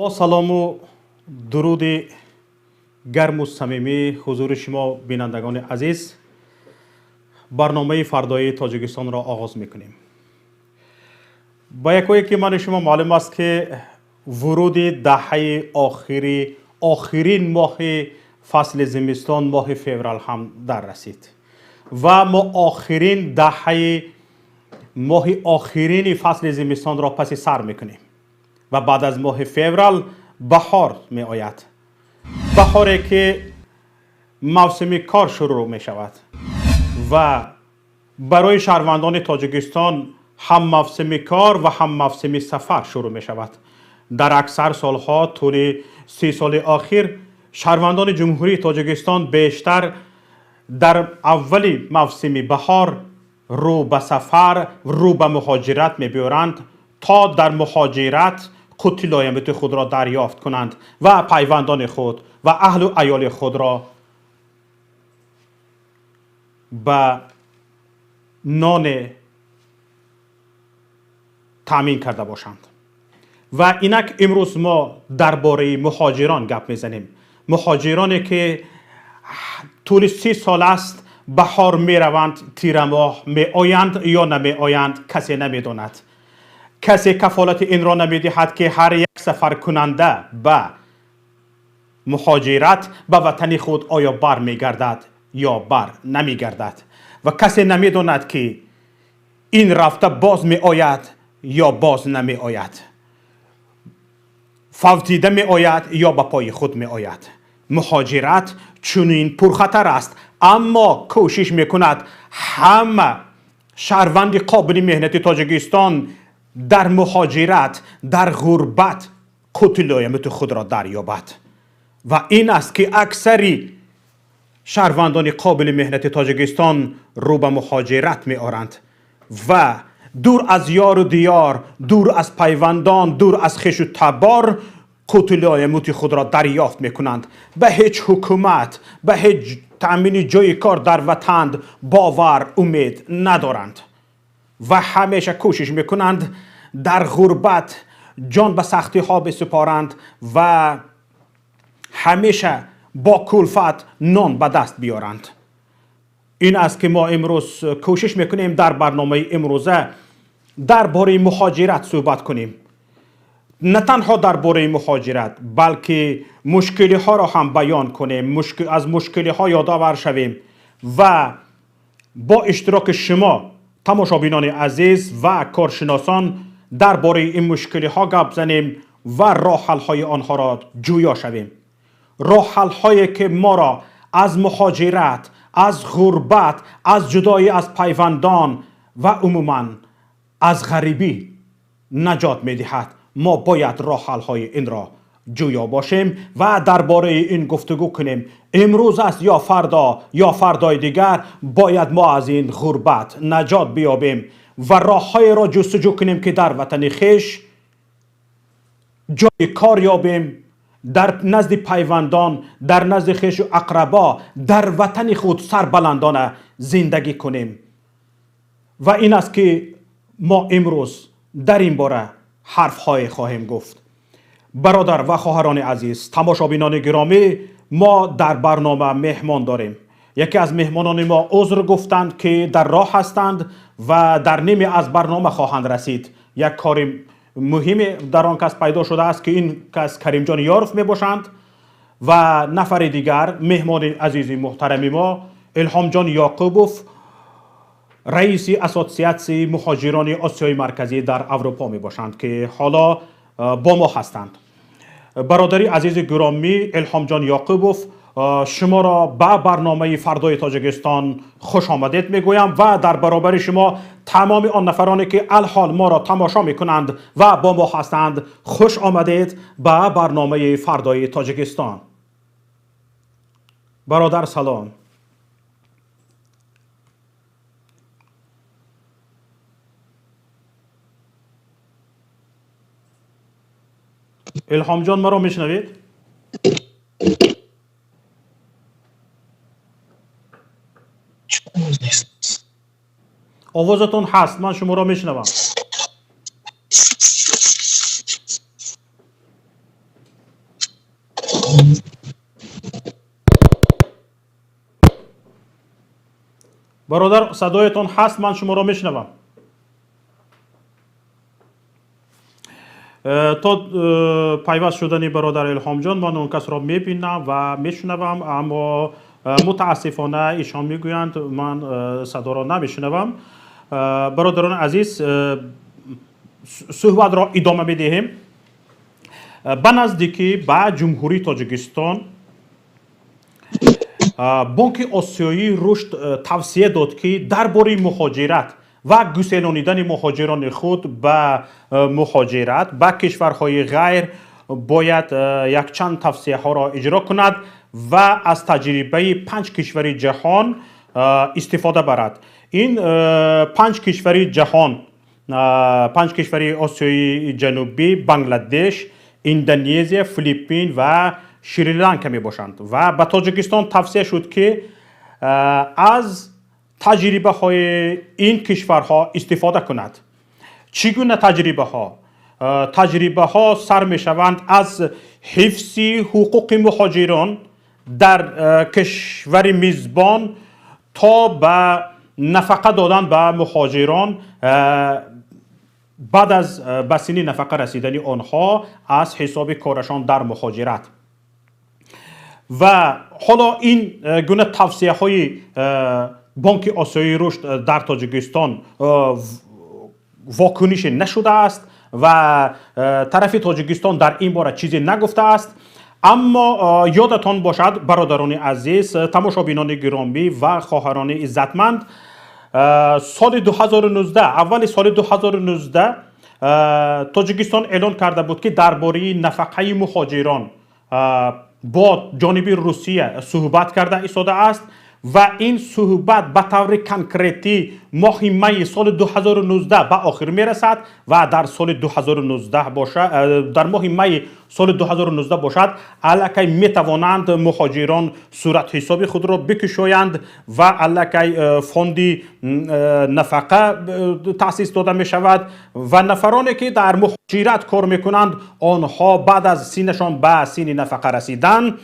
با سلام و درود گرم و صمیمی حضور شما بینندگان عزیز، برنامه فردای تاجیکستان را آغاز میکنیم. با یکی من شما معلوم است که ورود دهه آخرین ماه فصل زمستان ماه فوریه هم در رسید و ما آخرین دهه ماه آخرین فصل زمستان را پس سر میکنیم و بعد از ماه فوریه بهار می آید. بهاری که موسم کار شروع می شود و برای شهروندان تاجیکستان هم موسم کار و هم موسم سفر شروع می شود. در اکثر سالها طول 3 سال اخیر شهروندان جمهوری تاجیکستان بیشتر در اول موسم بهار رو به سفر، رو به مهاجرت می بیارند تا در مهاجرت قوت لایمت خود را دریافت کنند و پیوندان خود و اهل و عیال خود را به نان تامین کرده باشند. و اینک امروز ما درباره مهاجران گپ میزنیم. مهاجرانی که طول 3 سال است بهار می روند، تیر ماه می آیند یا نمی آیند کسی نمی داند. کسی کفالت این را نمی دهد که هر یک سفر کننده به مهاجرت به وطن خود آیا بر می گردد یا بر نمی گردد و کسی نمی داند که این رفته باز می آید یا باز نمی آید، فوتیده می آید یا به پای خود می آید. مهاجرت چنین پرخطر است، اما کوشش می کند همه شهروند قابل مهنت تاجیکستان در مهاجرت، در غربت قوت لایمت خود را دریابد و این است که اکثری شهروندان قابل مهنت تاجیکستان رو به مهاجرت می آرند و دور از یار و دیار، دور از پیوندان، دور از خویش و تبار قوت لایمت خود را دریافت می کنند. به هیچ حکومت، به هیچ تأمین جای کار در وطن باور امید ندارند و همیشه کوشش میکنند در غربت جان به سختی ها بسپارند و همیشه با کلفت نان به دست بیارند. این است که ما امروز کوشش میکنیم در برنامه امروزه درباره مهاجرت صحبت کنیم. نه تنها درباره مهاجرت بلکه مشکلی ها را هم بیان کنیم، از مشکلی ها یادآور شویم و با اشتراک شما تماشابینان عزیز و کارشناسان درباره این مشکلی ها گپ زنیم و راه حل های آنها را جویا شویم. راه حل هایی که ما را از مهاجرت، از غربت، از جدایی از پیوندان و عموما از غریبی نجات می دهد. ما باید راه حل های این را جویا باشیم و درباره این گفتگو کنیم. امروز است یا فردا یا فردای دیگر باید ما از این غربت نجات بیابیم و راه های را جستجو کنیم که در وطن خویش جای کار یابیم، در نزد پیوندان، در نزد خویش و اقربا در وطن خود سربلندانه زندگی کنیم. و این است که ما امروز در این باره حرف های خواهیم گفت. برادر و خواهران عزیز، تماشابینان گرامی، ما در برنامه مهمان داریم. یکی از مهمانان ما عذر گفتند که در راه هستند و در نیمه از برنامه خواهند رسید. یک کار مهم در آن کس پیدا شده است که این کس کریم جان یارف می باشند و نفر دیگر مهمان عزیز محترم ما الهام جان یعقوبوف، رئیس اسوسیاسیون مهاجران آسیای مرکزی در اروپا می باشند که حالا با ما هستند. برادری عزیز گرامی الهام جان یعقوبوف، شما را به برنامه فردای تاجیکستان خوش آمدید میگویم و در برابر شما تمام آن نفرانی که الحال ما را تماشا میکنند و با ما هستند خوش آمدید به برنامه فردای تاجیکستان. برادر سلام. الهام جان مرا میشنوید؟ آوازتون هست، من شما را میشنوم. برادر صدایتان هست؟ من شما را میشنوم. تا پیوست شدن برادر الهام جان من اون کس را میبینم و میشنوم، اما متاسفانه ایشان میگویند من صدا را نمیشنوم. برادران عزیز، صحبت را ادامه میدهیم. به نزدیکی به جمهوری تاجیکستان بانک آسیایی رشد توصیه داد که درباره مهاجرت و گسیلانیدن مهاجران خود به مهاجرت به کشورهای غیر باید یک چند توصیه ها را اجرا کند و از تجربه 5 کشور جهان استفاده برد. این 5 کشور جهان، 5 کشور آسیایی جنوبی، بنگلادش، اندونزیا، فیلیپین و شریلانکا می باشند و به تاجیکستان توصیه شد که از تجربه های این کشورها استفاده کند. چگونه تجربه ها؟ تجربه ها سر می شوند از حفظ حقوق مهاجران در کشور میزبان تا به نفقه دادن به مهاجران بعد از به سن نفقه رسیدن آنها از حساب کارشان در مهاجرت. و حالا این گونه توصیه های بانک آسیایی رشد در تاجیکستان واکنش نشده است و طرف تاجیکستان در این باره چیزی نگفته است. اما یادتان باشد برادران عزیز، تماشابینان گرامی و خواهران عزتمند، سال 2019 اول سال 2019 تاجیکستان اعلان کرده بود که درباره نفقه مهاجران با جانب روسیه صحبت کرده ایستاده است و این صحبت به طور کنکریتی ماه می سال 2019 به آخر می رسد و در سال 2019 باشد، در ماه می سال 2019 باشد الکی می توانند مهاجران صورت حساب خود را بکشایند و الکی فوندی نفقه تأسیس داده می شود و نفرانی که در مهاجرت کار می کنند آنها بعد از سینشان به سین نفقه رسیدن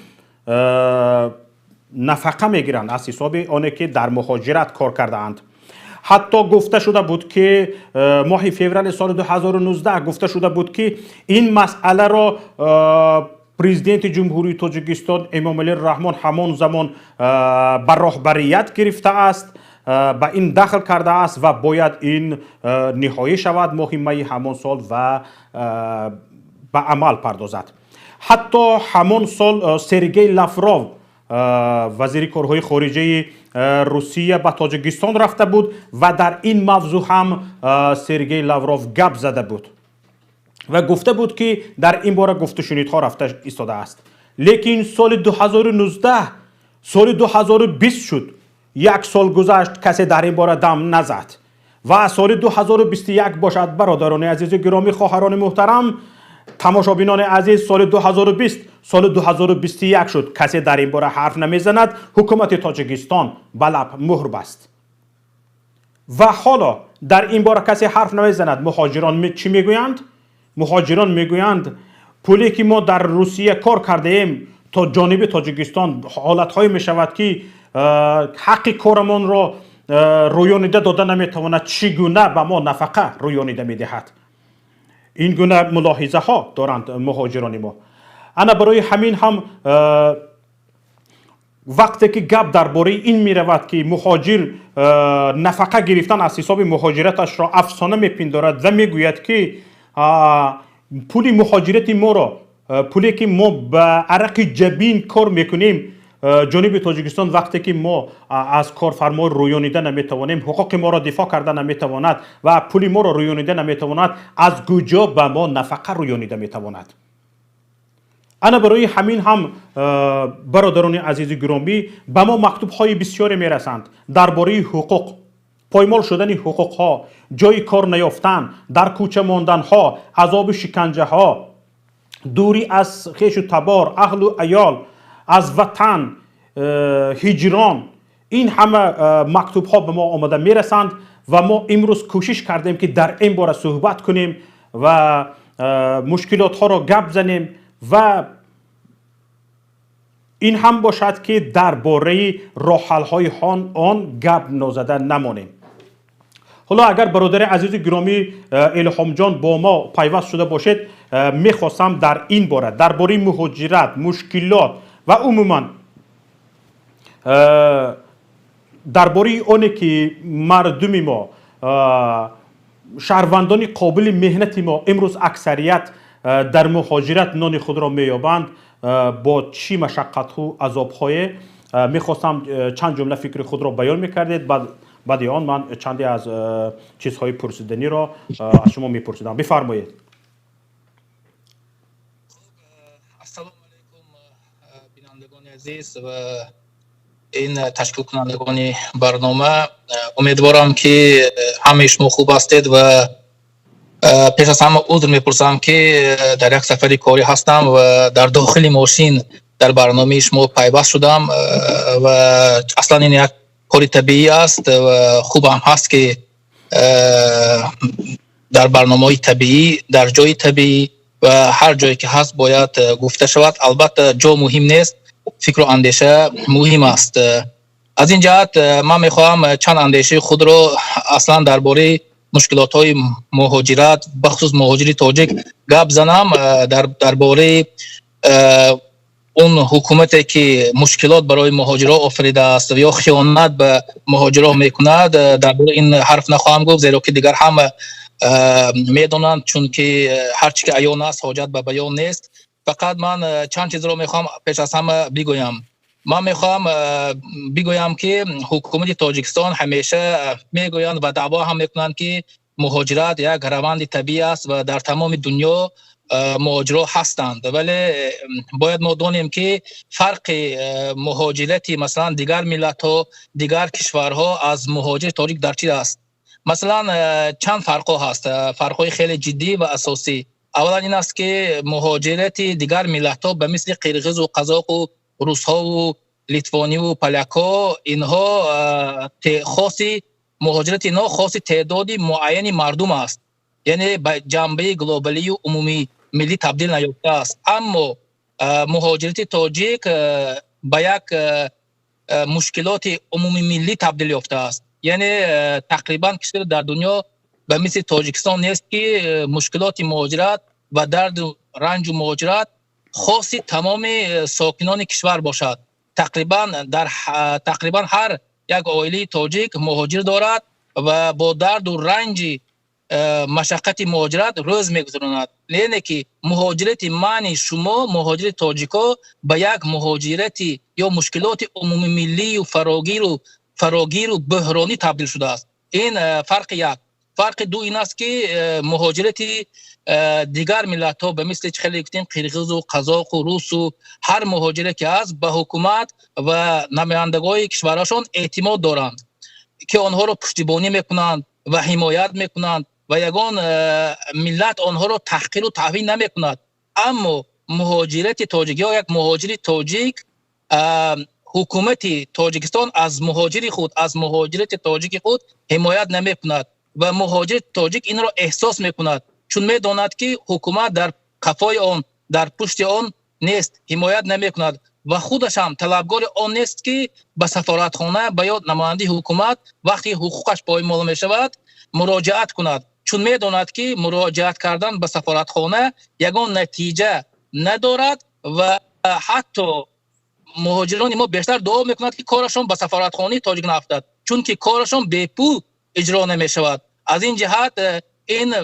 نفقه میگیرند از حساب آنه که در مهاجرت کار کرده اند. حتی گفته شده بود که ماه فوریه سال 2019 گفته شده بود که این مسئله را پرزیدنت جمهوری تاجیکستان امامعلی رحمان همان زمان بر راهبریت گرفته است، به این دخل کرده است و باید این نهایی شود ماه می همان سال و به عمل پردازد. حتی همان سال سرگئی لاوروف وزیر کارهای خارجه روسیه به تاجیکستان رفته بود و در این موضوع هم سرگئی لاوروف گپ زده بود و گفته بود که در این باره گفت و شنیدها رفته ایستاده است. لیکن سال 2019 سال 2020 شد، یک سال گذشت، کسی در این باره دم نزد و سال 2021 باشد برادران عزیز گرامی، خواهران محترم، تماشابینان عزیز، سال 2020 سال 2021 شد، کسی در این باره حرف نمیزند. حکومت تاجیکستان به لب مهر بست و حالا در این باره کسی حرف نمیزند. مهاجران چی میگویند؟ مهاجران میگویند پولی که ما در روسیه کار کرده ایم تا جانب تاجیکستان حالت‌های میشود که حق کارمان را رویانیده داده نمیتواند، چگونه به ما نفقه رویانیده میدهد؟ این گونه ملاحظه ها دارند مهاجران ما. انا برای همین هم وقتی که گپ درباره این می رود که مهاجر نفقه گرفتن از حساب مهاجرتش را افسانه میپندارد و میگوید که پول مهاجرت ما را، پولی که ما به عرق جبین کار میکنیم جانب تاجیکستان، وقتی که ما از کارفرما رویانیده نمیتوانیم، حقوق ما را دفاع کرده نمیتواند و پول ما را رویانیده نمیتواند، از کجا به ما نفقه رویانیده میتواند؟ انا برای همین هم برادران عزیز گرامی به ما مکتوب های بسیاری میرسند درباره حقوق، پایمال شدن حقوق ها، جای کار نیافتن، در کوچه ماندن ها، عذاب شکنجه ها، دوری از خویش و تبار، اهل و عیال، از وطن، هجران. این همه مکتوب ها به ما آمده میرسند و ما امروز کوشش کردیم که در این باره صحبت کنیم و مشکلات ها را گپ زنیم و این هم باشد که درباره راه‌حل‌های آن گپ نزده نمانیم. حالا اگر برادر عزیز گرامی الهام جان با ما پیوست شده باشید، میخواستم در این باره درباره مهاجرت، مشکلات و عموما درباره آنی که مردم ما، شهروندان قابل مهنت ما امروز اکثریت در مهاجرت نان خود را میابند، با چی مشقت ها عذاب های میخواستم چند جمله فکر خود را بیان میکردید. بعد آن من چندی از چیزهای پرسیدنی را از شما میپرسیدم. بفرمایید. السلام علیکم بینندگان عزیز و این تشکیل کنندگان برنامه. امیدوارم که همه شما خوب هستید و پیش از همه عذر میپرسم که در یک سفر کاری هستم و در داخل ماشین در برنامه شما پیوست شدم و اصلا این یک کاری طبیعی است و خوب هم هست که در برنامه طبیعی در جای طبیعی و هر جایی که هست باید گفته شود. البته جا مهم نیست، فکر و اندیشه مهم است. از این جهت من میخواهم چند اندیشه خود را اصلا درباره مشکلات های مهاجرت بخصوص مهاجری تاجیک گپ زنم، درباره اون حکومتی که مشکلات برای مهاجرا آفریده است یا خیانت به مهاجرا میکند. درباره این حرف نخواهم گفت زیرا که دیگر همه میدونند، چون که هر چی که عیان است حاجت به بیان نیست. فقط من چند چیز را میخوام پیش از همه بگویم. من میخوام بگویم که حکومت تاجیکستان همیشه میگویند و دعوا هم میکنند که مهاجرت یک روند طبیعی است و در تمام دنیا مهاجرا هستند، ولی باید ما دانیم که فرق مهاجرتی مثلا دیگر ملت ها دیگر کشورها از مهاجر تاجیک در چی است؟ مثلا چند فرق هست، فرق خیلی جدی و اساسی. اولا این است که مهاجرت دیگر ملت ها به مثل قرقیز و قزاق و روس ها و لیتوانی و پولاک ها، اینها خاصی مهاجرت اینها خاصی تعدادی معینی مردم است، یعنی به جنبه گلوبالی و عمومی ملی تبدیل نیافته است. اما مهاجرت تاجیک به یک مشکلات عمومی ملی تبدیل یافته است، یعنی تقریبا کشور در دنیا به مثل تاجیکستان نیست که مشکلات مهاجرت و درد و رنج و مهاجرت خاصی تمام ساکنان کشور باشد. تقریبا هر یک عائله تاجیک مهاجر دارد و با درد و رنج مشقت مهاجرت روز میگذراند. یعنی که مهاجرت معنی شما مهاجرت تاجیکا به یک مهاجرتی یا مشکلات عمومی ملی و فراگیر و بحرانی تبدیل شده است. این فرق یک. فرق دو این است که مهاجرت دیگر ملت ها به مثل خیلی گفتیم قرقیز و قزاق و روس و هر مهاجری که هست به حکومت و نمایندگان کشورشان اعتماد دارند که آنها را پشتیبانی میکنند و حمایت میکنند و یگان ملت آنها را تحقیر و توهین نمیکند. اما مهاجرت تاجیک یا یک مهاجری تاجیک، حکومت تاجیکستان از مهاجری خود از مهاجرت تاجیک خود حمایت نمیکند و مهاجر تاجیک این را احساس میکند، چون میداند که حکومت در قفای آن در پشت آن نیست، حمایت نمیکند و خودش هم طلبگار آن نیست که به سفارتخانه به یا نماینده حکومت وقتی حقوقش پایمال می شود مراجعت کند، چون میداند که مراجعت کردن به سفارتخانه یگان نتیجه ندارد و حتی مهاجران ما بیشتر دعا میکند که کارشان به سفارتخانه تاجیک نیفتد، چون که کارشان به پول اجرا نمی شود. از این جهت این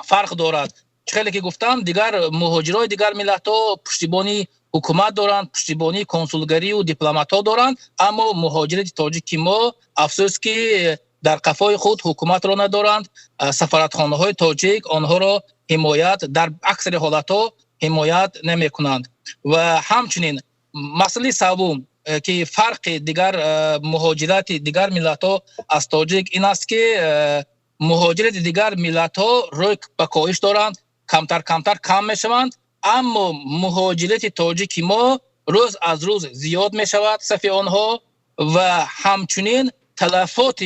فرق دارد. خیلی که گفتم دیگر مهاجرای دیگر ملت ها پشتیبانی حکومت دارند، پشتیبانی کنسولگری و دیپلمات ها دارند، اما مهاجرت تاجیک ما افسوس که در قفای خود حکومت را ندارند. سفارتخانه های تاجیک آنها را حمایت در اکثر حالت ها حمایت نمی کنند. و همچنین مسئله سوم که فرق دیگر مهاجرت دیگر ملت ها از تاجیک این است که مهاجرت دیگر ملت ها روی به کاهش دارند، کمتر کم می شوند، اما مهاجرت تاجیک ما روز از روز زیاد می شود صف آنها و همچنین تلفات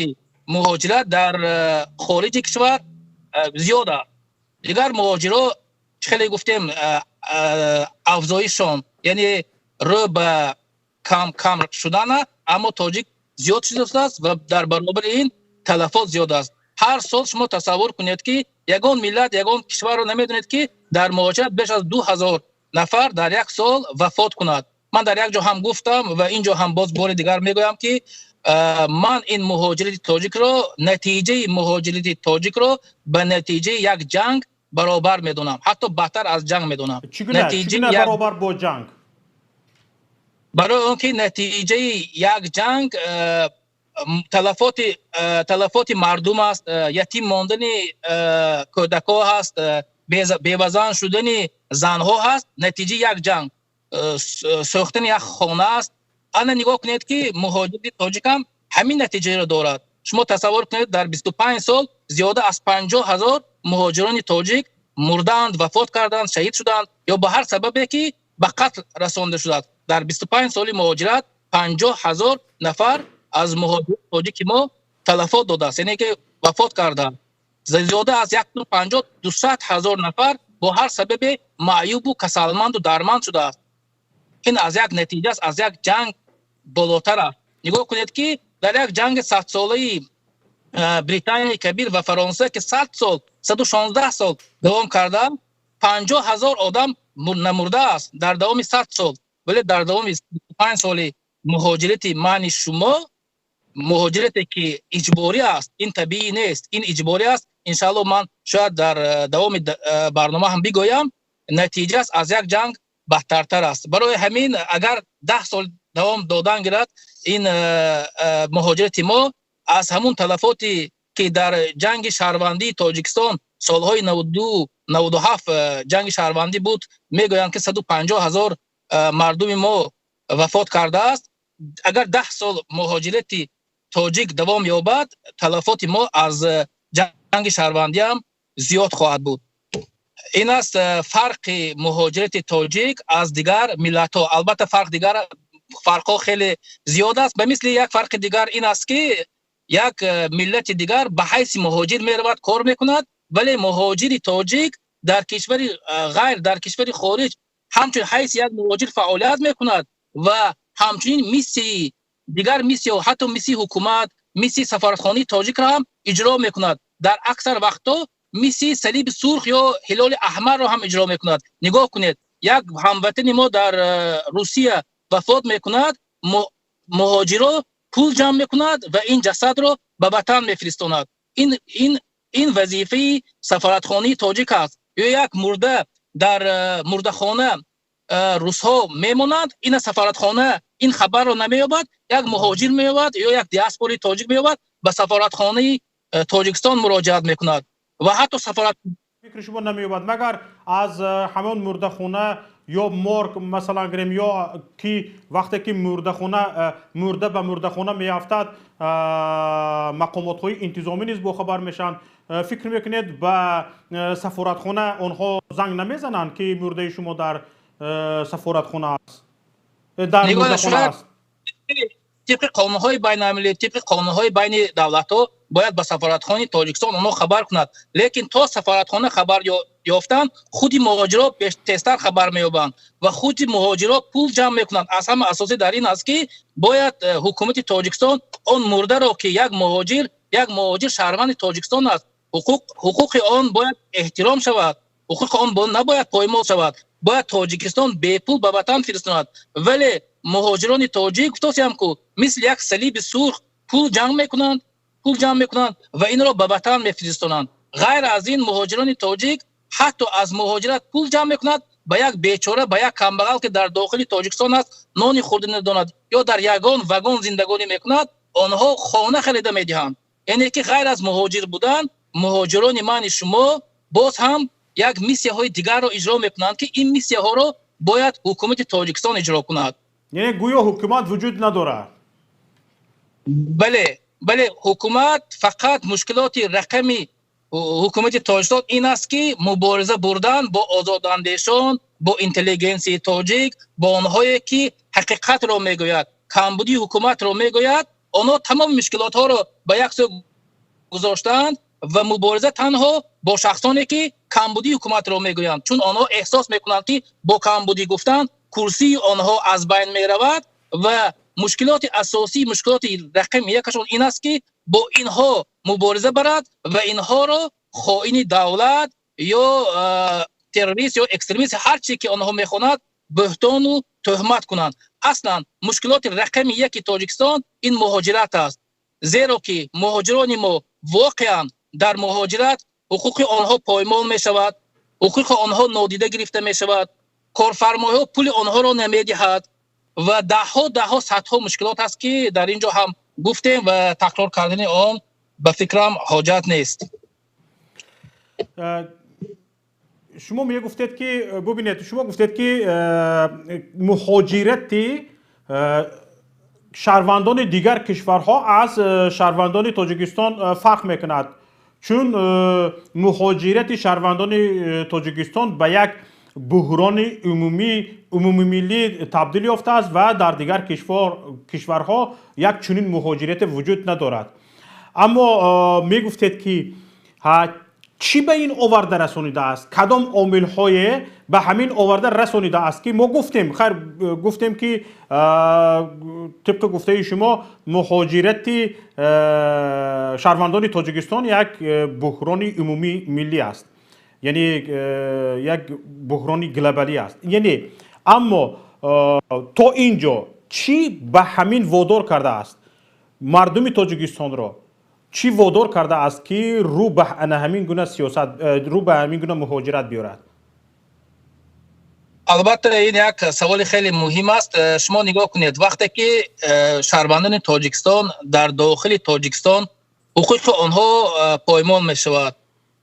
مهاجرت در خارج کشور زیاد است. دیگر مهاجرا خیلی گفتیم افزایششان، یعنی رو به کم شدن، اما تاجیک زیاد شده است و در برابر این تلفات زیاد است. هر سال شما تصور کنید که یگان ملت، یگان کشور رو نمیدونید که در مهاجرت بیش از 2000 نفر در یک سال وفات کند. من در یک جا هم گفتم و اینجا هم باز بار دیگر میگویم که من این مهاجرت تاجیک رو، نتیجه مهاجرت تاجیک رو به نتیجه یک جنگ برابر میدونم، حتی بدتر از جنگ میدونم. چگونه برابر با جنگ؟ برای اونکه نتیجه یک جنگ تلفات مردم است، یتیم ماندن کودک‌ها هست، بیوزن شدن زنها هست. نتیجه یک جنگ سوختن یک خانه است. انا نگاه کنید که مهاجرت تاجیک هم همین نتیجه را دارد. شما تصور کنید در 25 سال زیاده از 50,000 مهاجران تاجیک مردند، وفات کردند، شهید شدند یا به هر سببی که به قتل رسانده شدند. در 25 سال مهاجرت 50,000 نفر از مهاجران تاجیک ما تلفات داده است، یعنی که وفات کردند. زیاده از 150,000 نفر با هر سبب معیوب و کسالمند و درماند شده است. این از یک نتیجه است، از یک جنگ بالاتر است. نگاه کنید که در یک جنگ 100 ساله بریتانیای کبیر و فرانسه که 100 سال 116 سال دوام کردن، 50,000 آدم نمرده است در دوام 100 سال. ولی در دوام 25 سال مهاجرت من شما، مهاجرتی که اجباری است، این طبیعی نیست، این اجباری است. انشاءالله من شاید در دوام برنامه هم بگویم نتیجه است از یک جنگ بدترتر است. برای همین اگر 10 سال دوام دادن گیرد این مهاجرت ما، از همون تلفاتی که در جنگ شهروندی تاجیکستان سالهای 92 97 جنگ شهروندی بود، میگویند که 150,000 مردم ما وفات کرده است. اگر 10 سال مهاجرت تاجیک دوام یابد، تلفات ما از جنگ شهروندی هم زیاد خواهد بود. این است فرق مهاجرت تاجیک از دیگر ملت ها. البته فرق ها خیلی زیاد است. به مثل یک فرق دیگر این است که یک ملت دیگر به حیث مهاجر می رود کار میکند، ولی مهاجر تاجیک در کشور غیر، در کشور خارج همچنین حیث یک مهاجر فعالیت میکند و همچنین مثل دیگر، مثل حتی مثل حکومت، مثل سفارتخانه تاجیک را هم اجرا میکند. در اکثر وقتا مثل صلیب سرخ یا هلال احمر را هم اجرا میکند. نگاه کنید یک هموطن ما در روسیه وفات میکند، مهاجرا پول جمع میکند و این جسد را به وطن میفرستاند. این وظیفه سفارتخانه تاجیک است. یا یک مرده در مردخانه روس ها میمونند، این سفارتخانه این خبر را نمییابد، یک مهاجر مییابد یا یک دیاسپوری تاجیک مییابد به سفارتخانه تاجیکستان مراجعت میکند و حتی سفارت فکر شما نمییابد مگر از همون مردخانه یا مورگ مثلا گریم، یا کی وقتی که مرده به مردخانه میافتد مقامات های انتظامی نیز با خبر میشن. فکر میکنید به سفارتخانه آنها زنگ نمیزنند که مرده شما در سفارتخانه است، در مردخانه است؟ طبق قانون‌های بین‌المللی، طبق قانون‌های بین دولت‌ها باید به سفارتخانه تاجیکستان آنها خبر کند. لیکن تا سفارتخانه خبر یافتن، خود مهاجرات تیزتر خبر می‌یابند و خود مهاجرات پول جمع می‌کنند. از همه اساسی در این است که باید حکومت تاجیکستان آن مرده را که یک مهاجر شهروند تاجیکستان است، حقوق آن باید احترام شود، حقوق آن نباید پایمال شود. باید تاجیکستان به پول به وطن فرستاند. ولی مهاجران تاجیک توصیم کو مثل یک صلیب سرخ پول جمع میکنند و این را به وطن میفرستانند. غیر از این مهاجران تاجیک حتی از مهاجرت پول جمع میکنند به یک بیچاره، به یک کمبغل که در داخل تاجیکستان است نانی خورده نداند یا در یگان واگن زندگانی میکند، آنها خانه خریده میدهند. یعنی که غیر از مهاجر بودن، مهاجران من شما باز هم یک میسیه های دیگر را اجرا میکنند که این میسیه ها را باید حکومت تاجیکستان اجرا کند. یعنی گویا حکومت وجود نداره؟ بله حکومت فقط مشکلات رقمی حکومت تاجیکستان این است که مبارزه بردن با آزاداندیشان، با اینتلیجنسی تاجیک، با آنهایی که حقیقت را میگوید، کمبودی حکومت را میگوید. آنها تمام مشکلات ها را به یک سو گذاشتند و مبارزه تنها با شخصانی که کمبودی حکومت را میگویند، چون آنها احساس میکنند که با کمبودی گفتن کورسی آنها از بین می رود و مشکلات اساسی مشکلات رقم یکشون این است که با اینها مبارزه برد و اینها را خائن دولت یا تروریست یا اکستریمیست هر چی که آنها میخواند بهتان و تهمت کنند. اصلا مشکلات رقم یک تاجیکستان این مهاجرت است، زیرا که مهاجران ما واقعا در مهاجرت حقوق آنها پایمال می شود، حقوق آنها نادیده گرفته می شود، کارفرماها پول آنها را نمیدهد و ده ها صدها مشکلات است که در اینجا هم گفتیم و تکرار کردن آن به فکرم حاجت نیست. شما می گفتید که ببینید، شما گفتید که مهاجرت شهروندان دیگر کشورها از شهروندان تاجیکستان فرق میکند، چون مهاجرت شهروندان تاجیکستان به یک بحران عمومی ملی تبدیل یافته است و در دیگر کشورها یک چنین مهاجرت وجود ندارد. اما می گفتید که چی به این آورده رسانیده است؟ کدام عامل های به همین آورده رسانیده است که ما گفتیم که طبق گفته شما مهاجرت شهروندان تاجیکستان یک بحران عمومی ملی است، یعنی یک بحران گلوبالی است. یعنی اما تا اینجا چی به همین وادار کرده است مردم تاجیکستان را؟ چی وادار کرده است که رو به همین گونه سیاست، رو به همین گونه مهاجرت بیارد؟ البته این یک سوال خیلی مهم است. شما نگاه کنید، وقتی که شهروندان تاجیکستان در داخل تاجیکستان حقوق آنها پایمال می شود،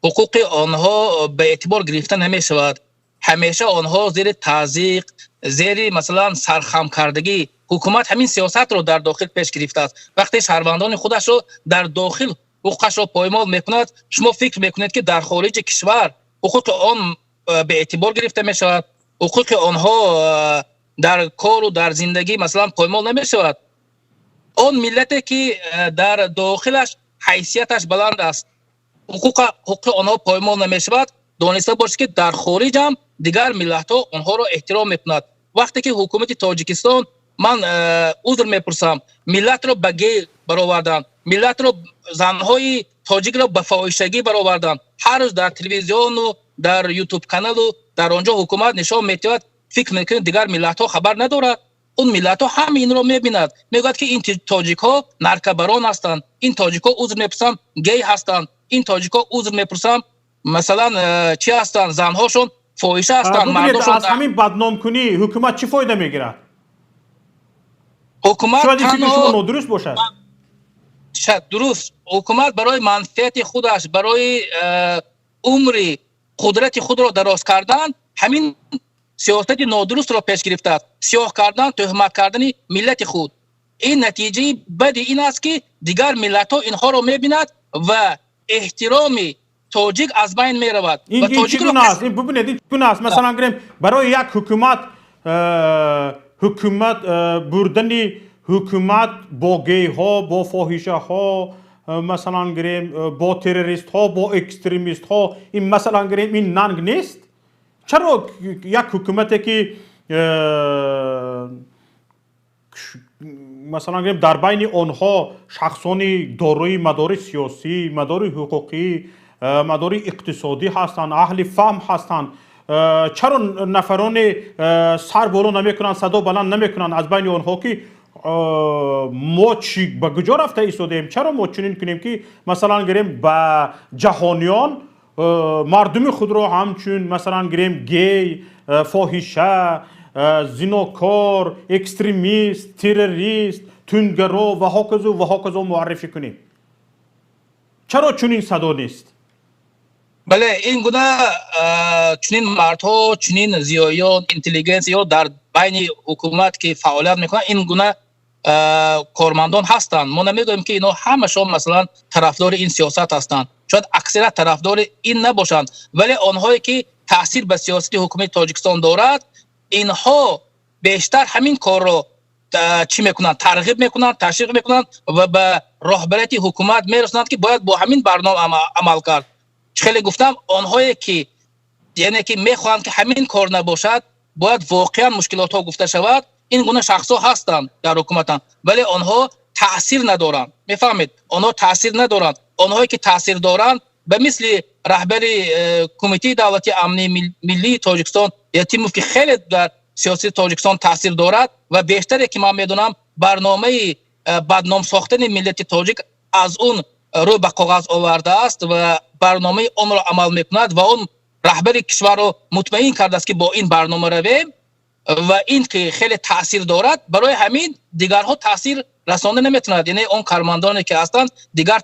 حقوق آنها به اعتبار گرفته نمی شود، همیشه آنها زیر تضییق، زیر مثلا سرخم کردگی حکومت همین سیاست رو در داخل پیش گرفته است. وقتی شهروندان خودش رو در داخل حقوقش رو پایمال میکند، شما فکر میکنید که در خارج کشور حقوق آن به اعتبار گرفته می شود، حقوق آنها در کار و در زندگی مثلا پایمال نمی شود. آن ملتی که در داخلش حیثیتش بلند است حقوق آنها پایمال نمی شود، دانسته باشید که در خارج هم دیگر ملت ها آنها را احترام میکند. وقتی که حکومت تاجیکستان، من عذر میپرسم، ملت را به گی برآوردن، ملت را، زنهای تاجیک را به فاحشگی برآوردن، هر روز در تلویزیون و در یوتیوب کانال و در آنجا حکومت نشان میدهد، فکر میکنید دیگر ملت ها خبر ندارد. اون ملت ها هم این را میبیند، میگوید که این تاجیک ها نرکبران هستند، این تاجیک ها عذر میپرسم گی هستند، این تاجیک ها عذر میپرسم مثلا چی هستند، زنهاشون فاحشه هستند، مرداشون. از همین بدنام کنی حکومت چی فایده میگیرد؟ حکومت شاید فکر شما نادرست باشد. شاید درست. حکومت برای منفعت خودش، برای عمر قدرت خود را دراز کردن، همین سیاست نادرست را پیش گرفته است، سیاه کردن، تهمت کردن ملت خود. این نتیجه بد این است که دیگر ملت ها اینها را میبیند و احترام تاجیک از بین می رود. این چگونه است؟ این ببینید این چگونه است؟ مثلا گریم برای یک حکومت بردن حکومت با گی ها، با فاحشه ها، مثلا گریم با تروریست ها، با اکستریمیست ها، این مثلا گریم این ننگ نیست؟ چرا یک حکومتی که مثلا گریم در بین آنها شخصانی دارای مدار سیاسی، مدار حقوقی، مدار اقتصادی هستند، اهل فهم هستند، چرا نفران سر بالا نمیکنند، صدا بلند نمیکنند از بین آنها که ما چی به کجا رفته ایستادیم؟ چرا ما چنین کنیم که مثلا گریم به جهانیان مردم خود را همچون مثلا گریم گی، فاحشه، زناکار، اکستریمیست، تروریست، تندگرا و هاکذا معرفی کنیم؟ چرا چنین صدا نیست؟ بله، این گونه چنین مردها، چنین زیایان، اینتلیجنس یا در بین حکومت که فعالیت میکنن، این گونه کارمندان هستند. ما نمیگوییم که اینا همشون مثلا طرفدار این سیاست هستند، شاید اکثریت طرفدار این نباشند، ولی آنهایی که تاثیر به سیاست حکومت تاجیکستان دارد، اینها بیشتر همین کار رو چی میکنند؟ ترغیب میکنند، تشویق میکنند و به رهبریت حکومت میرسونند که باید با همین برنامه عمل کرد. خیلی گفتم آنهایی که یعنی که میخواهند که همین کار نباشد، باید واقعا مشکلات ها گفته شود. این گونه شخص ها هستند در حکومت، ولی آنها تاثیر ندارند. میفهمید؟ آنها تاثیر ندارند. آنهایی که تاثیر دارند به مثل رهبر کمیته دولتی امنی ملی تاجیکستان یتیموف که خیلی در سیاسی تاجیکستان تاثیر دارد و بیشتری که من میدونم برنامه بدنام ساختن ملت تاجیک از اون روی به کاغذ آورده است و برنامه اون را عمل میکند و اون رهبر کشور رو مطمئن کرده است که با این برنامه رویم و این که خیلی تاثیر دارد، برای همین دیگرها تاثیر رسانده نمیتوند. یعنی اون کارمندانی که هستند دیگر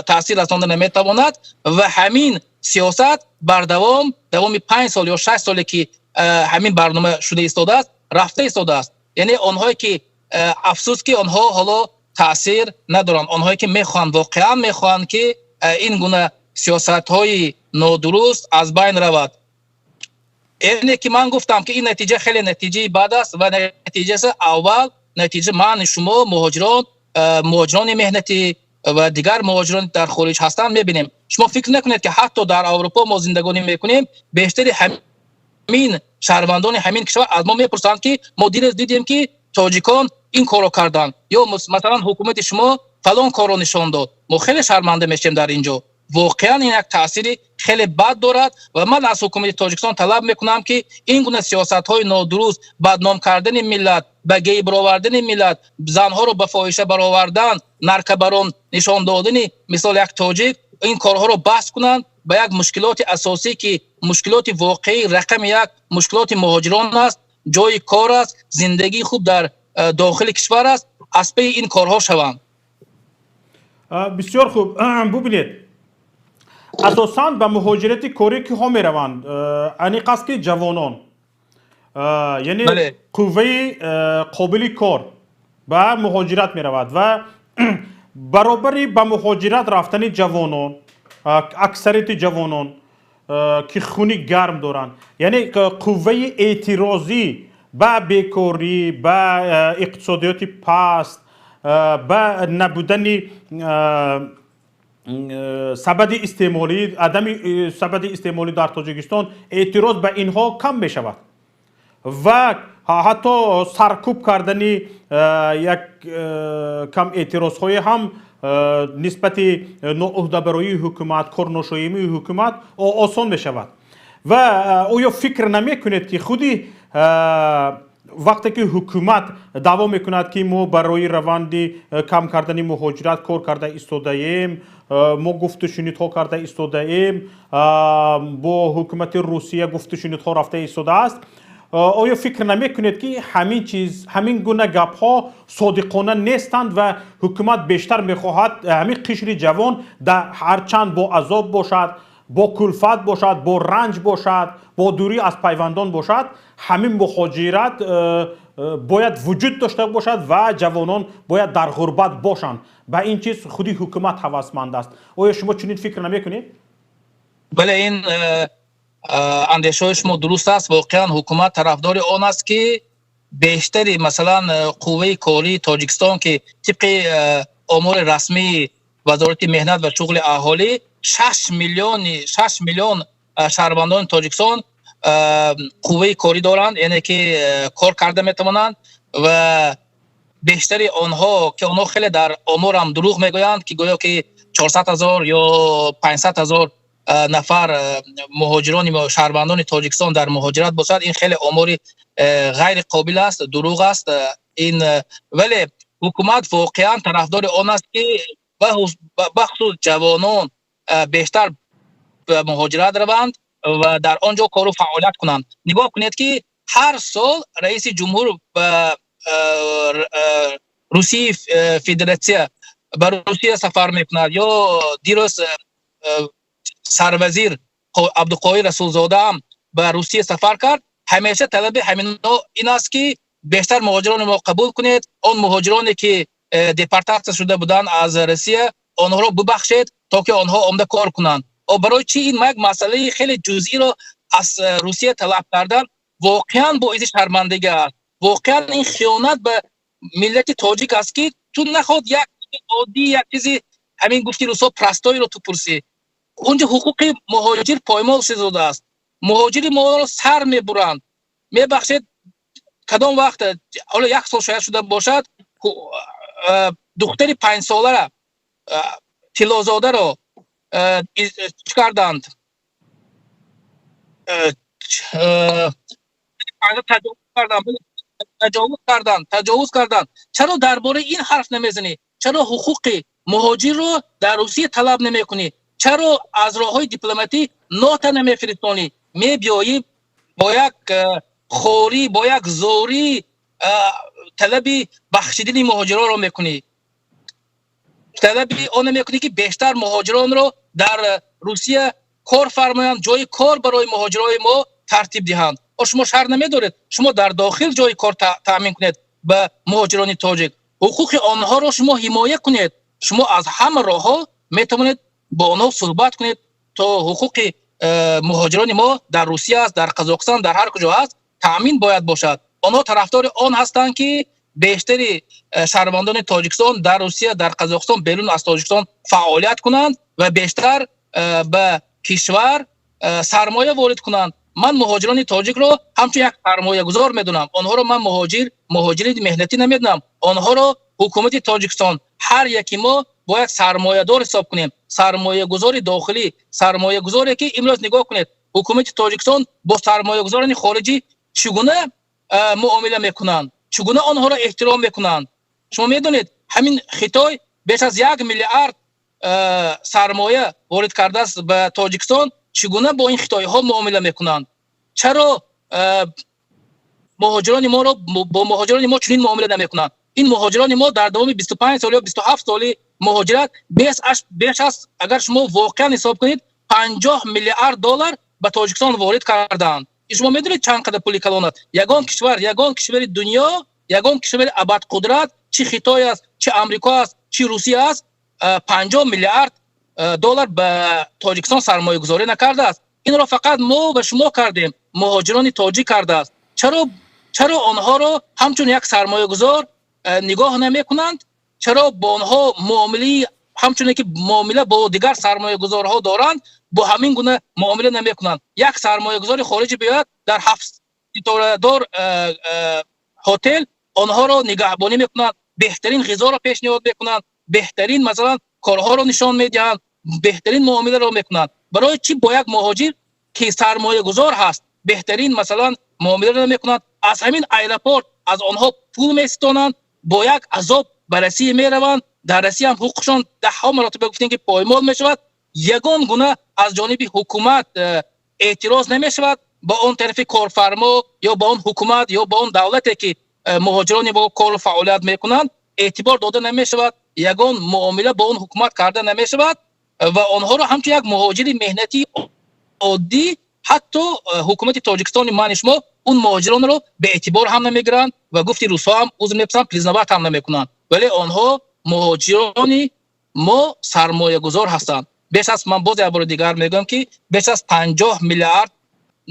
تاثیر رسانده نمیتواند و همین سیاست بر دوام 5 سال یا 6 سالی که همین برنامه شده ایستاده است رفته ایستاده است. یعنی آنهایی که افسوس که آنها حالا تاثیر ندارند، آنهایی که میخوان واقعا میخوان که این گونه سیاست های نادرست از بین رود. اینه که من گفتم که این نتیجه خیلی نتیجه بد است و نتیجه اول نتیجه من شما مهاجران مهنتی و دیگر مهاجران در خارج هستند میبینیم. شما فکر نکنید که حتی در اروپا ما زندگانی میکنیم بیشتری همین شهروندان همین کشور از ما میپرسند که ما دیدیم که تاجیکان این کارو کردن یا مثلا حکومت شما فلان کارو نشان داد. ما خیلی شرمنده میشیم در اینجا. واقعا این یک تأثیری خیلی بد دارد و من از حکومت تاجیکستان طلب میکنم که این گونه سیاست های نادرست، بدنام کردن ملت، به گی برآوردن ملت، زنها رو به فاحشه برآوردن، نرکبران نشان دادن مثال یک تاجیک، این کارها رو بحث کنند به یک مشکلات اساسی که مشکلات واقعی رقم یک مشکلات مهاجران است، جای کار است، زندگی خوب در داخل کشور است، از پی این کارها شوند. بسیار خوب. ببینید اساساً به مهاجرت کاری که ها می روند انیق است که جوانان یعنی قوه قابل کار به مهاجرت می رود و برابری به مهاجرت رفتن جوانان، اکثریت جوانان که خونی گرم دارند، یعنی قوه اعتراضی به بیکاری، به اقتصادیات پست، به نبودن سبد استعمالی، عدم سبد استعمالی در تاجیکستان، اعتراض به اینها کم می شود و حتی سرکوب کردن یک کم اعتراض های هم نسبت ناعهده‌برایی حکومت، کارناشایی حکومت آسان می شود و آیا فکر نمی کنید که خودی وقتی که حکومت دعوا میکند که ما برای روند کم کردن مهاجرت کار کرده ایستاده ایم، ما گفت و شنیدها کرده ایستاده ایم، با حکومت روسیه گفت و شنیدها رفته ایستاده است، آیا فکر نمی کنید که همین گونه گپ ها صادقانه نیستند و حکومت بیشتر میخواهد همین قشر جوان در هرچند با عذاب باشد، با کلفت باشد، با رنج باشد، با دوری از پیوندان باشد، همین مهاجرت باید وجود داشته باشد و جوانان باید در غربت باشند. به این چیز خودی حکومت هوسمند است. آیا شما چنین فکر نمی کنید؟ بله، این اندیشه شما درست است. واقعا حکومت طرفدار آن است که بیشتری مثلا قوه کاری تاجیکستان که طبق آمار رسمی وزارت مهنت و شغل اهالی 6 میلیون شهروندان تاجیکستان قوه کاری دارند، یعنی که کار کرده میتوانند و بیشتری آنها که آنها خیلی در آمار هم دروغ میگویند که گویا که 400,000 یا 500,000 نفر مهاجران و شهروندان تاجیکستان در مهاجرت باشد. این خیلی آماری غیر قابل است، دروغ است این. ولی حکومت واقعا طرفدار آن است که بخصوص جوانان بیشتر به مهاجرت روند و در آنجا کار و فعالیت کنند. نگاه کنید که هر سال رئیس جمهور به روسیه فدراسیون به روسیه سفر میکند یا دیروز سروزیر عبدالقاهی رسولزاده هم به روسیه سفر کرد. همیشه طلب همین این است که بیشتر مهاجران ما قبول کنید، آن مهاجرانی که دیپورتاسیون شده بودند از روسیه آنها را ببخشید تا که آنها آمده کار کنند. و برای چی این یک مسئله خیلی جزئی را از روسیه طلب کردن واقعا باعث شرمندگی است. واقعا این خیانت به ملت تاجیک است که تو نخواد یک عادی یک چیزی همین گفتی روسا پرستایی رو تو پرسی. اونجا حقوق مهاجر پایمال شده است. مهاجری ما را سر میبرند. میبخشید کدام وقت حالا 1 سال شاید شده باشد دختری 5 ساله را تیلازاده را چی کردند تجاوز کردند. چرا درباره این حرف نمیزنی؟ چرا حقوق مهاجر رو در روسیه طلب نمیکنی؟ چرا از راههای دیپلماتی نوت نمیفرستانی؟ میبیایی با یک خوری با یک زوری طلب بخشیدن مهاجران رو میکنی، طلب آن میکنی که بیشتر مهاجران رو در روسیه کار فرمایند، جای کار برای مهاجرای ما ترتیب دهند. شما شر نمیدارید شما در داخل جای کار تامین کنید به مهاجران تاجیک، حقوق آنها رو شما حمایت کنید. شما از همه راه ها میتونید با آنها صحبت کنید تا حقوق مهاجران ما در روسیه است، در قزاقستان، در هر کجا هست تامین باید باشد. آنها طرفدار آن هستند که بیشتری شهروندان تاجیکستان در روسیه، در قزاقستان، بیرون از تاجیکستان فعالیت کنند و بیشتر به کشور سرمایه وارد کنند. من مهاجران تاجیک رو همچون یک سرمایه گذار میدونم. آنها رو من مهاجری مهنتی نمیدونم. آنها رو حکومت تاجیکستان هر یکی ما باید سرمایه دار حساب کنیم. سرمایه گذاری داخلی، سرمایه گذاری که امروز نگاه کنید حکومت تاجیکستان با سرمایه گذاران خارجی چگونه معامله میکنند، چگونه آنها را احترام میکنند. شما میدونید همین خطای بیش از 1 میلیارد سرمایه وارد کرده است به تاجیکستان، چگونه با این خطای ها معامله میکنند؟ چرا مهاجران ما رو با مهاجران ما چنین معامله نمیکنند؟ این مهاجران ما در دوام 25 سال یا 27 سالی مهاجرت بیش از اگر شما واقعا حساب کنید 50 میلیارد دلار به تاجیکستان وارد کردند. شما میدونید چند قدر پول کلان است؟ یگان کشور دنیا، یگان کشور ابد قدرت، چه خطای است، چه امریکا است، چه روسیه است، 50 میلیارد دلار به تاجیکستان سرمایه گذاری نکرده است. این را فقط ما و شما کردیم، مهاجران تاجیک کرده است. چرا آنها را همچون یک سرمایه گذار نگاه نمی کنند؟ چرا با آنها معامله همچون که معامله با دیگر سرمایه گذارها دارند با همین گونه معامله نمی کنند؟ یک سرمایه گذار خارجی بیاد در 7 ستاره دار هتل آنها را نگهبانی میکنند، بهترین غذا را پیشنهاد میکنند، بهترین مثلا کارها را نشان میدهند، بهترین معامله را میکنند. برای چی با یک مهاجر که سرمایه گذار هست بهترین مثلا معامله را میکنند؟ از همین ایرپورت از آنها پول میستانند، با یک عذاب بررسی میروند، در رسی هم حقوقشان 10 مرتبه گفتیم که پایمال میشود. یگان گونه از جانب حکومت اعتراض نمیشود با اون طرف کارفرما یا با اون حکومت یا با اون دولتی که مهاجران با کار فعالیت میکنند اعتبار داده نمیشود. یگان معامله با اون حکومت کرده نمیشود و آنها رو همچون یک مهاجر مهنتی عادی حتی حکومت تاجیکستان من شما اون مهاجران رو به اعتبار هم نمیگیرند و گفتی روسا هم عذر میپسند پریزنوات هم نمیکنند، ولی آنها مهاجرانی ما سرمایه گذار هستند. بیش از من باز بار دیگر میگم که بیش از 50 میلیارد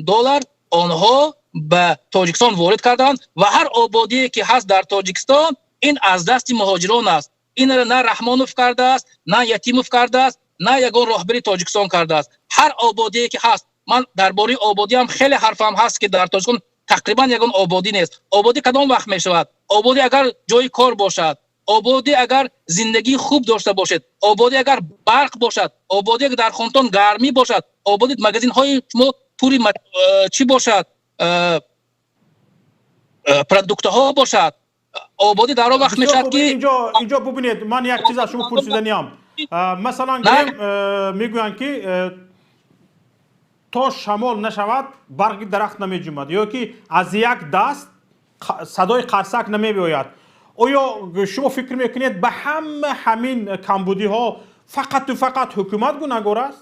دلار آنها به تاجیکستان وارد کردند و هر آبادی که هست در تاجیکستان این از دست مهاجران است. این را نه رحمانوف کرده است، نه یتیموف کرده است، نه یگان راهبری تاجیکستان کرده است. هر آبادی که هست، من درباره آبادی هم خیلی حرفم هست که در تاجیکستان تقریبا یگان آبادی نیست. آبادی کدام وقت می شود؟ آبادی اگر جای کار باشد، آبادی اگر زندگی خوب داشته باشد، آبادی اگر برق باشد، آبادی اگر در خانتان گرمی باشد، آبادی مگزین های شما پوری چی باشد، پروداکت ها باشد، آبادی در آن وقت میشد که اینجا ببینید من یک چیز از شما پرسیدنیم. مثلا میگویند که تا شمال نشود برگ درخت نمیجومد یا که از یک دست صدای قرصک نمیباید. آیا شما فکر میکنید به همین کمبودی ها فقط و فقط حکومت گناهکار است؟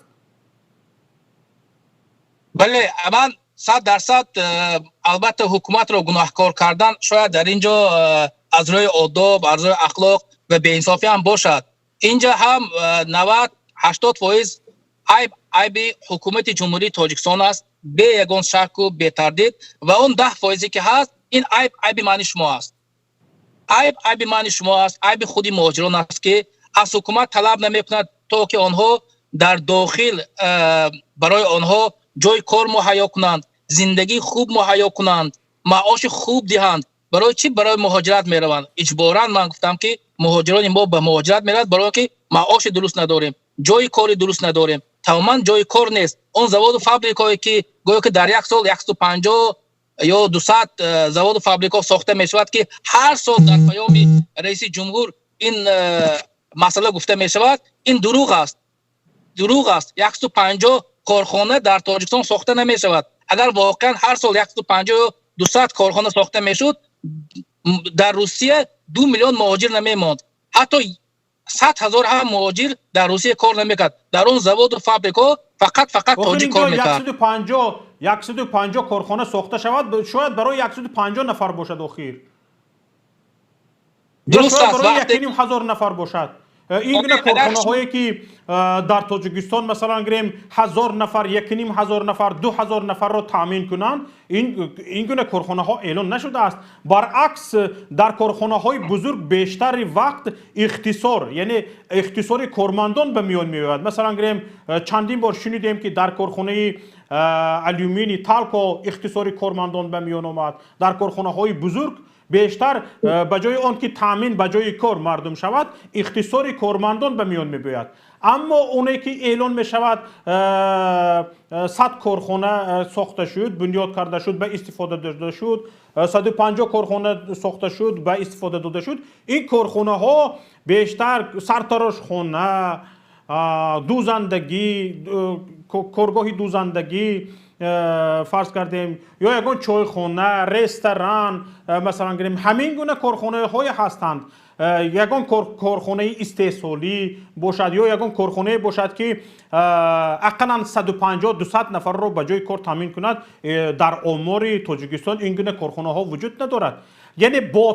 بله، من 100% البته حکومت را گناهکار کردن شاید در اینجا از روی آداب، از روی اخلاق و به انصافی هم باشد. اینجا هم 90-80% عیب حکومت جمهوری تاجیکستان است به یگان شک و به تردید، و اون 10% که هست این عیب معنی شما است. عیب معنی شما است، عیب خودی مهاجران است که از حکومت طلب نمی‌کند تا که آنها در داخل برای آنها جای کار مهیا کنند، زندگی خوب مهیا کنند، маош خوب دهند. برای چی؟ برای مهاجرت میروند. اجباراً من گفتم که مهاجران ما به مهاجرت میرند برای که معاش درست نداریم، جای کاری درست نداریم، تماما جای کار نیست. اون زواد و فابریکایی که گویا که در یک سال 150 یا 200 زواد و فابریکا ساخته میشود که هر سال در پیام رئیس جمهور این مسئله گفته میشود، این دروغ است. دروغ است. 150 کارخانه در تاجیکستان ساخته نمیشود. اگر واقعا هر سال 150 یا 200 کارخانه ساخته میشد، در روسیه 2 میلیون مهاجر نمیماند. حتی 100,000 هم مهاجر در روسیه کار نمیکرد. در اون زواد و فابریکا فقط تاجیک کار میکرد. 150 کارخانه ساخته شود، شاید برای 150 نفر باشد اخیر. درست است. برای 1,500 نفر باشد. این گونه کارخانه هایی که در تاجیکستان مثلا گریم 1000 نفر، 1,500 نفر، 2000 نفر را تامین کنند، این گونه کارخانه ها اعلان نشده است. برعکس در کارخانه های بزرگ بیشتر وقت اختصار، یعنی اختصار کارمندان به میان میآید. مثلا گریم چندین بار شنیدیم که در کارخانه الومینی تالکو اختصار کارمندان به میان آمد. در کارخانه های بزرگ بیشتر به جای آن که تامین به جای کار مردم شود، اختصار کارمندان به میان می‌آید. اما اونایی که اعلان می شود 100 کارخانه ساخته شد، بنیاد کرده شد، به استفاده داده شد، 150 کارخانه ساخته شد، به استفاده داده شد، این کارخانه ها بیشتر سرتراش خانه، دوزندگی، کارگاه دوزندگی فرض کردیم، یا یگان چایخانه، رستوران مثلا گریم، همین گونه کارخانه های هستند. یگان کارخانه استحصالی باشد یا یگان کارخانه باشد که اقلا 150-200 نفر را به جای کار تامین کند. در آمار تاجیکستان این گونه کارخانه ها وجود ندارد. یعنی با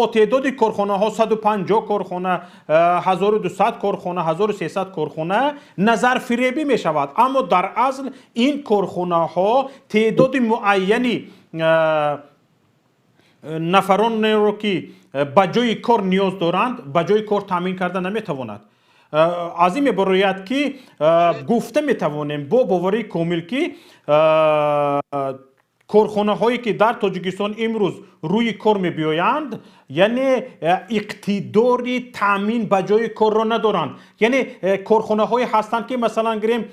تعداد کارخانه ها 150 کارخانه، 1200 کارخانه، 1300 کارخانه نظر فریبی می شود. اما در اصل این کارخانه ها تعداد معینی نفران رو که به جای کار نیاز دارند به جای کار تامین کرده نمی تواند. از این میباید که گفته می توانیم با باوری کامل که کارخانه هایی که در تاجیکستان امروز روی کار می بیایند، یعنی اقتداری تامین به جای کار را ندارند. یعنی کارخانه هایی هستند که مثلا گریم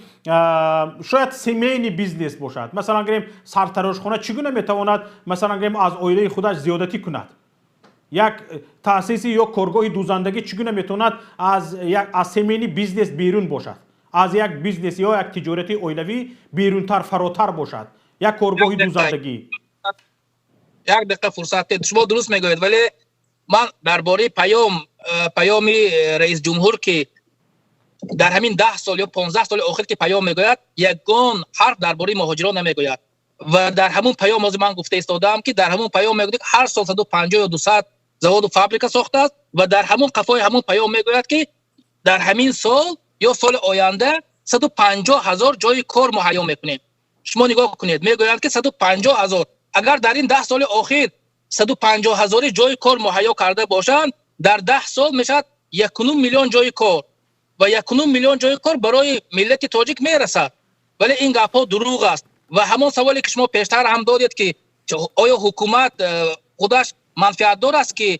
شاید سیمینی بیزنس باشد. مثلا گریم سرتراشخانه چگونه می تواند مثلا گریم از عایله خودش زیادتی کند؟ یک تاسیس یا کارگاه دوزندگی چگونه می تواند از سیمینی بیزنس بیرون باشد؟ از یک بیزنس یا یک تجارتی عایلوی بیرونتر، فراتر باشد. یک کارگاه دوزندگی. یک دقیقه فرصت شما درست میگوید، ولی من درباره پیام رئیس جمهور که در همین 10 سال یا 15 سال اخیر که پیام میگوید، یگان حرف درباره مهاجران نمیگوید. و در همون پیام از من گفته ایستادم که در همون پیام میگوید هر سال 150 یا 200 زواد و فابریکا ساخته است و در همون قفای همون پیام میگوید که در همین سال یا سال آینده 150,000 جای کار مهیا میکنیم. شما نگاه کنید، میگویند که 150,000. اگر در این 10 سال اخیر 150,000 جای کار مهیا کرده باشند، در 10 سال میشد 1.9 میلیون جای کار و 1.9 میلیون جای کار برای ملت تاجیک میرسد. ولی این گپ ها دروغ است. و همون سوالی که شما پیشتر هم دادید که آیا حکومت خودش منفعت دار است که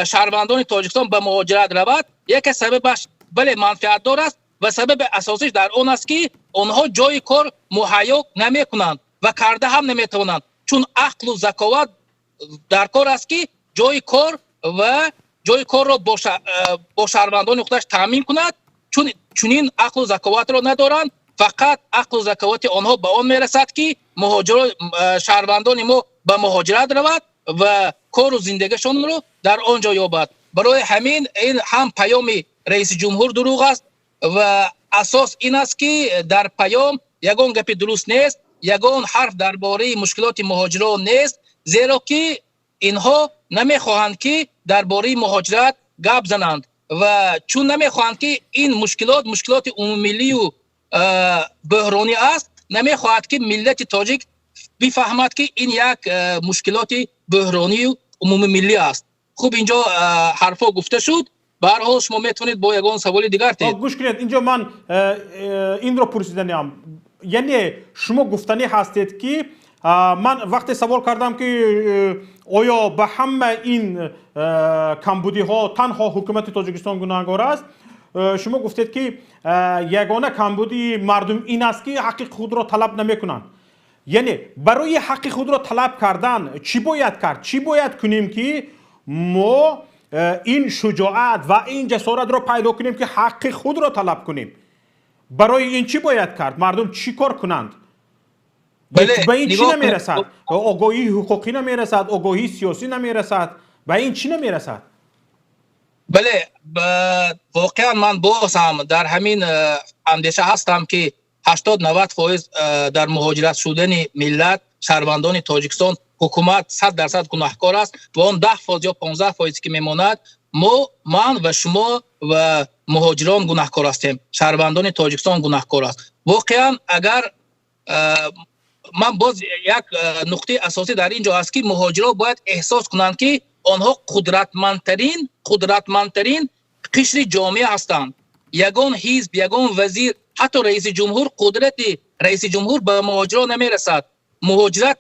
شهروندان تاجیکستان به مهاجرت رود؟ یک سببش بله منفعت دار است و سبب اساسیش در اون است که آنها جای کار مهیا نمی کنند و کرده هم نمی توانند، چون عقل و ذکاوت در کار است که جای کار را با شهروندان خودش تامین کند. چون این عقل و ذکاوت را ندارند، فقط عقل و ذکاوت آنها به آن میرسد که شهروندان ما به مهاجرت رود و کار و زندگیشان را در آنجا یابد. برای همین این هم پیام رئیس جمهور دروغ است و اساس این است که در پیام یگان گپ درست نیست، یگان حرف درباره مشکلات مهاجران نیست، زیرا که اینها نمیخواهند که درباره مهاجرت گپ زنند و چون نمیخواهند که این مشکلات عمومی و بحرانی است، نمیخواهد که ملت تاجیک بفهمد که این یک مشکلات بحرانی و عمومی ملی است. خوب اینجا حرفا گفته شد. به هر حال شما میتونید با یگان سوال دیگر تید. گوش کنید، اینجا من این رو پرسیدنیم، یعنی شما گفتنی هستید که من وقتی سوال کردم که آیا به همه این کمبودی ها تنها حکومت تاجیکستان گناهکار است؟ شما گفتید که یگانه کمبودی مردم این است که حق خود را طلب نمی کنند. یعنی برای حق خود را طلب کردن چی باید کرد؟ چی باید کنیم که ما این شجاعت و این جسارت را پیدا کنیم که حق خود را طلب کنیم؟ برای این چی باید کرد؟ مردم چی کار کنند؟ به این چی نمیرسد؟ آگاهی حقوقی نمیرسد؟ آگاهی سیاسی نمیرسد؟ به این چی نمیرسد؟ بله، واقعا من باز هم در همین اندیشه هستم که 80-90% در مهاجرت شدن ملت شهروندان تاجیکستان حکومت 100% گناهکار است و اون 10% یا 15% که میماند من و شما و مهاجران گناهکار هستیم. شهروندان تاجیکستان گناهکار است. واقعا اگر من باز یک نقطه اساسی در اینجا است که مهاجران باید احساس کنند که آنها قدرتمندترین قشر جامعه هستند. یگان حزب، یگان وزیر، حتی رئیس جمهور، قدرت رئیس جمهور به مهاجران نمیرسد. مهاجرت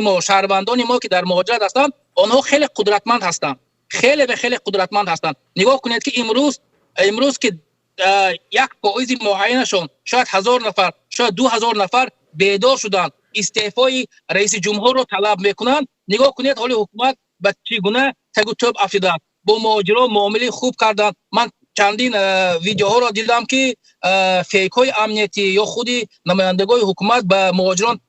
ما، شهروندان ما که در مهاجرت هستند، آنها خیلی قدرتمند هستند. خیلی قدرتمند هستند. نگاه کنید که امروز که یک پاییز معینشون شاید 1000 نفر، شاید 2000 نفر بیدار شدند، استعفای رئیس جمهور رو طلب میکنند. نگاه کنید حال حکومت به چگونه تگو توپ افشیدن، با مهاجران معامله خوب کردند. من چندین ویدیوها را دیدم که فیک‌های امنیتی یا خودی نمایندگان حکومت به مهاجران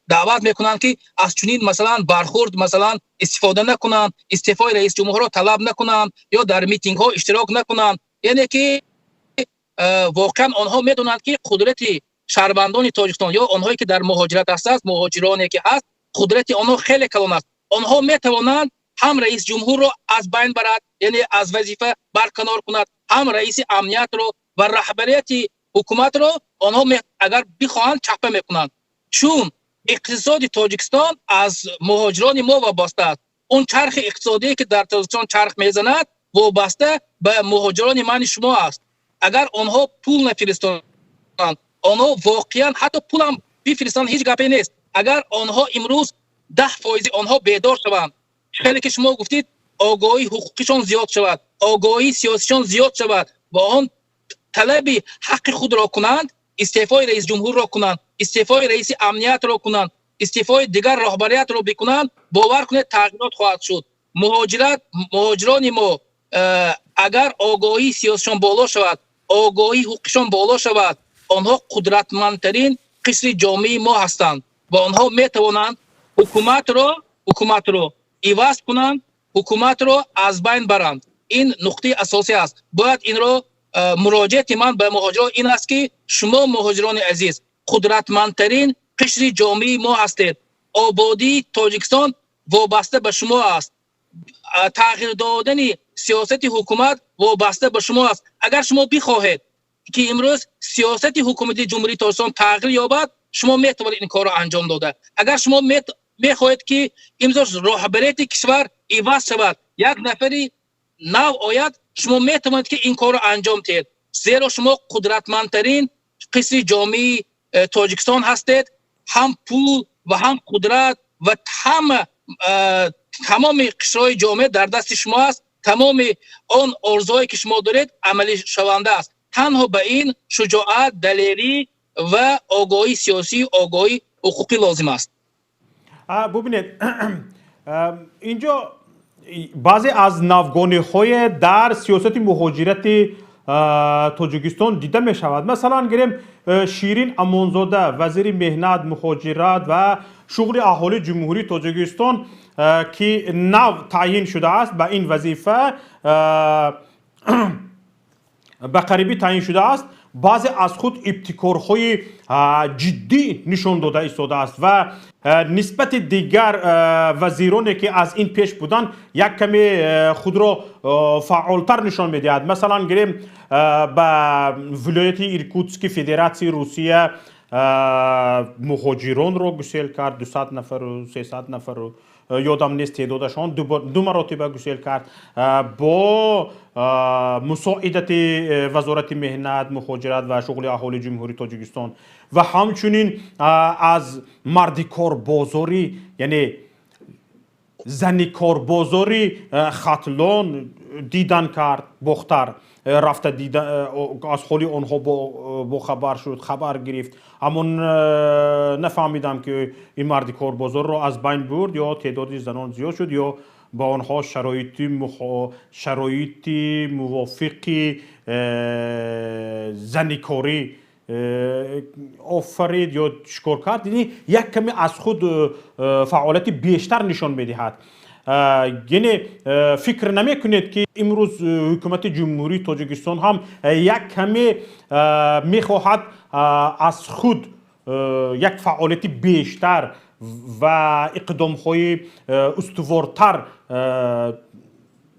دعوت میکنند که از چنین مثلا برخورد مثلا استفاده نکنند، استعفای رئیس جمهور را طلب نکنند یا در میتینگ ها اشتراک نکنند. یعنی که واقعا آنها میدونند که قدرت شهروندان تاجیکستان یا آنهایی که در مهاجرت هستند، مهاجرانی که هست، قدرت آنها خیلی کلان است. آنها میتوانند هم رئیس جمهور رو از بین برد، یعنی از وظیفه برکنار کند، هم رئیس امنیت رو و رهبریت حکومت رو آنها اگر بخواهند چپه میکنند. چون اقتصاد تاجیکستان از مهاجران ما وابسته است. اون چرخ اقتصادی که در تاجیکستان چرخ میزند وابسته به مهاجران من شما است. اگر آنها پول نفرستند، آنها واقعا حتی پول هم بفرستند، هیچ گپی نیست. اگر آنها امروز 10% آنها بیدار شوند، خیلی که شما گفتید آگاهی حقوقیشان زیاد شود، آگاهی سیاسیشان زیاد شود و آن طلب حق خود را کنند، استعفای رئیس جمهور را کنند، استعفای رئیس امنیت را کنند، استعفای دیگر رهبریت را بکنند، باور کنید تغییرات خواهد شد. مهاجران ما اگر آگاهی سیاسیشان بالا شود، آگاهی حقوقیشان بالا شود، آنها قدرتمندترین قشر جامعه ما هستند و آنها میتوانند حکومت رو عوض کنند، حکومت رو از بین برند. این نقطه اساسی است. باید این رو مراجعت من به مهاجران این است که شما مهاجران عزیز قدرتمندترین قشر جامعه ما هستید. آبادی تاجیکستان وابسته به شما است. تغییر دادن سیاست حکومت وابسته به شما است. اگر شما بخواهید که امروز سیاست حکومتی جمهوری تاجیکستان تغییر یابد، شما میتوانید این کار را انجام داده. اگر شما میخواهید که امروز رهبریت کشور عوض شود، یک نفری نو آید، شما میتوانید که این کار را انجام دهید. زیرا شما قدرتمندترین قشر جامعه تاجیکستان هستید. هم پول و هم قدرت و تمام قشرهای جامعه در دست شما است. تمام آن آرزوهایی که شما دارید عملی شونده است. تنها به این شجاعت، دلیری و آگاهی سیاسی، آگاهی حقوقی لازم است. ببینید اینجا بعضی از نوگانی‌های در سیاست مهاجرت تاجیکستان دیده می شود. مثلا گریم شیرین امانزاده وزیر مهنت، مهاجرت و شغل اهالی جمهوری تاجیکستان که نو تعیین شده است به این وظیفه، به قریبی تعیین شده است، بعضی از خود ابتکارهای جدی نشان داده ایستاده است و نسبت دیگر وزیرانی که از این پیش بودند یک کمی خود را فعالتر نشان میدهد. مثلا گریم به ولایت ایرکوتسک فدراسیون روسیه مهاجران را گسیل کرد، 200 نفر و 300 نفر و یادم نیست تعدادشان دو مراتبه گسیل کرد با مساعدت وزارت مهنت، مهاجرت و شغل اهالی جمهوری تاجیکستان و همچنین از مردی کار بازاری، یعنی زنی کار بازاری ختلان دیدن کرد. بختر رفته دیدن از حالی آنها با خبر شد، خبر گرفت، اما نفهمیدم که این مردی کار بازار را از بین برد یا تعداد زنان زیاد شد یا با آنها شرایط موافق زنیکاری آفرید یا چکار کرد. یعنی یک کمی از خود فعالیت بیشتر نشان میدهد. یعنی فکر نمی کنید که امروز حکومت جمهوری تاجیکستان هم یک کمی میخواهد از خود یک فعالیت بیشتر و اقدام های استوارتر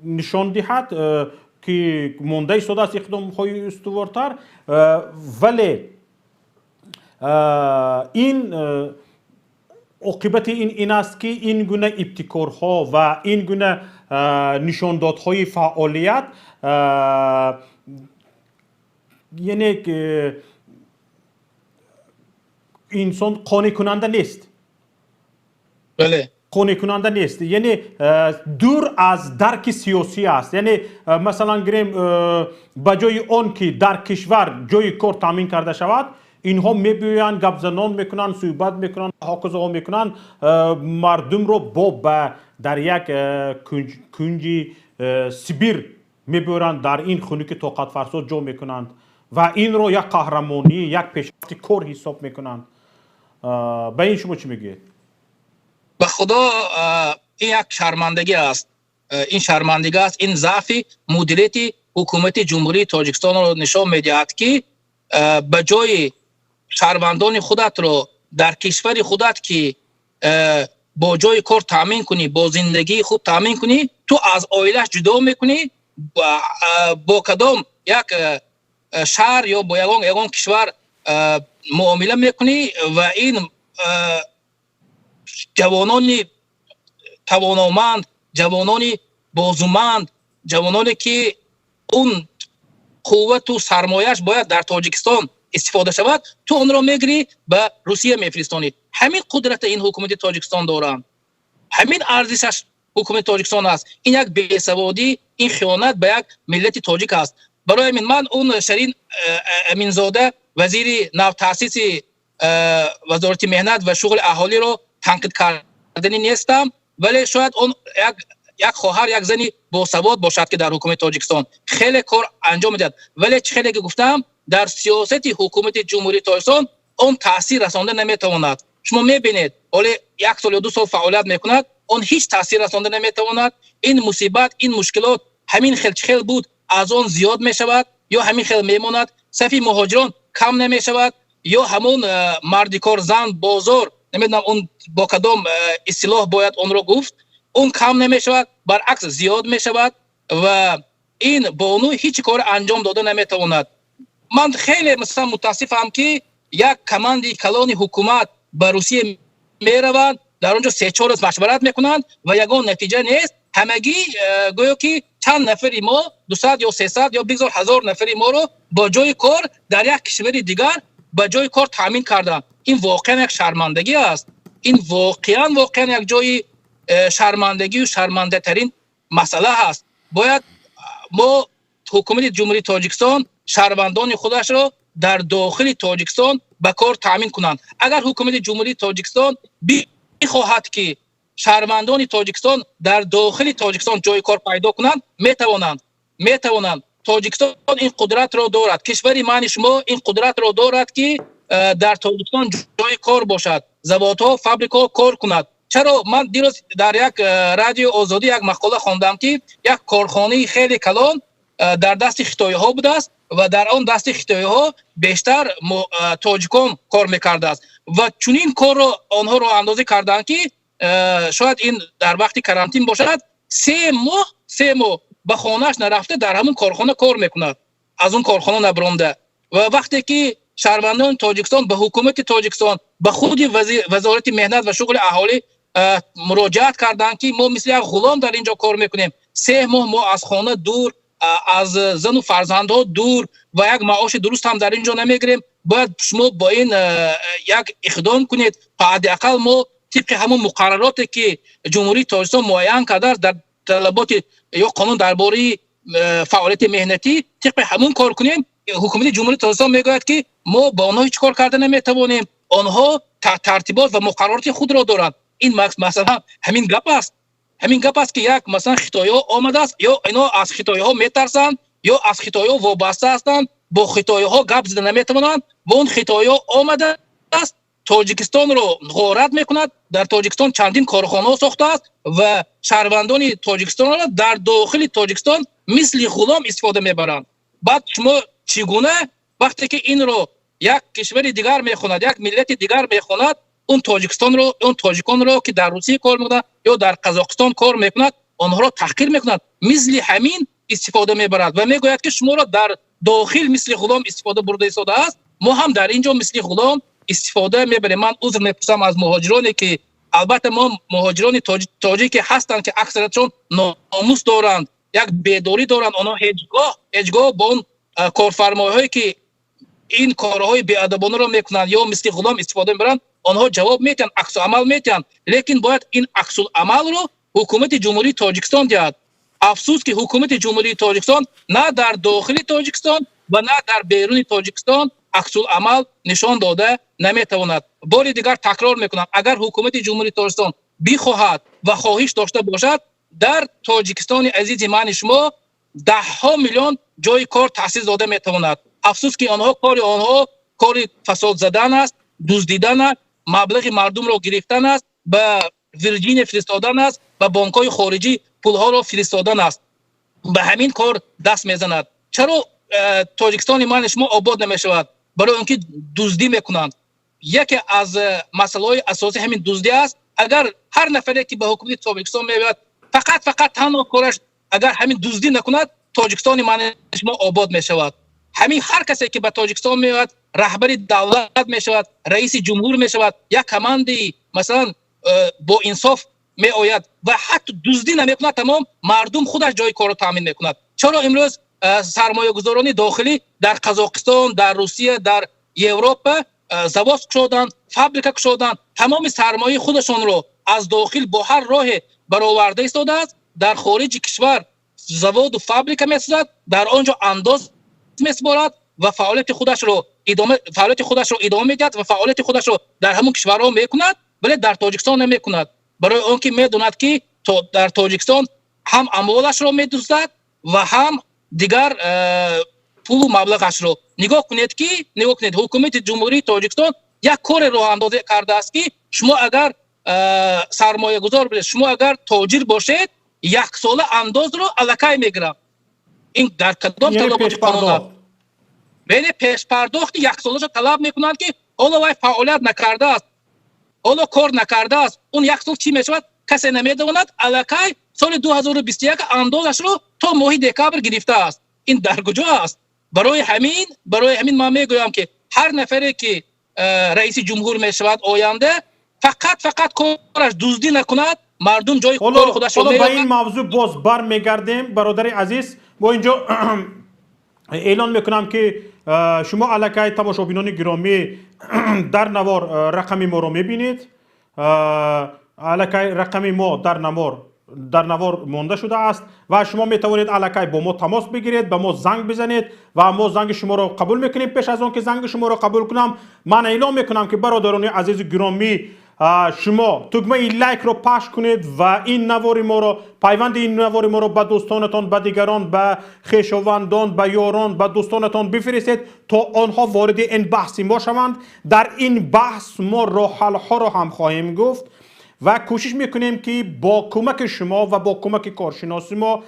نشان دهد که مانده ایستاده است اقدام های استوارتر، ولی این عاقبت این است که این گونه ابتکارها و این گونه نشاندادهای فعالیت یعنی که انسان قانع کننده نیست. بله قانع کننده نیست، یعنی دور از درک سیاسی است. یعنی مثلا گریم بجای آن که در کشور جای کار تامین کرده شود، اینها میبویند، گپ زنان میکنن، صحبت میکنن، حاکزه ها میکنن، مردم رو با در یک کنجی سیبیر میبرند، در این خنک طاقت فرسا جا میکنند و این رو یک قهرمانی، یک پیشرفت کار حساب میکنند. به این شما چی میگید؟ به خدا این یک شرمندگی است. این شرمندگی است، این ضعف مدیریت حکومت جمهوری تاجیکستان رو نشان میدهد که به جای شهروندان خودت رو در کشور خودت که با جای کار تامین کنی، با زندگی خوب تامین کنی، تو از عائلش جدا میکنی، با کدام یک شهر یا با یگان کشور معامله میکنی و این جوانان توانمند، جوانان بازومند، جوانانی که اون قوت و سرمایه‌اش باید در تاجیکستان استفاده شود، تو اون را میگیری به روسیه میفرستانی. همین قدرت این حکومت تاجیکستان دارند، همین ارزشش حکومت تاجیکستان است. این یک بی‌سوادی، این خیانت به یک ملت تاجیک است. برای من اون شرین امینزاده وزیر نو تاسیس وزارت مهنت و شغل اهالی رو تنقید کردنی نیستم، ولی شاید اون یک خواهر، یک زنی با سواد باشد که در حکومت تاجیکستان خیلی کار انجام میدهد، ولی خیلی که گفتم در سیاست حکومت جمهوری تاجیکستان اون تاثیر رسانده نمیتواند. شما میبینید ولی یک سال یا 2 سال فعالیت میکند، اون هیچ تاثیر رسانده نمیتواند. این مصیبت، این مشکلات همین خیل بود، از اون زیاد میشود یا همین خیل میماند. صفی مهاجران کم نمیشود یا همون مردیکار زن بازار، نمیدونم اون با کدام اصطلاح باید اون رو گفت، اون کم نمیشود، برعکس زیاد میشود و این بانو هیچ کار انجام داده نمیتواند. من خیلی مثلا متاسفم که یک کماندی کلان حکومت به روسیه میروند، در اونجا 3-4 روز مشورت میکنند و یگان نتیجه نیست. همگی گویا که چند نفری ما 200 یا 300 یا بگذار 1000 نفری ما رو با جای کار در یک کشور دیگر با جای کار تامین کردن. این واقعا یک شرمندگی است. این واقعا یک جای شرمندگی و شرمنده ترین مسئله هست. باید ما حکومت جمهوری تاجیکستان شهروندان خودش را در داخل تاجیکستان به کار تامین کنند. اگر حکومت جمهوری تاجیکستان بخواهد که شهروندان تاجیکستان در داخل تاجیکستان جای کار پیدا کنند، میتوانند. تاجیکستان این قدرت را دارد، کشور من شما این قدرت را دارد که در تاجیکستان جای کار باشد، زوادها، فابریکا کار کند. چرا من دیروز در یک رادیو آزادی یک مقاله خواندم که یک کارخانه خیلی کلان در دست خیتایی ها بوده است و در آن دست خیتایی ها بیشتر تاجیکان کار میکرده است و چنین کار را آنها را اندازه کردند که شاید این در وقتی کرانتین باشد 3 ماه به خانهش نرفته در همون کارخانه کار میکند، از اون کارخانه نبرانده. و وقتی که شهروندان تاجیکستان به حکومت تاجیکستان، به خود وزارت مهنت و شغل اهالی مراجعت کردند که ما مثل یک غلام در اینجا کار میکنیم. 3 ماه ما از خانه دور، از زن و فرزندها دور و یک معاش درست هم در اینجا نمیگیریم. باید شما با این یک اقدام کنید تا حداقل ما طبق همون مقرراتی که جمهوری تاجیکستان معین کرده در طلبات یا قانون درباره فعالیت مهنتی طبق همون کار کنیم. حکومت جمهوری تاجیکستان میگوید که ما با آنها هیچ کار کرده نمیتوانیم، آنها ترتیبات و مقررات خود را دارند. این مثلا همین گپ است. همین گپ است که یک مثلا خطایا آمده است، یا اینا از خطایا میترسند یا از خطایا وابسته هستند، با خطایا گپ زدن نمیتوانند و اون خطایا آمده است تاجیکستان رو غارت میکند. در تاجیکستان چندین کارخانه ساخته است و شهروندان تاجیکستان را در داخل تاجیکستان مثل غلام استفاده میبرند. بعد شما چگونه وقتی که این رو یک کشور دیگر میخواند، یک ملت دیگر میخواند، اون تاجیکستان رو، اون تاجیکان رو که در روسیه کار میکنند یا در قزاقستان کار میکنند، آنها را تحقیر میکنند، مثل همین استفاده میبرد و میگوید که شما را در داخل مثل غلام استفاده برده ایستاده است، ما هم در اینجا مثل غلام استفاده میبریم. من عذر میپرسم از مهاجرانی که البته ما مهاجران تاجیک هستند که اکثرشون ناموس دارند، یک بیداری دارند، آنها هیچگاه با اون کارفرمایهایی که این کارهای بیادبانه را میکنند یا مثل غلام استفاده میبرند آنها جواب میتن، عکس عمل میتن، لیکن باید این عکس عمل رو حکومت جمهوری تاجیکستان دهد. افسوس که حکومت جمهوری تاجیکستان نه در داخل تاجیکستان و نه در بیرون تاجیکستان عکس عمل نشان داده نمیتواند. بار دیگر تکرار میکنم، اگر حکومت جمهوری تاجیکستان بخواهد و خواهش داشته باشد، در تاجیکستان عزیز من شما 10 میلیون جای کار تأسیس داده میتواند. افسوس که آنها کار فساد زدن است، دزدیدن است، مبلغ مردم را گرفتن است، به ویرجین فرستادن است، به بانک‌های خارجی پولها را فرستادن است. به همین کار دست میزند. چرا تاجیکستان من شما آباد نمیشود؟ برای اینکه دزدی میکنند. یکی از مسائل اساسی همین دزدی است. اگر هر نفری که به حکومت تاجیکستان میاد فقط تنها کارش اگر همین دزدی نکند، تاجیکستان من شما آباد میشود. همین هر کسی که به تاجیکستان میاد رهبر دولت میشود، رئیس جمهور میشود، یک کماندی مثلا با انصاف می آید و حتی دزدی نمیکند، تمام مردم خودش جای کار رو تامین میکند. چرا امروز سرمایه گذاران داخلی در قزاقستان، در روسیه، در اروپا زواج شدند، فابریکه شدند، تمام سرمایه خودشون رو از داخل با هر راه برآورده ایستاده است، در خارج کشور زواد و فابریکه میسازد، در آنجا انداز میسپارد و فعالیت خودش رو ادامه میدهد و فعالیت خودش رو در همون کشورها میکند، ولی در تاجیکستان نمیکند. برای آنکه میدوند که در تاجیکستان هم اموالش رو میدزدد و هم دیگر پول و مبلغش رو. نگاه کنید حکومت جمهوری تاجیکستان یک کار راه اندازی کرده است که شما اگر سرمایه گذار باشید، شما اگر تاجر باشید، 1 ساله انداز رو الکی میگیرن. این در کدام طلبات قانون است؟ بین پیش پرداخت 1 سالش رو طلب میکنند که حالا وای فعالیت نکرده است، حالا کار نکرده است، اون 1 سال چی میشود کسی نمیدواند، الکی سال 2021 اندازش رو تا ماه دکبر گرفته است. این در کجا است؟ برای همین من میگویم که هر نفری که رئیس جمهور میشود آینده فقط کارش دزدی نکند، مردم جای کار خودش رو به این موضوع باز برمیگردیم. برادر عزیز، با اینجا اعلان میکنم که شما الکی تماشابینان گرامی در نوار رقم ما رو میبینید. الکی رقم ما در نوار مانده شده است و شما میتوانید الکی با ما تماس بگیرید، به ما زنگ بزنید و ما زنگ شما رو قبول میکنیم. پیش از آن که زنگ شما رو قبول کنم، من اعلام میکنم که برادران عزیز گرامی، شما دکمه لایک رو پخش کنید و این نوار ما رو، پیوند این نوار ما رو به دوستانتان، به دیگران، به خویشاوندان، به یاران، به دوستانتان بفرستید تا آنها وارد این بحث ما شوند. در این بحث ما راه حل ها رو هم خواهیم گفت و کوشش میکنیم که با کمک شما و با کمک کارشناسی ما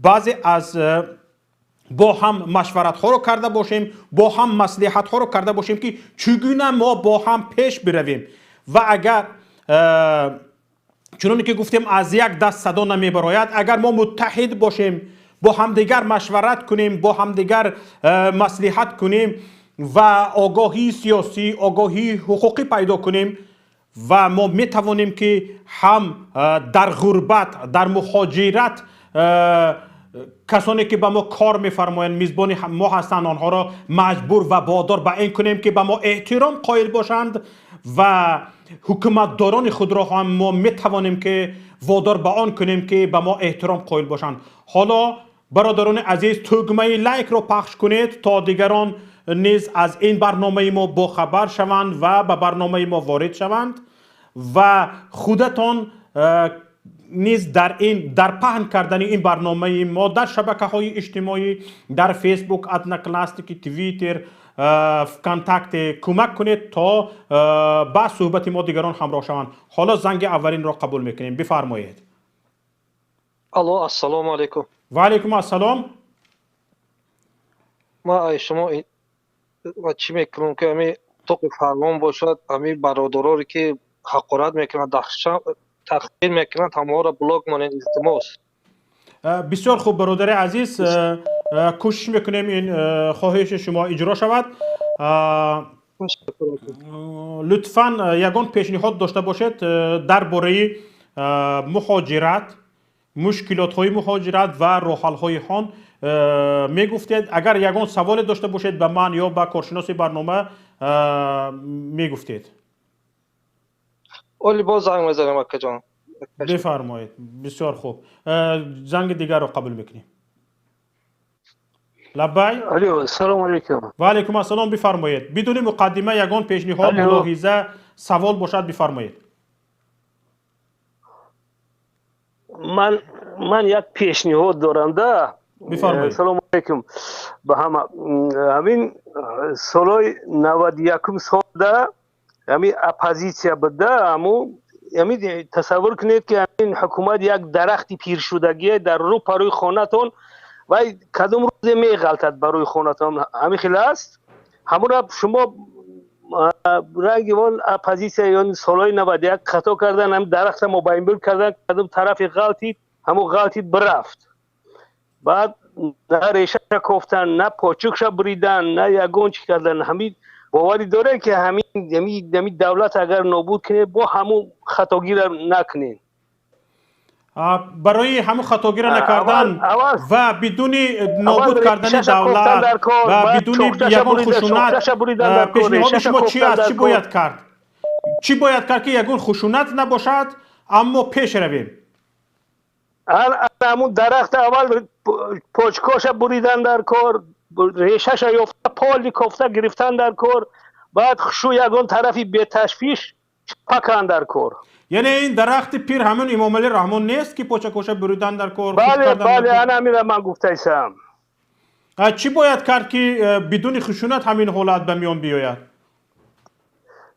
بعضی از با هم مشورت ها رو کرده باشیم، با هم مصلحت ها رو کرده باشیم که چگونه ما با هم پیش برویم. و اگر چنانکه که گفتیم از یک دست صدا نمی براید، اگر ما متحد باشیم، با همدیگر مشورت کنیم، با همدیگر مصلحت کنیم و آگاهی سیاسی، آگاهی حقوقی پیدا کنیم و ما می توانیم که هم در غربت در مهاجرت کسانی که به ما کار میفرمایند میزبان ما هستند آنها را مجبور و وادار به این کنیم که به ما احترام قائل باشند و حکومتداران خود را هم ما می توانیم که وادار به آن کنیم که به ما احترام قائل باشند. حالا برادران عزیز تگمه لایک را پخش کنید تا دیگران نیز از این برنامه ما با خبر شوند و به برنامه ما وارد شوند و خودتان نیز در پهن کردن این برنامه ما در شبکه های اجتماعی در فیسبوک، ادنکلاستیک، توییتر، کانتکت کمک کنید تا با صحبت ما دیگران همراه شوند. حالا زنگ اولین را قبول میکنیم. بفرمایید. الو، السلام علیکم. و علیکم السلام. ما شما چی میکنم که امی توق فرمان باشد، امی برادرانی که حقارت میکنند تخطیر میکنند همه را بلاک مانند التماس. بسیار خوب برادر عزیز، کوشش میکنیم این خواهش شما اجرا شود. لطفاً یگان پیشنهاد داشته باشید درباره مهاجرت، مشکلات های مهاجرت و راه‌حل‌های آن میگفتید. اگر یگان سوال داشته باشید به من یا به کارشناس برنامه میگفتید. اولی باز زنگ میزنم اکا جان. بفرمایید. بسیار خوب. زنگ دیگر رو قبول میکنیم. لبای. الو، السلام علیکم. و علیکم السلام. بفرمایید. بدون مقدمه یگان پیشنهاد، ملاحظه، سوال باشد بفرمایید. من یک پیشنهاد دارم ده. بفرمایید. سلام علیکم به همه. همین سالای 91 سال ده همین اپوزیسیا بده، اما همین تصور کنید که همین حکومت یک درختی پیر شدگی در رو پروی خانه‌تون و کدام روز میغلطد برای خانه‌تون همین خیلی است. همون را شما رنگوان اپوزیسیا یا سالای 91 خطا کردن، هم درخت مبین کردن، کدام طرف غلطید همون غلطید برفت. بعد نه ریشه کفتن، نه پاچوکش بریدن، نه یگون چی کردن. همین باوری داره که همین دولت اگر نابود کنه با همون خطاگیر نکنین. برای همون خطاگیر نکردن و بدون نابود کردن دولت و بدون یگان خشونت، پیشنهاد شما چی است؟ چی باید کرد؟ چی باید کرد که یگان خشونت نباشد اما پیش رویم؟ همون درخت اول پاچکاش بریدن در کار، ریشش یافته، پالی کفته گرفتن در کار، بعد خشو یگان طرفی به تشویش پکن در کار. یعنی این درخت پیر همون امام علی رحمان نیست که پاچکاش بریدن در کار؟ بله انا میرم من گفته ایسم. چی باید کرد که بدون خشونت همین حالت به میان بیاید؟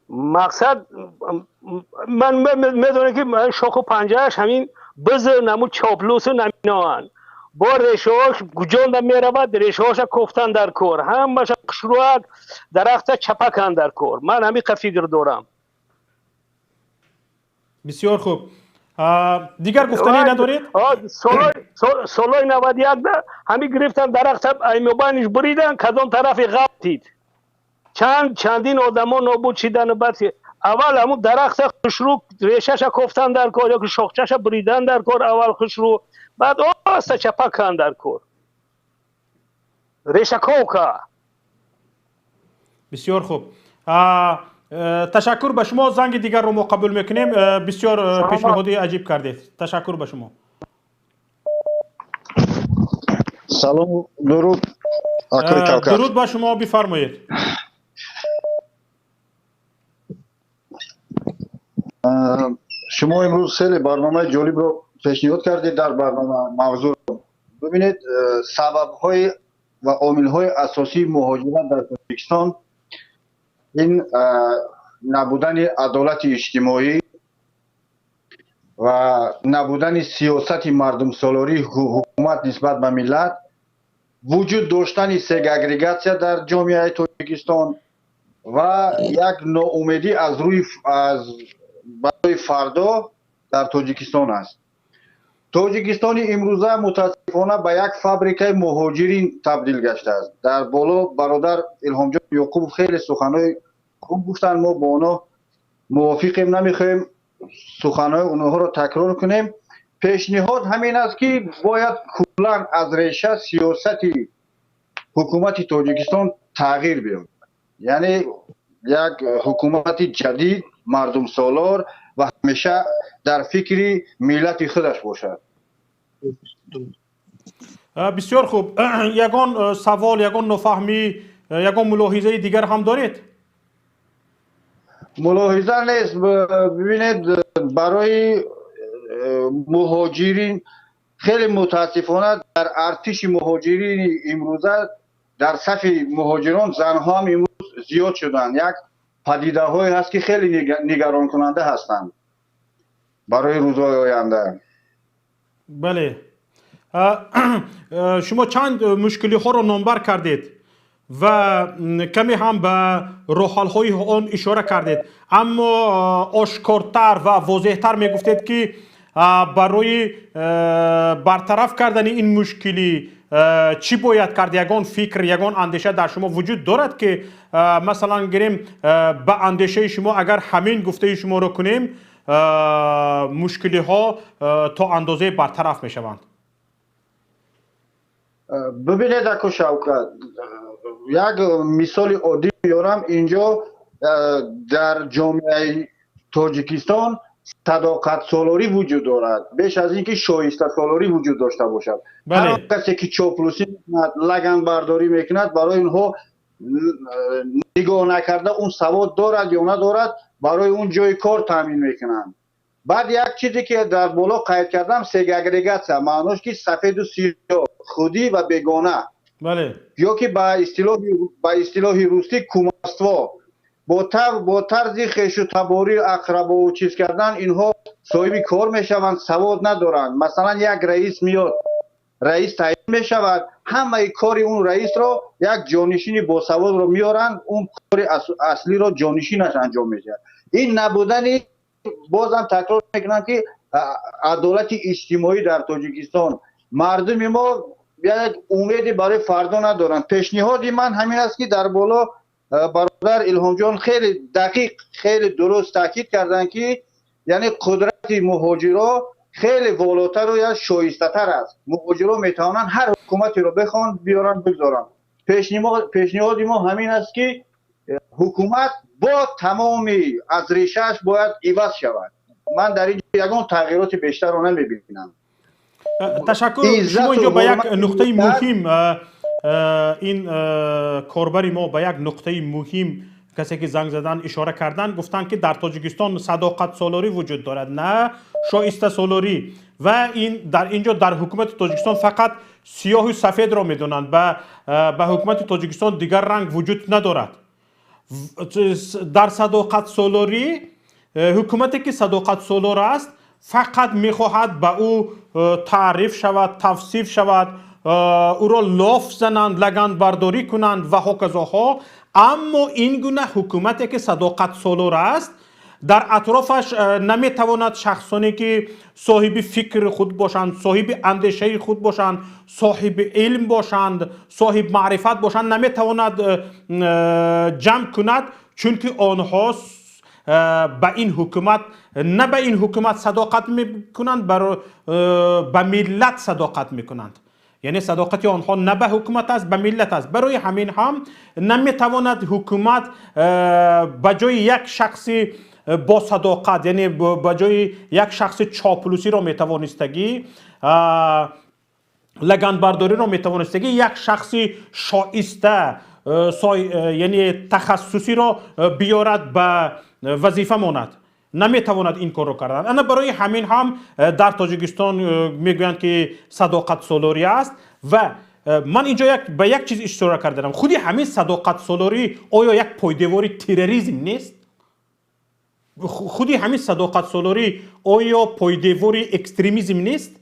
مقصد من میدونم که شاخ و پنجهش همین بزر نمو چاپلوس و نمینان با ریشهاش گجاندن میرود، ریشهاش کفتن در کار، همش شروع درخت چپکن در کار. من همین فکر دارم. بسیار خوب. دیگر گفتنی ندارید؟ سالای 91 ده همین گرفتن درخت ایموبانش بریدن، کدام طرف غلطید. چندین آدما نابود شدن. بعد اول همون درخت خشرو ریشش کفتن در کار یا که شاخچش بریدن در کار، اول خشرو، بعد آسته چپکن در کار، ریشه کوکا. بسیار خوب. تشکر به شما. زنگ دیگر رو ما قبول میکنیم. بسیار پیشنهادی عجیب کردید. تشکر به شما. سلام، درود. درود به شما. بفرمایید. شما امروز خیلی برنامه جالب رو پیشنهاد کردید. در برنامه موضوع ببینید سبب‌های و عامل‌های اساسی مهاجرت در تاجیکستان، این نبودن عدالت اجتماعی و نبودن سیاست مردم سالاری حکومت نسبت به ملت، وجود داشتن سگریگاسیا در جامعه تاجیکستان و یک ناامیدی از برای فردا در تاجیکستان است. تاجیکستان امروزه متاسفانه به یک فابریکه مهاجرین تبدیل گشته است. در بالا برادر الهام جان یعقوب خیلی سخنهای خوب گفتن. ما با اونا موافقیم، نمیخوایم سخنهای اونها رو تکرار کنیم. پیشنهاد همین است که باید کلا از ریشه سیاست حکومت تاجیکستان تغییر بیاد، یعنی یک حکومت جدید مردم سالار و همیشه در فکر ملت خودش باشد. بسیار خوب. یگان سوال، یگان نفهمی، یگان ملاحظه دیگر هم دارید؟ ملاحظه نیست. ببینید برای مهاجرین خیلی متاسفانه در ارتش مهاجرین امروزه در صف مهاجران زنها هم امروز زیاد شدن. یک پدیده هایی هست که خیلی نگران کننده هستند برای روزهای آینده. بله. شما چند مشکلی ها رو نامبر کردید و کمی هم به راه‌حل‌های آن اشاره کردید، اما آشکارتر و واضحتر می گفتید که برای برطرف کردن این مشکلی چی باید کرد؟ یگان فکر، یگان اندیشه در شما وجود دارد که مثلا گریم به اندیشه شما اگر همین گفته شما رو کنیم مشکلی ها تا اندازه برطرف می شوند؟ ببینید اکو شوکت، یک مثال عادی بیارم. اینجا در جامعه تاجیکستان صداقت سالاری وجود دارد، بیش از اینکه شایسته سالاری وجود داشته باشد. هر کسی که چاپلوسی میکند، لگن برداری میکند، برای اینها نگاه نکرده اون سواد دارد یا ندارد، برای اون جای کار تامین میکنند. بعد یک چیزی که در بالا قید کردم سگریگاسیون، معناش که سفید و سیاه، خودی و بیگانه. بله. یا که با اصطلاح روسی کوماستوا، با طرز خویش و تباری اقربا و چیز کردن اینها صاحب کار میشوند، سواد ندارند. مثلا یک رئیس میاد، رئیس تعیین میشود، همه کار اون رئیس را یک جانشین با سواد رو میارن، اون کار اصلی را جانشینش انجام میده. این نبودن، بازم تکرار میکنم که عدالت اجتماعی در تاجیکستان، مردم ما یک امیدی برای فردا ندارن. پیشنهادی من همین است که در بالا برادر الهام جان خیلی دقیق، خیلی درست تاکید کردن که یعنی قدرت مهاجرا خیلی والاتر و یا شایسته تر است. مهاجرا میتوانند هر حکومتی رو بخوان بیارن بگذارن. پیشنهادی ما همین است که حکومت با تمامی از ریشهش باید عوض شود. من در اینجا یگان تغییرات بیشتر رو نمیبینم. تشکر. شما اینجا به یک نقطه مهم، این کاربری ما به یک نقطه مهم کسی که زنگ زدن اشاره کردن، گفتن که در تاجیکستان صداقت سالاری وجود دارد، نه شایسته سالاری. و این در اینجا در حکومت تاجیکستان فقط سیاه و سفید را میدونند، به حکومت تاجیکستان دیگر رنگ وجود ندارد. در صداقت سالاری، حکومتی که صداقت سالار است فقط میخواهد به او تعریف شود، توصیف شود، او را لاف زنند، لگن برداری کنند و هکذاها. اما این گونه حکومتی که صداقت سالار است در اطرافش نمیتواند شخصانی که صاحب فکر خود باشند، صاحب اندیشه خود باشند، صاحب علم باشند، صاحب معرفت باشند، نمیتواند جمع کند، چون که آنها به این حکومت، نه به این حکومت صداقت میکنند، به ملت صداقت میکنند. یعنی صداقت آنها نه به حکومت است، به ملت است. برای همین هم نمیتواند حکومت به جای یک شخصی با صداقت، یعنی به جای یک شخص چاپلوسی را میتوانستگی، لگن برداری را میتوانستگی، یک شخصی شایسته یعنی تخصصی را بیارد به وظیفه ماند. نمیتواند این کار رو کردن. انا برای همین هم در تاجیکستان میگویند که صداقت سالاری است. و من اینجا به یک چیز اشاره کردم، خودی همین صداقت سالاری آیا یک پایدیواری تروریسم نیست؟ خودی همین صداقت سالاری آیا پایدیواری اکستریمیسم نیست؟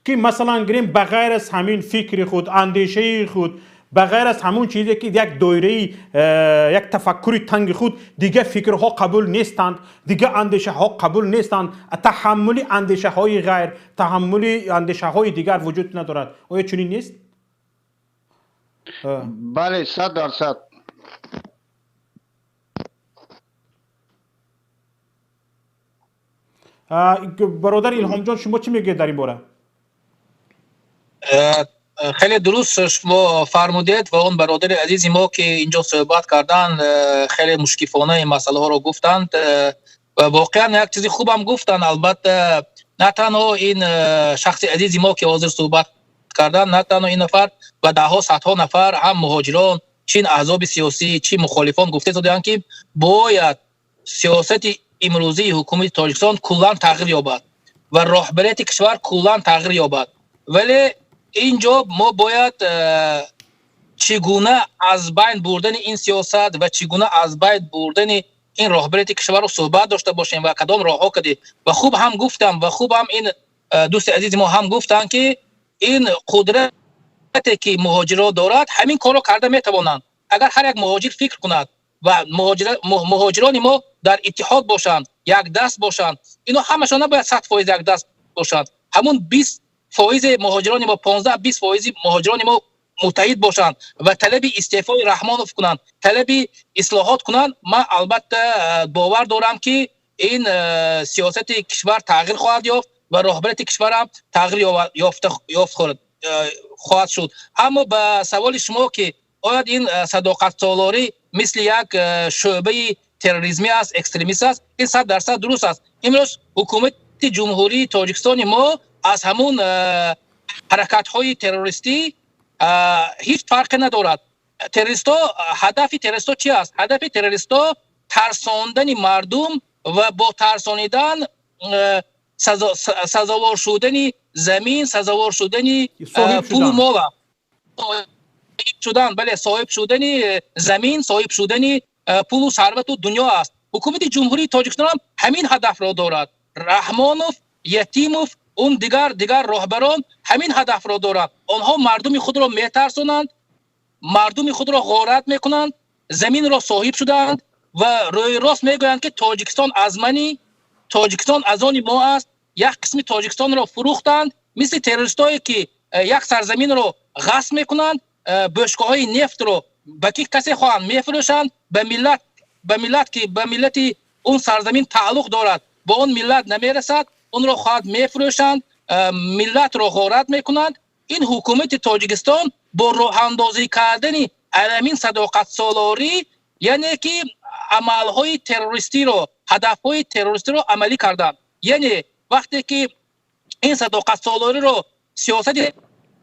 که مثلا گریم بغیر از همین فکر خود، اندیشه خود، بغیر از همون چیزی که یک دایره، یک تفکر تنگ خود، دیگه فکرها قبول نیستند، دیگه اندیشه ها قبول نیستند، تحمل اندیشه های غیر، تحمل اندیشه های دیگر وجود ندارد. آیا چنین نیست؟ بله 100%. برادر الهام جان شما چی میگید در این باره؟ خیلی درست شما فرمودید و اون برادر عزیز ما که اینجا صحبت کردن خیلی مشکفانه مسئله ها رو گفتند و واقعا یک چیزی خوبم گفتن. البته نه تنها این شخص عزیز ما که حاضر صحبت کردن، نه تنها این نفر و ده ها صدها نفر هم مهاجران چین احزاب سیاسی چی مخالفان گفته شدند که باید سیاست امروزی حکومت تاجیکستان کلا تغییر یابد و رهبریت کشور کلا تغییر یابد. ولی اینجا ما باید چگونه از بین بردن این سیاست و چگونه از بین بردن این رهبریت کشور رو صحبت داشته باشیم و کدام راهها کدی. و خوب هم گفتم و خوب هم این دوست عزیز ما هم گفتن که این قدرت که مهاجرات دارد همین کار رو کرده میتوانند. اگر هر یک مهاجر فکر کند و مهاجران ما در اتحاد باشند، یک دست باشند، اینا همشون نباید 100% یک دست باشند، همون 20% مهاجران ما 15-20% مهاجران ما متحد باشند و طلب استعفای رحمانوف کنند، طلب اصلاحات کنند. من البته باور دارم که این سیاست کشور تغییر خواهد یافت و رهبریت کشور هم تغییر یافت خواهد شد. اما به سوال شما که آیا این صداقت سالاری مثل یک شعبه تروریسمی است، اکستریمیست است، این 100% درست است. امروز حکومت جمهوری تاجیکستان ما از همون حرکت های تروریستی هیچ فرقی ندارد. تروریستا هدف تروریستا چی است؟ هدف تروریستا ترساندن مردم و با ترسانیدن سزاوار شدن زمین، سزاوار شدن پول و مال شدن، بله صاحب شدن زمین، صاحب شدن پول و ثروت و دنیا است. حکومت جمهوری تاجیکستان هم همین هدف را دارد. رحمانوف، یتیموف، اون دیگر راهبران همین هدف را دارند. آنها مردم خود را میترسانند، مردم خود را غارت میکنند، زمین را صاحب شدند و روی راست میگویند که تاجیکستان از منی، تاجیکستان از آن ما است. یک قسم تاجیکستان را فروختند، مثل تروریستایی که یک سرزمین را غصب میکنند، بشکه‌های نفت رو به کی کسی خواهند میفروشند، به ملت که به ملت اون سرزمین تعلق دارد با اون ملت نمیرسد، اون رو خواهد میفروشند، ملت رو غارت میکنند. این حکومت تاجیکستان با راه اندازی کردن علمین صداقت سالاری یعنی که عملهای تروریستی رو، هدفهای تروریستی رو عملی کردند. یعنی وقتی که این صداقت سالاری رو، سیاست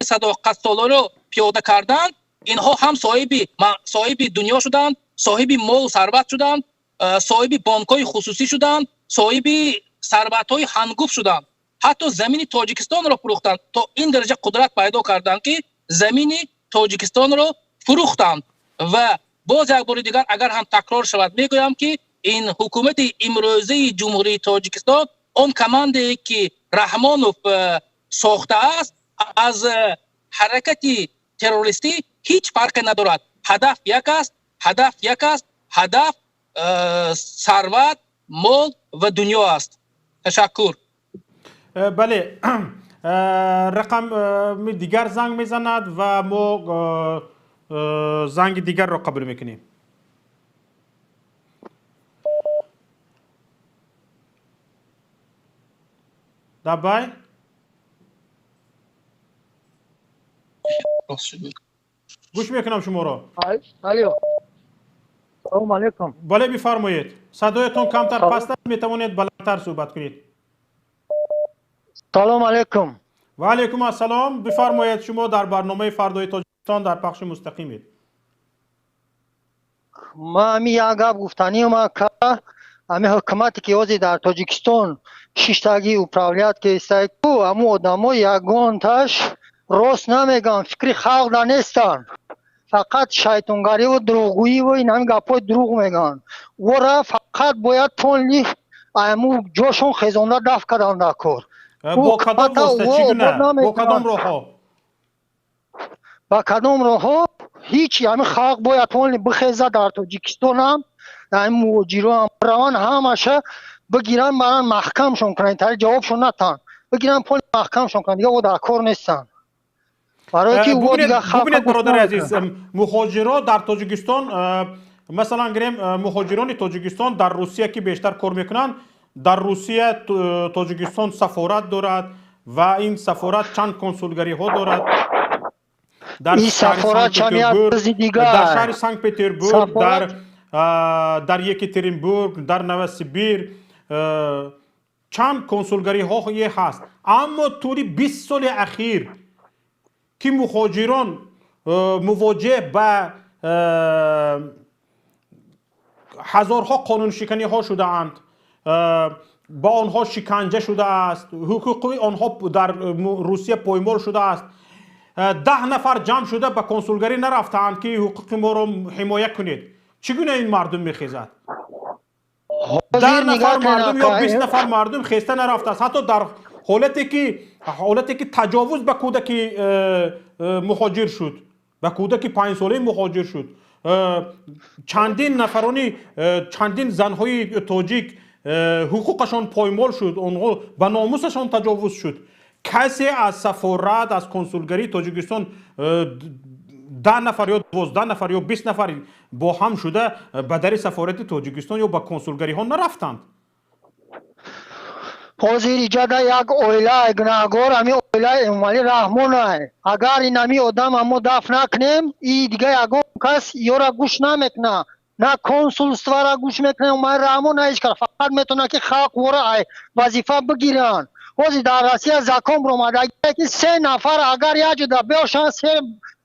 صداقت سالاری رو پیاده کردند، اینها هم صاحب دنیا شدند، صاحب مال و ثروت شدند، صاحب بانک‌های خصوصی شدند، صاحب ثروت‌های هنگفت شدند. حتی زمین تاجیکستان را فروختند. تا این درجه قدرت پیدا کردند که زمین تاجیکستان را فروختند. و باز یک بار دیگر اگر هم تکرار شود میگویم که این حکومت امروزی جمهوری تاجیکستان اون کماندی که رحمانوف ساخته است از حرکت تروریستی هیچ فرقی ندارد. هدف یک است، هدف ثروت، مال و دنیا است. تشکر. بله، رقم دیگر زنگ میزند و ما زنگ دیگر را قبول میکنیم. دبای گوش میکنم شما را. الو، سلام علیکم. بله بفرمایید. صدایتون کمتر پست است، میتوانید بلندتر صحبت کنید. سلام علیکم. و علیکم السلام. بفرمایید، شما در برنامه فردای تاجیکستان در پخش مستقیمید. ما امی یک گپ گفتنی ما که امی حکومتی که وزی در تاجیکستان شیشتگی اپراولیت که استایکو امو آدمو یگان تاش راست نمیگن، فکری خلق در نیستن، فقط شیطانگری و دروغگویی و این همین گپای دروغ میگن. ورا فقط باید تونلی امو جاشون خزانده دفع کردن در کار. با کدام واسطه چگونه؟ با کدام راه ها؟ با کدام راه ها؟ هیچی. همین خلق باید تونلی بخیزه در تاجیکستان هم، در این مهاجران هم روان همشه بگیرن برن محکمشون کنن، اینطوری جوابشون نتن، بگیرن پول محکمشون کنن، دیگه او در کار نیستن. ببینید برادر عزیز، مهاجرات در تاجیکستان مثلا گریم مهاجران تاجیکستان در روسیه که بیشتر کار میکنن در روسیه تاجیکستان سفارت دارد و این سفارت چند کنسولگری ها دارد در شهر سنت پتربورگ، در یکاترینبورگ، در نوسیبیر چند کنسولگری ها هست. اما طوری 20 سال اخیر که مهاجران مواجه به هزارها قانون شکنی ها شده اند، با آنها شکنجه شده است، حقوق آنها در روسیه پایمال شده است. 10 نفر جمع شده به کنسولگری نرفتند که حقوق ما را حمایت کنید. چگونه این مردم میخیزد؟ 10 نفر مردم یا 20 نفر مردم خسته نرفته است. حتی در حالتی که تجاوز به کودک مهاجر شد، به کودک 5 ساله مهاجر شد، چندین زنهای تاجیک حقوقشان پایمال شد، اونها به ناموسشان تجاوز شد. کسی از سفارت، از کنسولگری تاجیکستان 10 نفر یا 12 نفر یا 20 نفر با هم شده به در سفارت تاجیکستان یا به کنسولگری ها نرفتند. حاضر ایجاده یک اویله گناهگار همی اویله اموالی رحمون های. اگر این همی آدم همو دفع نکنیم ای دیگه یکم کس یا را گوش نمیکنه، نه کنسولستوا را گوش میکنه. اموالی رحمون هایش کرد فقط میتونه که خلق وره وظیفه بگیرن. حاضر در روسیه زکام رو آمده که 3 نفر اگر یک جدا باشن،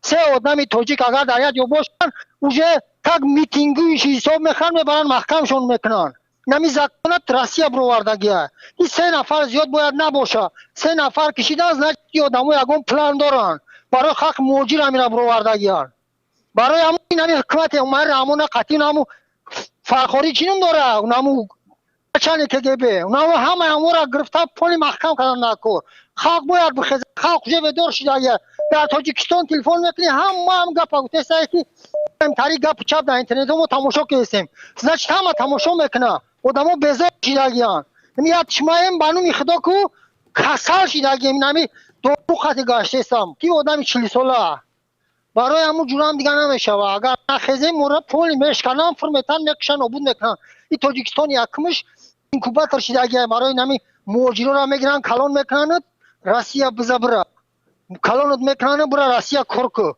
3 آدم تاجیک اگر در یک جا باشن اوجه تک میتینگویش حساب میخوان میبرن محکمشون میکنن. نمی زکانت روسیه برآوردگی است. این 3 نفر زیاد باید نباشه. 3 نفر کشیده از نجی آدمو یگان پلان دارن برای خلق مهاجر همین برآوردگی است. برای همون این همین حکومت عمر رحمان قطعی نمو فرخاری چینم داره، نمو چنی که گبه نمو همه را گرفته پولی محکم کردن نکن. خلق باید بخیزه. خلق جه بدار شده اگر در تاجیکستان تلفن میکنی هم گپ گفته سعی که تاری گپ چپ در اینترنت ما تماشا کردیم. زنش همه تماشا میکنه. آدمو بیزار شدگیان. میاد شمایم بانو خدا کو کسل شدگی نمی دو خط گشته استم. کی آدم 40 ساله. برای همون جورم دیگه نمیشه. اگر نخیزیم مورا پولی میشکنن فرمتن میکشن آبود میکنن. این تاجیکستان یکمش اینکوباتور شدگی برای نمی مهاجرا را میگیرن کلان میکنن روسیه بزبره. کلانت میکنن برای روسیه کرکو.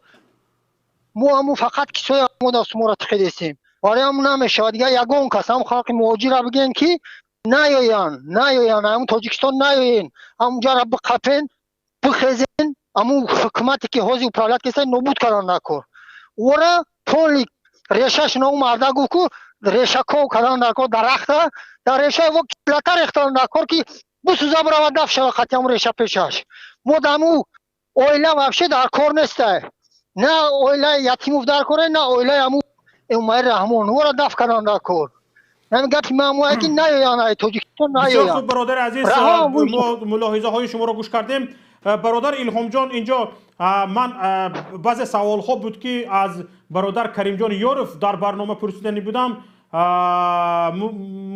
مو فقط کسای مو دست مورا تخیدیم. برای همون نمیشه دیگه. یگان کس هم خلق مهاجر را بگین که نیاین همون تاجیکستان نیاین، همونجا را بقپین بخیزین، همون حکومتی که حوزی اپرالت کسی نبود کردن نکن. ورا پولی ریشهش نو مرده گو که ریشه کو کردن نکن درخت در ریشه وقت لطر اختار نکن که بسوزه برا و دف شده خطی همون ریشه پیشش. مدامو اویله وفشه در کار نسته، نه اویله یتیموف در کاره، نه اویله همون امای رحمان ورا دف کردن نکن. من گفت معمولی که نیاین تاجیکستان نیاین. بسیار خوب برادر عزیز، ملاحظه های شما را گوش کردیم. برادر الهام جان، اینجا من بعض سوال ها بود که از برادر کریم جان یورف در برنامه پرسیدنی بودم.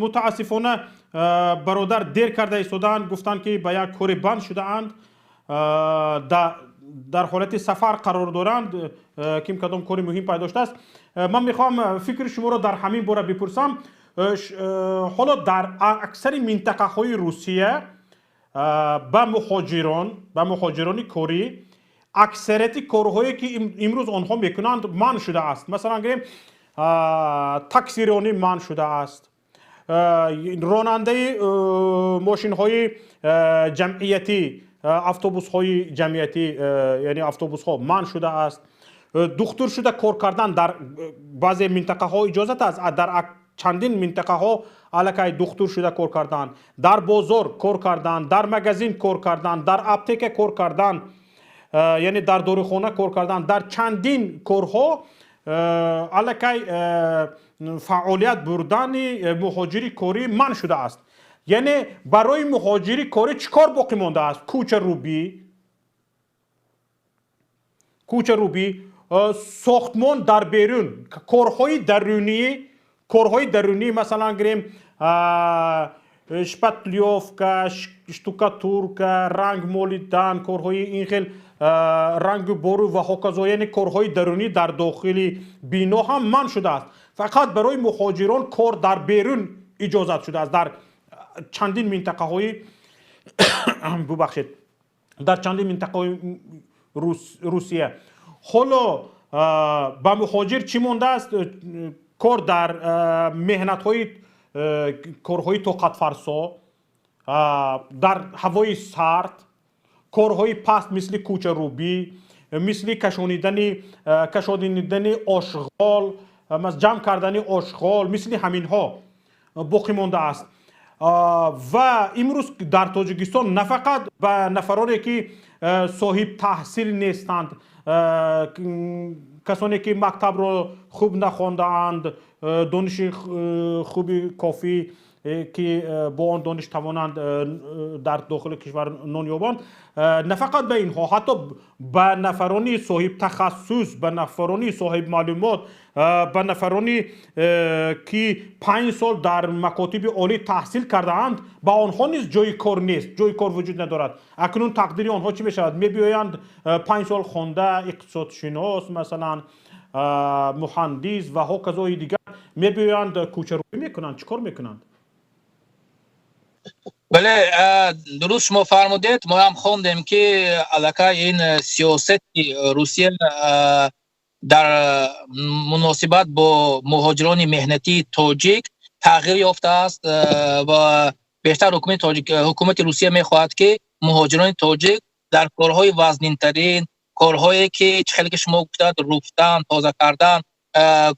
متاسفانه برادر دیر کرده ایستادن، گفتن که به یک کار بند شده اند، در حالت سفر قرار دارند که کدام کاری مهم پیدا شده است. من میخوام فکر شما را در همین باره بپرسم. حالا در اکثر منطقه های روسیه به مهاجران کاری اکثریت کارهایی که امروز آنها میکنند منع شده است. مثلا اگر تاکسی رانی منع شده است، راننده ماشین های جمعیتی، اتوبوس های جمعیتی یعنی اتوبوس ها منع شده است. دکتر شده کار کردن در بعضی منطقه ها اجازه است، در چندین منطقه ها الکی دکتر شده کار کردن، در بازار کار کردن، در مغازین کار کردن، در اپتیک کار کردن، یعنی در داروخانه کار کردن، در چندین کارها الکی فعالیت بردن مهاجری کاری منع شده است. یعنی برای مهاجری کاری چیکار باقی مانده است؟ کوچه روبی، ساختمان در بیرون، کارهای درونی مثلا گریم شپاتلیوفکا، شتوکاتورکا، رنگ مالیدن، کارهای این خیل رنگ بارو و هاکازا، یعنی کارهای درونی در داخل بینا هم منع شده است. فقط برای مهاجران کار در بیرون اجازت شده است، در چندین منطقه های ببخشید در چندین منطقه های روسیه. حالا با مهاجر چی مونده است؟ کار در مهنت های کارهای طاقت فرسا در هوای سرد، کارهای پست مثل کوچه روبی، مثل کشانیدن آشغال، جمع کردن آشغال، مثل همین ها باقی مانده است. و امروز در تاجیکستان نه فقط به نفرانی که صاحب تحصیل نیستند، کسانی که مکتب را خوب نخواندند، دانش خوبی کافی که با آن دانش توانند در داخل کشور نان یابند، نه فقط به اینها، حتی به نفرانی صاحب تخصص، به نفرانی صاحب معلومات، به نفرانی که 5 سال در مکاتب عالی تحصیل کرده اند، به آنها نیز جای کار نیست، جای کار وجود ندارد. اکنون تقدیر آنها چی میشود؟ میبیایند 5 سال خوانده اقتصاد شناس، مثلا مهندس و هاکذای دیگر، میبیایند کوچه روی میکنند. چیکار میکنند؟ بله، درست شما فرمودید. ما هم خوندیم که علاقه این سیاست روسیه در مناسبت با مهاجران مهنتی تاجیک تغییر یافته است و بیشتر حکومت روسیه میخواهد که مهاجران تاجیک در کارهای وزنینترین، کارهایی که خیلی که شما گفتید روفتن، تازه کردن،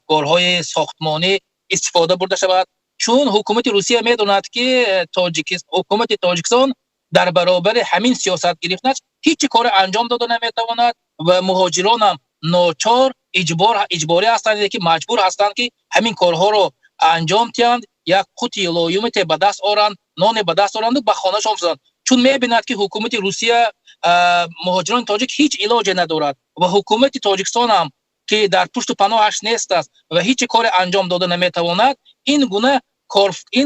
کارهای ساختمانی استفاده برده شود، چون حکومت روسیه میدوند که حکومت تاجیکستان در برابر همین سیاست گرفتن هیچ کار انجام داده نمیتواند و مهاجران هم ناچار اجباری هستند که مجبور هستند که همین کارها رو انجام دهند، یک قوتی لایومت به دست آورند، نان به دست آورند و به خانه‌شان برسند، چون میبیند که حکومت روسیه مهاجران تاجیک هیچ علاج ندارد و حکومت تاجیکستان هم که در پشت و پناهش نیست است و هیچ کار انجام داده نمیتواند، این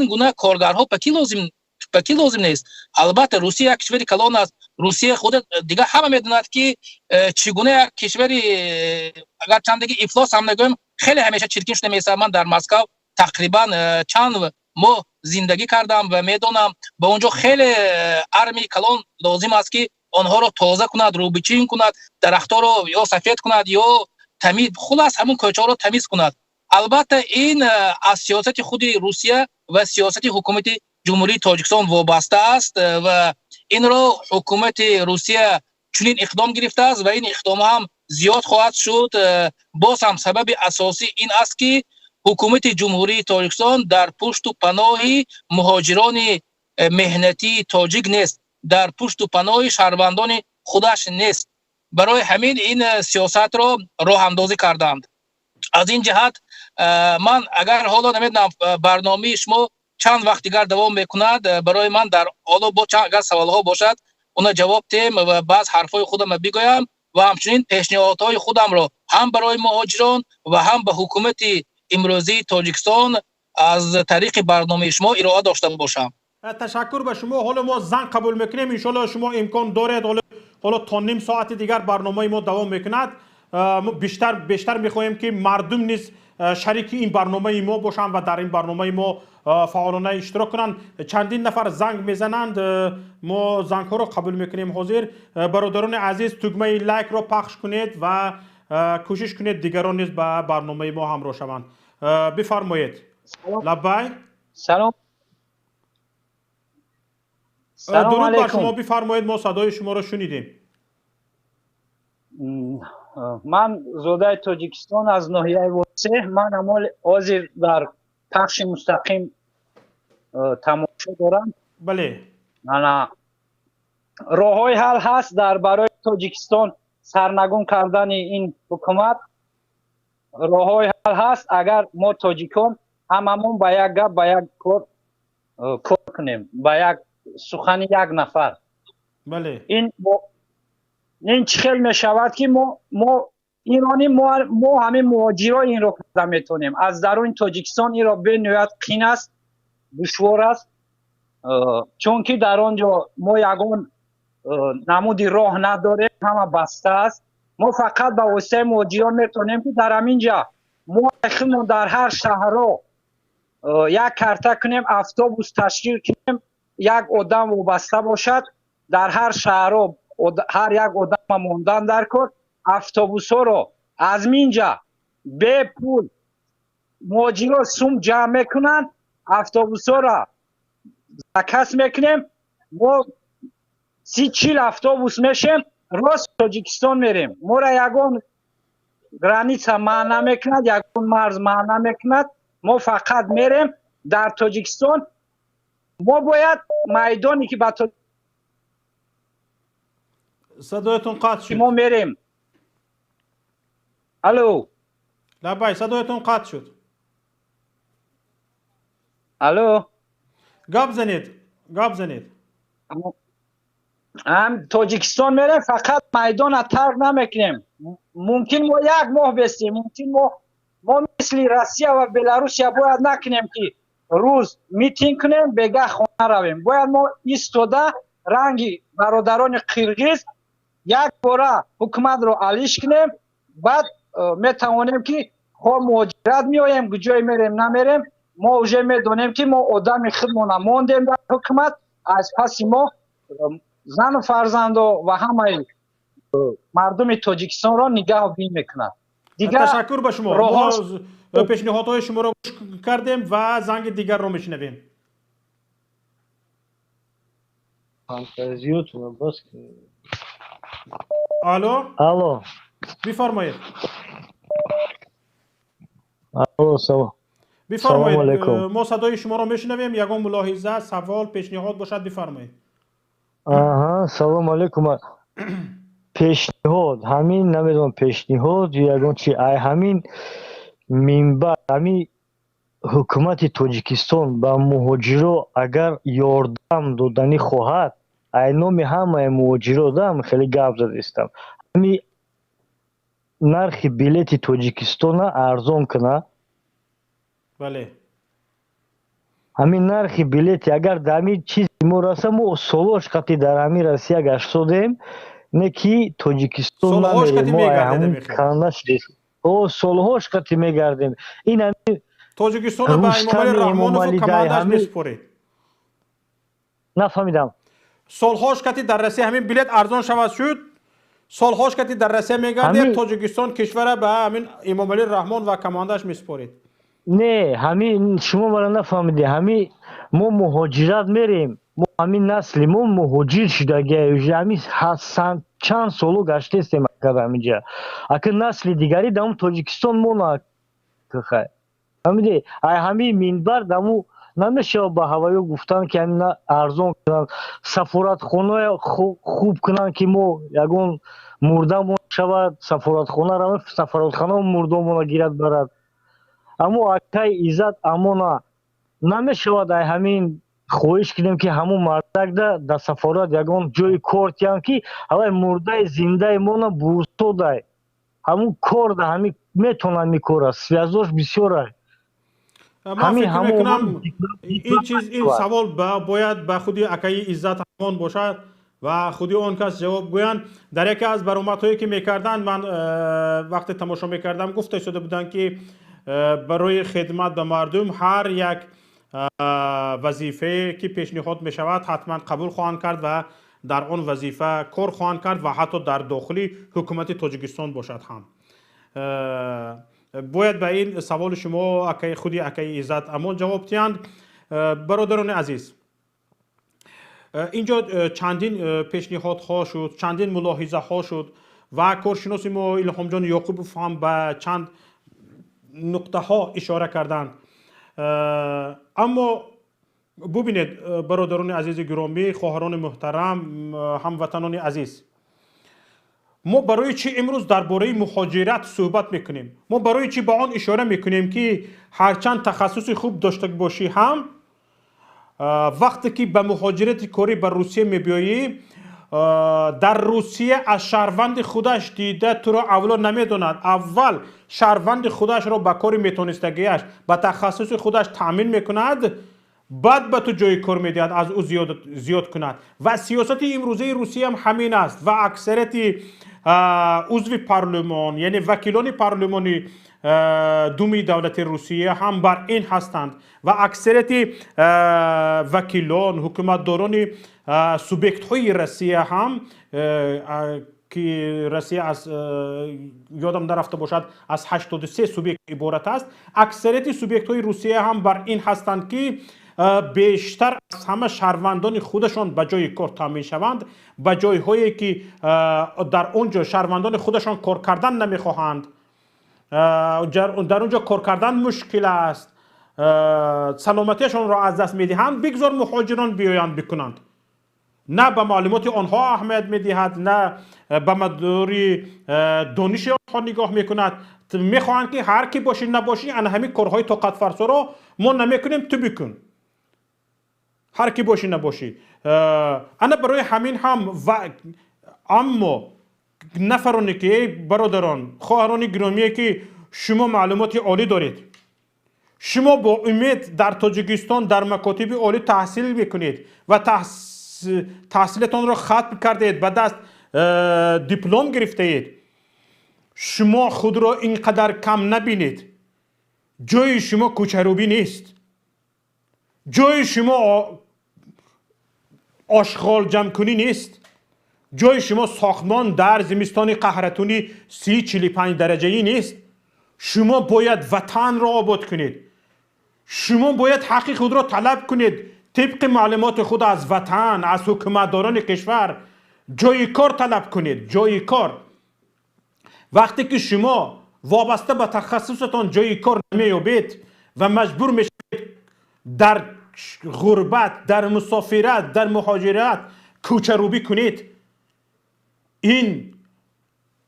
گونه کارگرها به کی لازم نیست. البته روسیه یک کشور کلان است. روسیه خود دیگه همه میدوند که چگونه یک کشوری اگر چند دیگه افلاس هم نگویم خیلی همیشه چرکین شده میسه. من در مسکو تقریبا چند ماه زندگی کردم و میدونم به اونجا خیلی ارمی کلان لازم است که آنها رو تازه کند، روبچین کند، درختها رو یا سفید کند یا تمیز، خلاص همون کوچه رو تمیز کند. البته این از سیاست خود روسیه و سیاست حکومت جمهوری تاجیکستان وابسته است و این را حکومت روسیه چنین اقدام گرفته است و این اقدام هم زیاد خواهد شد. باز هم سبب اساسی این است که حکومت جمهوری تاجیکستان در پشت و پناه مهاجران مهنتی تاجیک نیست، در پشت و پناه شهروندان خودش نیست. برای همین این سیاست را راه اندازی کردند. از این جهت من اگر حالا نمیدونم برنامه شما چند وقت دیگر دوام میکند، برای من در حالا با چند اگر سوال ها باشد اونا جواب دهم و بعض حرفای خودم بگویم و همچنین پیشنهادهای خودم را هم برای مهاجران و هم به حکومت امروزی تاجیکستان از طریق برنامه شما ارائه داشته باشم. تشکر به شما. حالا ما زنگ قبول میکنیم، ان شاءالله شما امکان دارید حالا تا نیم ساعت دیگر برنامه ما دوام میکند. بیشتر میخواهیم که مردم نیز شریک این برنامه ما باشند و در این برنامه ما فعالانه اشتراک کنند. چندین نفر زنگ میزنند، ما زنگ ها را قبول میکنیم. حاضر برادران عزیز تگمه لایک را پخش کنید و کوشش کنید دیگران نیز به برنامه ما همراه شوند. بفرمایید. لبای سلام درود بر علیکم. شما. بفرمایید، ما صدای شما را شنیدیم. من زوده تاجیکستان از ناحیه واسه. من عمال حاضر در پخش مستقیم تماشا دارم. بله. راههای حل هست در برای تاجیکستان سرنگون کردن این حکومت. راههای حل هست اگر ما تاجیکان هممون با یک گپ با یک کار کنیم، با یک سخن یک نفر. بله. این چه خیلی می شود که ما ایرانی ما همه مهاجرا این رو کردن میتونیم. از درون تاجیکستان این را به نوعیت قین است، دشوار است، چون که در آنجا ما یگان نمودی راه نداره، همه بسته است. ما فقط به واسطه مهاجران میتونیم که در همینجا ما در هر شهرها یک карта کنیم автобус ташкил کنیم یک آدم وابسته باشد در هر شهر هر یک آدم ماندن در کار автобус ها رو از اینجا به پول مهاجرا سوم جمع میکنن автобус ها را заказ میکنیم ما 30-40 автобус میشیم راست تاجیکستان میریم ما را یگان گرانیسا معنا میکند یگان مرز معنا میکند ما فقط میریم در تاجیکستان ما باید میدانی که با صدایتون قطع شد. ما میریم الو لبای صدایتون قطع شد. الو گپ زنید. هم تاجیکستان میریم فقط میدان ترک نمیکنیم ممکن ما یک ماه بستیم ممکن ما مثل روسیه و بلاروسیا باید نکنیم که روز میتینگ کنیم بگه خانه رویم باید ما ایستاده رنگی برادران قرقیز یک باره حکومت رو علیش کنیم بعد میتوانیم که خواه مهاجرت میایم کجای میریم نمیریم ما اوجه میدونیم که ما آدم خودمون ماندیم در حکومت از پس ما زن و فرزند و همه مردم تاجیکستان را نگاه بین میکنند تشکر به شما ما پیشنهادهای شما رو گوش کردیم و زنگ دیگر رو میشنویم. فانتزیاتون بس الو بفرمایید. سلام. بفرمایید ما صدای شما رو میشنویم یگان ملاحظه سوال پیشنهاد باشد بفرمایید. سلام علیکم. پیشنهاد همین نمیدونم پیشنهاد یگان چی همین منبع همین حکومت تاجیکستان با مهاجرا اگر یاردم دادنی خواهد نام همه مهاجرا دادم خیلی گپ زدم همین نرخ بلیت تاجیکستان ارزان کنه. بله همین نرخ بلیت اگر دمی چیز ما رسم سالوش قطعی در همین روسیه گشت شدیم نه که تاجیکستان نمیریم ما همون کانش دیست سالهاش قطعی میگردیم این همین تاجیکستان رو به امامعلی رحمانوف و کماندش میسپرید. نفهمیدم. سالهاش قطعی در روسیه همین بلیت ارزان شد سالهاش قطعی در روسیه میگردید تاجیکستان کشور به همین امامعلی رحمان و کماندش میسپرید. نه همین شما مرا نفهمیدی همین ما مهاجرت میریم ما همین نسلی ما مهاجر شدگی همین چند سالو گشته استیم همینجا اگر نسل دیگری دم تاجیکستان ما نخواهد فهمیدی همین منبر دمو نمیشه با هوایی گفتن که همین ارزان کنن سفارت خانه خوب کنن که ما یگون مردم شود سفارت خانه را سفارت خانه مردم را گیرد برد اما اکای عزت امونا نمیشود همین خواهش کنیم که همون مردک در سفارت یگان جای کار تیم که هوای مرده زنده مانا بورسو دای همون کار ده همین میتونن میکوره سویازوش بسیاره. من فکر میکنم این سوال باید به خودی اکای عزت امان باشد و خودی آن کس جواب گویند. در یکی از برآمدهایی که میکردن من وقت تماشا میکردم گفته شده بودن که برای خدمت به مردم هر یک وظیفه که پیشنهاد می شود حتما قبول خواهند کرد و در آن وظیفه کار خواهند کرد و حتی در داخلی حکومت تاجیکستان باشد هم. باید به این سوال شما خودی اکای عزت امان جواب دهند. برادران عزیز اینجا چندین پیشنهاد ها شد چندین ملاحظه ها شد و کارشناس ما الهام جان یعقوبوف هم به چند نقطه ها اشاره کردند. اما ببینید برادران عزیز گرامی خواهران محترم هموطنان عزیز ما برای چی امروز درباره مهاجرت صحبت میکنیم ما برای چی به آن اشاره میکنیم که هرچند تخصص خوب داشته باشی هم وقتی که به مهاجرت کاری به روسیه میبیایی در روسیه از شهروند خودش دیده تو را اولا نمیدوند اول شهروند خودش را به کاری میتونستگیش به تخصص خودش تامین میکند بعد به تو جای کار میدهد از او زیاد کند و سیاست امروزه روسیه هم همین است و اکثریت عضو پارلمان یعنی وکیلان پارلمانی دومی دولت روسیه هم بر این هستند و اکثریت وکیلان حکومتداران سوبیکت های روسیه هم که روسیه از یادم نرفته باشد از 83 سوبیکت عبارت است. اکثریت سوبیکت های روسیه هم بر این هستند که بیشتر از همه شهروندان خودشان به جای کار تامین شوند، به جای هایی که در اونجا شهروندان خودشان کار کردن نمیخواهند، در اونجا کار کردن مشکل است، سلامتیشان را از دست میدهند، بگذار مهاجران بیایند بکنند. نه به معلومات آنها اهمیت میدهد، نه به مداری دانش آنها نگاه میکند. میخواهند که هر کی باشی نباشی ان همین کارهای طاقت فرسا را ما نمیکنیم تو بکن، هر کی باشی نباشی. انا برای همین هم و اما نفرانی که برادران خواهران گرامی که شما معلومات عالی دارید، شما با امید در تاجیکستان در مکاتب عالی تحصیل میکنید و تحصیلتان را ختم کردید، به دست دیپلم گرفته اید، شما خود را اینقدر کم نبینید. جای شما کوچروبی نیست، جای شما آشغال جمع کنی نیست، جای شما ساختمان در زمستان قهرتونی 30-45 درجه‌ای نیست. شما باید وطن را آباد کنید، شما باید حق خود را طلب کنید طبق معلومات خود از وطن، از حکومتداران کشور. جای کار طلب کنید، جای کار. وقتی که شما وابسته به تخصصتان جای کار نمیابید و مجبور میشید در غربت، در مسافرت، در مهاجرت کوچروبی کنید، این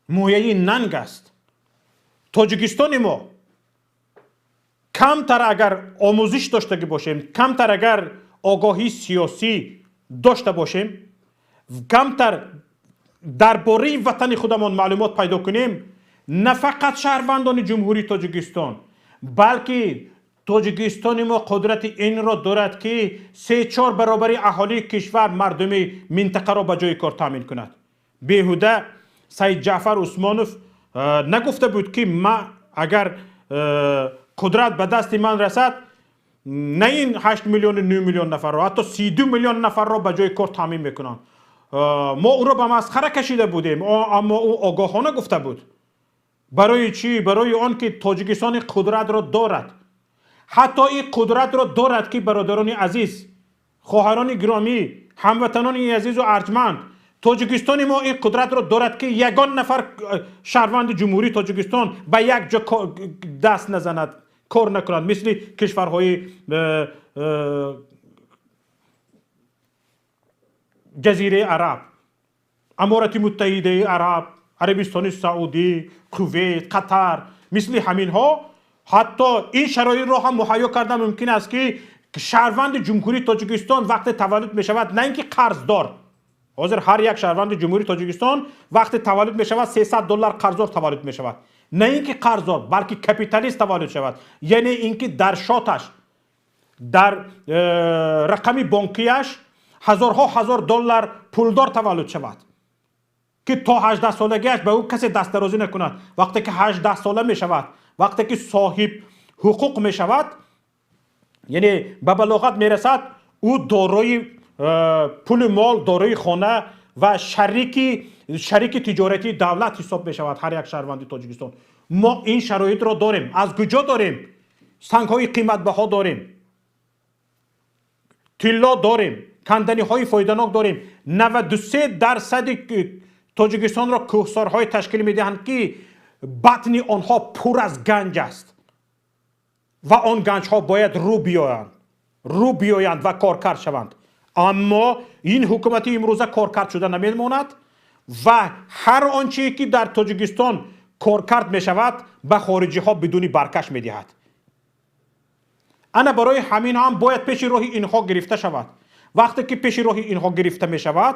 مویه ننگ است. تاجیکستان ما کمتر اگر آموزش داشته باشیم، کمتر اگر آگاهی سیاسی داشته باشیم، کمتر درباره وطن خودمان معلومات پیدا کنیم، نه فقط شهروندان جمهوری تاجیکستان بلکه تاجیکستان ما قدرت این را دارد که 3-4 برابر اهالی کشور مردم منطقه را به جای کار تامین کند. بیهوده سید جعفر عثمانوف نگفته بود که ما اگر قدرت به دست من رسد نه این 8 میلیون 9 میلیون نفر را، حتی 32 میلیون نفر را به جای کار تامین میکنند. ما او را به مسخره کشیده بودیم، اما او آگاهانه گفته بود. برای چی؟ برای آن که تاجیکستان قدرت را دارد. حتی این قدرت را دارد که برادران عزیز، خواهران گرامی، هموطنان عزیز و ارجمند، تاجیکستان ما این قدرت را دارد که یگان نفر شهروند جمهوری تاجیکستان به یک جا دست نزند، کار نکند، مثل کشورهای جزیره عرب، امارات متحده عرب، عربستان سعودی، کویت، قطر، مثل همین ها. حتی این شرایط را هم مهیا کردن ممکن است که شهروند جمهوری تاجیکستان وقت تولد می شود، نه اینکه قرضدار، حاضر هر یک شهروند جمهوری تاجیکستان وقت تولد می شود $300 قرضدار تولد می شود، نه اینکه قرضدار بلکه کپیتالیست تولد شود. یعنی اینکه در شاتش، در رقم بانکیش هزار دلار پولدار تولد شود که تا 18 سالگیش به او کسی دست درازی نکند. وقتی که 18 ساله می شود، وقتی که صاحب حقوق می شود، یعنی به بلاغت می رسد، او دارای پول مال، دارای خانه و شریک تجارتی دولت حساب می شود هر یک شهروند تاجیکستان. ما این شرایط را داریم. از کجا داریم؟ سنگ های قیمت بها داریم، طلا داریم، کندنی های فایده‌ناک داریم. 93% تاجیکستان را کوهسارهای تشکیل می دهند که بطن آنها پر از گنج است و آن گنج ها باید رو بیایند و کارکرد شوند. اما این حکومت امروزه کارکرد شده نمیماند و هر آنچه که در تاجیکستان کارکرد می شود به خارجی ها بدون برکش می دهد. انا برای همین هم باید پیش راه اینها گرفته شود. وقتی که پیش راه اینها گرفته می شود،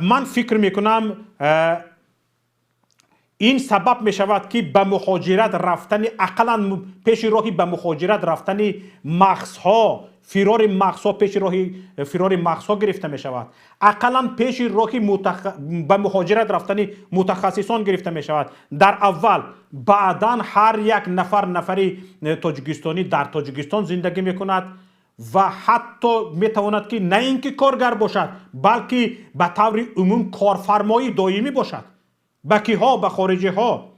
من فکر می کنم این سبب می شود که به مهاجرت رفتن، اقلا پیش راهی به مهاجرت رفتن مغزها فرار مغزها پیش راه فرار مغزها گرفته می شود. اقلا پیش راه به مهاجرت رفتن متخصصان گرفته می شود. در اول بعدا هر یک نفری تاجیکستانی در تاجیکستان زندگی می کند و حتی می تواند که نه اینکه کارگر باشد بلکه به طور عموم کارفرمای دائمی باشد. به کیها؟ به خارجی ها.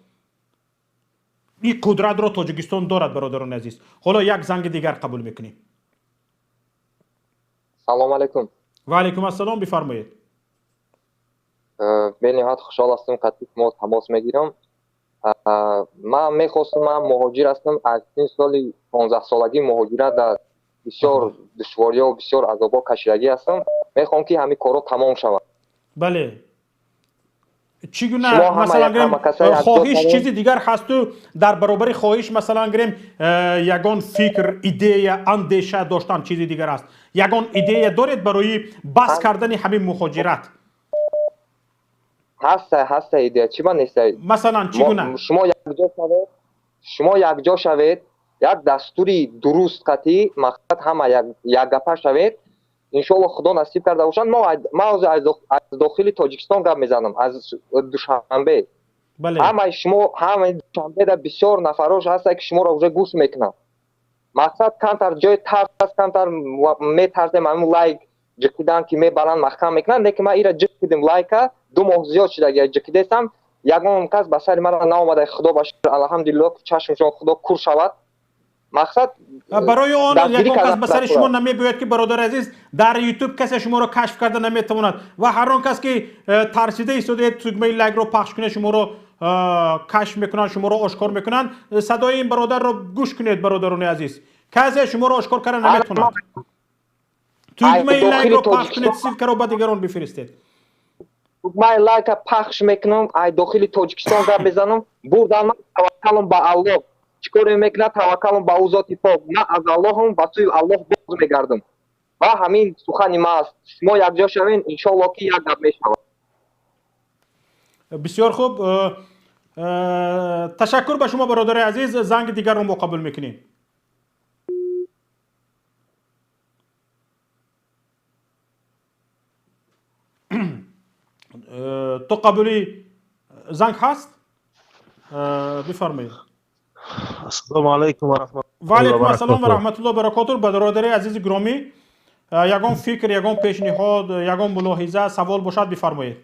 این قدرت را تاجیکستان دارد برادران عزیز. حالا یک زنگ دیگر قبول میکنیم. سلام علیکم. و علیکم السلام، بفرمایید. به نهایت خوشحال هستم که ما تماس میگیرم. من میخواستم، من مهاجر هستم، از این سال 15 سالگی مهاجرت در بسیار دشواری و بسیار عذابا کشیدگی هستم. میخوام که همین کارا تمام شود. بله. چگونه مثلا گریم خواهش چیزی دیگر هست تو در برابر خواهش مثلا گریم یگان فکر ایده اندیشه داشتن چیزی دیگر است، یگان ایده دارید برای بس کردن همین مهاجرت؟ هست ایده چی من نیست مثلا چگونه شما یک جا شوید، یک دستوری درست قطعی مقصد همه یک گپه شوید، انشالله خدا نصیب کرده باشند. ما از داخل تاجیکستان گپ میزنم، از دوشنبه. بله. همه دوشنبه در بسیار نفراش هست که شما را اوجه گوش میکنن. مقصد کمتر جای ترس است، کمتر میترسیم همون لایک جکیدن که میبرن محکم میکنن. لیکن ما ایره جکیدیم لایک دو ماه زیاد شده اگر جکیدستم یگان کس به سر مرا نامده. خدا باشد الحمدلله چشمشان خدا کور شود. مقصد برای آن یگان کس به سر شما نمیباید که برادر عزیز در یوتیوب کسی شما را کشف کرده نمیتواند و هر آن کس که ترسیده ایستاده تگمه لایک رو پخش کنه شما را کشف میکنن، شما را آشکار میکنن. صدای این برادر را گوش کنید برادران عزیز، کسی شما را آشکار کردن نمیتواند. تگمه لایک رو پخش کنید، سیل کرو به دیگران بفرستید. تگمه لایک پخش میکنم، ای داخل تاجیکستان گپ میزنم، بردم توکلم به الله. چیکار میکنم؟ توکلم به او ذات پاک. من از الله هم به سوی الله باز میگردم و همین سخن ما است. شما یک جا شوین انشالله که یک گپ میشود. بسیار خوب، تشکر به شما برادر عزیز. زنگ دیگر رو ما قبول میکنیم. تو قبولی زنگ هست؟ بفرمایید. السلام علیکم و رحمت الله و علیکم السلام و رحمت الله و برکاته. برادر عزیز گرامی، یگان فکر، یگان پیشنهاد، یگان ملاحظه، سوال باشد بفرمایید.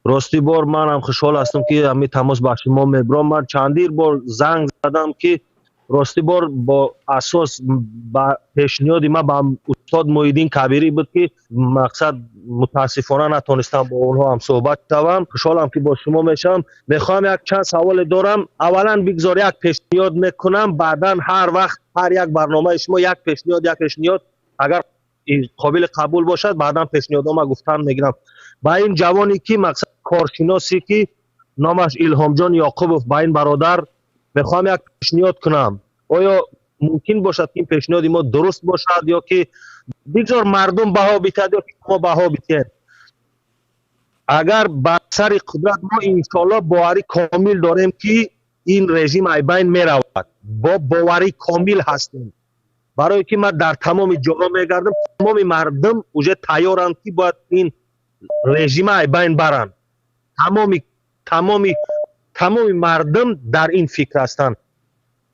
راستی بار من هم خوشحال هستم که همین تماس با شما میبرم. من چندیر بار زنگ زدم که راستی بار با اساس با پیشنهاد ما با استاد محیدین کبیری بود که مقصد متاسفانه نتونستم با اونها هم صحبت کنم. خوشحالم که با شما میشم. میخوام یک چند سوال دارم. اولا بگذار یک پیشنهاد میکنم، بعدا هر وقت هر یک برنامه شما یک پیشنهاد اگر قابل قبول باشد بعدا پیشنهادام گفتن میگیرم. با این جوانی که مقصد کارشناسی که نامش الهام جان یعقوبوف، با این برادر میخوام یک پیشنهاد کنم. آیا ممکن باشد که این پیشنهاد ما درست باشد یا که بگذار مردم بها بیتد یا که ما بها بیتید؟ اگر بر سر قدرت ما انشاءالله باوری کامل داریم که این رژیم ای بین میرود، با باوری کامل هستیم، برای که ما در تمام جاها میگردم تمام مردم اوجه تیارند که باید این رژیم ای بین برند. تمام مردم در این فکر هستند.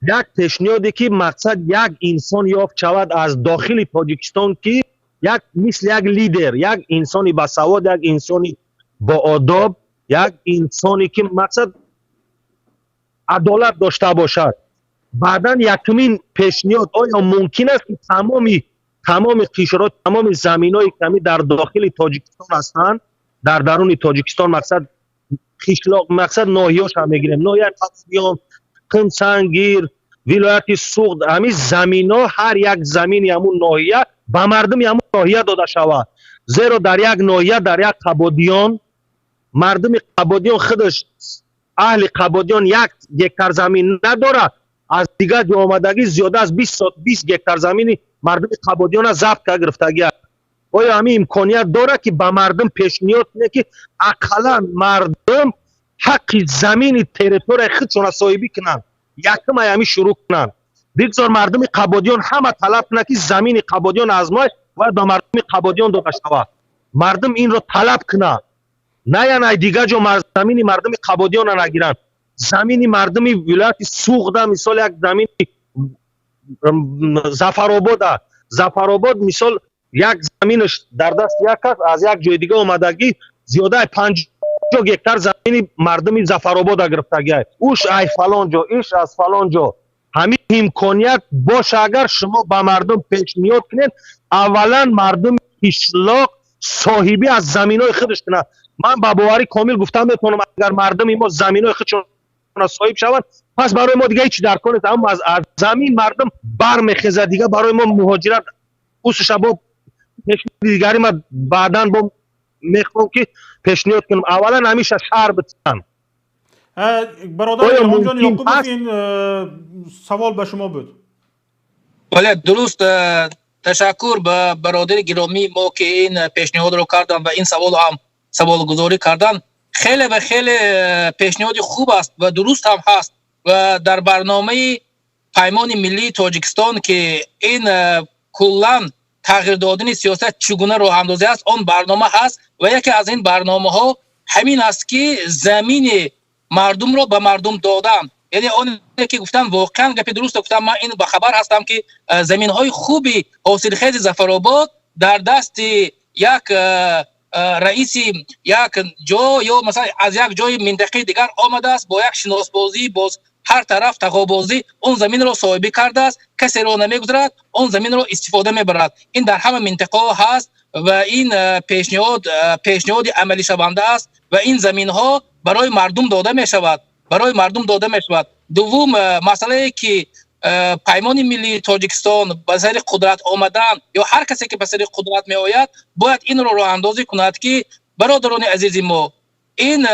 یک پیشنهادی که مقصد یک انسان یافت شود از داخل تاجیکستان که یک مثل یک لیدر، یک انسانی با سواد، یک انسانی با آداب، یک انسانی که مقصد عدالت داشته باشد. بعدا یکمین پیشنهاد، آیا ممکن است که تمام قشرات، تمام زمین‌های کمی در داخل تاجیکستان هستند، در درون تاجیکستان مقصد ناحیه‌اش هم میگیریم، ناحیه قفیان، قمسنگیر، ولایت سوغد، همین زمینا هر یک زمین همون ناحیه به مردم همون ناحیه داده شود. زیرا در یک ناحیه، در یک قبادیان، مردم قبادیان خودش، اهل قبادیان یک گکتر زمین نداره، از دیگر جا آمدگی زیاده از 20 گکتر زمین مردم قبادیان را ضبط گرفتگی است. آیا همین امکانیت داره که به مردم پیشنهاد کنه که اقلا مردم حق زمین تریتور خودشون را صاحبی کنن، یکم همین شروع کنن؟ بگذار مردم قبادیان همه طلب کنه که زمین قبادیان ازمایش و به مردم قبادیان داده شود. مردم این رو طلب کنه، نه یا نه دیگه جا زمین مردم قبادیان رو نگیرن. زمین مردم ولایت سوخته مثال یک زمین زفرآباد مثال یک زمینش در دست یک کس از یک جای دیگه اومدگی زیاده 50 گکتر زمین مردم زفرآباد گرفتگی است. اوش ای فلان جا، ایش از فلان جا. همین امکانیت باشه اگر شما به مردم پیشنهاد کنید، اولا مردم اشلاق صاحبی از زمینای خودش کنند. من با باوری کامل گفتم میتونم اگر مردم ما زمینای خودشون صاحب شوند، پس برای ما دیگه هیچ درکار نیست. اما از زمین مردم برمیخیزه دیگه برای ما مهاجرت اوس شباب دیگری ما بعداً با میخوام که پیشنهاد کنم اولا همیشه شهر بتن. برادر الهام جان یعقوبوف این سوال به شما بود. بله درست. تشکر به برادر گرامی ما که این پیشنهاد رو کردن و این سوال هم سوال گذاری کردن. خیلی و خیلی پیشنهاد خوب است و درست هم هست و در برنامه پیمان ملی تاجیکستان که این کلا تغییر دادن سیاست چگونه راه اندازی است آن برنامه هست و یکی از این برنامه ها همین است که زمین مردم رو به مردم دادن. یعنی آن که گفتم واقعا گپ درست گفتم. من این با خبر هستم که زمین های خوبی حاصلخیز زفرآباد در دست یک رئیس یک جا یا مثلا از یک جای منطقه دیگر آمده است با یک شناسبازی باز هر طرف تقابازی اون زمین رو صاحبی کرده است. کسی رو نمیگذارد، اون زمین رو استفاده میبرد. این در همه منطقه هست و این پیشنهاد عملی شونده است و این زمین ها برای مردم داده می شود. دوم مسئله که پیمان ملی تاجیکستان به سر قدرت آمدن یا هر کسی که به سر قدرت می آید باید این رو راه اندازی کند که برادران عزیز ما این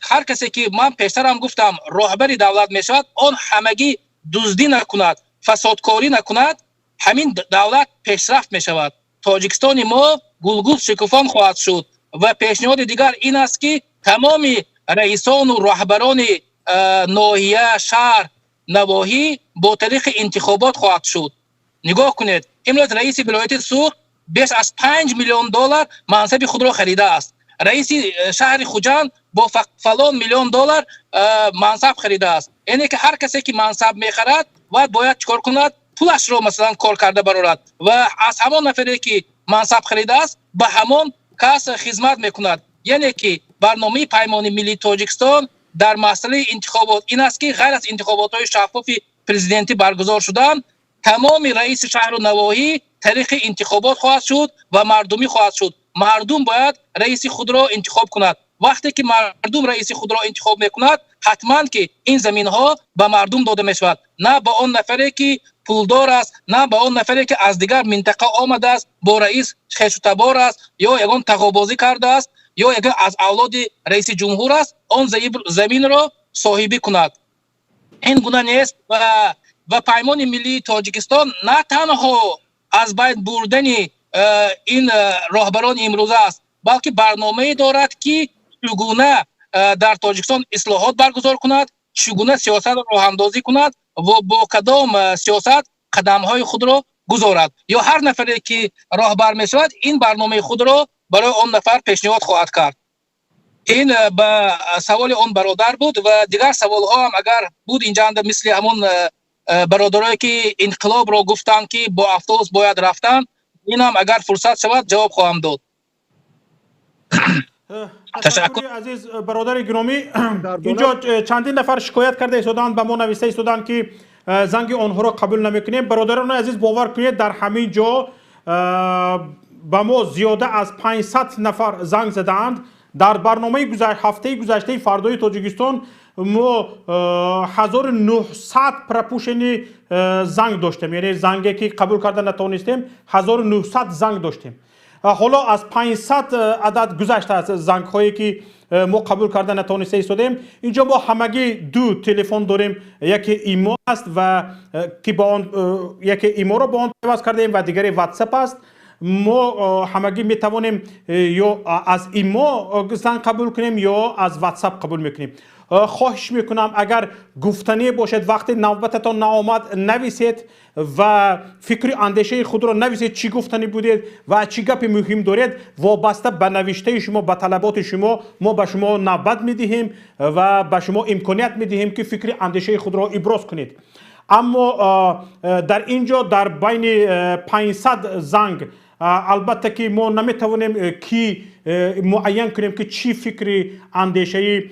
هر کسی که من پیشتر هم گفتم راهبر دولت می شود آن همگی دزدی نکند، فسادکاری نکند، همین دولت پیشرفت می شود. تاجیکستان ما گلگل شکوفان خواهد شد و پیشنهاد دیگر این است که تمام رئیسان و رهبران ناحیه شهر نواحی با طریق انتخابات خواهد شد. نگاه کنید امروز رئیس ولایت سوخ بیش از 5 میلیون دلار منصب خود را خریده است. رئیس شهر خوجند با فلان میلیون دلار منصب خریده است. یعنی که هر کسی که منصب میخرد باید چیکار کند؟ پولش رو مثلا کار کرده برارد و از همان نفری که منصب خریده است به همان کس خدمت میکند. یعنی که برنامه پیمان ملی تاجیکستان در مسئله انتخابات این است که غیر از انتخابات های شفاف پرزیدنتی برگزار شدن تمام رئیس شهر و نواحی طریق انتخابات خواهد شد و مردمی خواهد شد. مردم باید رئیس خود را انتخاب کند. وقتی که مردم رئیس خود را انتخاب میکند حتما که این زمین ها به مردم داده می شود، نه به آن نفری که پولدار است، نه به آن نفری که از دیگر منطقه آمده است با رئیس خویش و تبار است یا یگان تقابازی کرده است یا یگان از اولاد رئیس جمهور است آن زمین را صاحبی کند. این گونه نیست و پیمان ملی تاجیکستان نه تنها از بین بردن این راهبران امروزه است بلکه برنامه دارد که چگونه در تاجیکستان اصلاحات برگزار کند، چگونه سیاست را راه اندازی کند و با کدام سیاست قدم های خود را گذارد. یا هر نفری که راهبر می شود این برنامه خود را برای آن نفر پیشنهاد خواهد کرد. این به سوال آن برادر بود و دیگر سوال ها هم اگر بود اینجا مثل همون برادرایی که انقلاب را گفتن که با افسوس باید رفتن، این هم اگر فرصت شود جواب خواهم داد. تشکر عزیز برادر گرامی. اینجا چندین نفر شکایت کرده ایستادند، به ما نوشته ایستادند که زنگ آنها را قبول نمیکنیم. برادران عزیز باور کنید در همین جا به ما زیاده از 500 نفر زنگ زدند. در برنامه هفته گذشته فردای تاجیکستان ما 1900 پرپوشنی زنگ داشتیم، یعنی زنگی که قبول کردن نتونستیم 1900 زنگ داشتیم. حالا از 500 عدد گذشته از زنگ هایی که ما قبول کردن نتونسته ایستادیم. اینجا ما همگی دو تلفن داریم، یکی ایمو است و که با آن یکی ایمو رو با آن پیوست کردیم و دیگری واتساپ است. ما همگی می توانیم یا از ایمو زنگ قبول کنیم یا از واتساپ قبول میکنیم. خواهش میکنم اگر گفتنی باشد وقتی نوبتتان نآمد نویسید و فکر اندیشه خود را نویسید چی گفتنی بودید و چی گپ مهم دارید وابسته به نوشته شما به طلبات شما ما به شما نوبت میدهیم و به شما امکانیت میدهیم که فکر اندیشه خود را ابراز کنید. اما در اینجا در بین 500 زنگ البته که ما نمیتوانیم کی معین کنیم که چی فکری اندیشه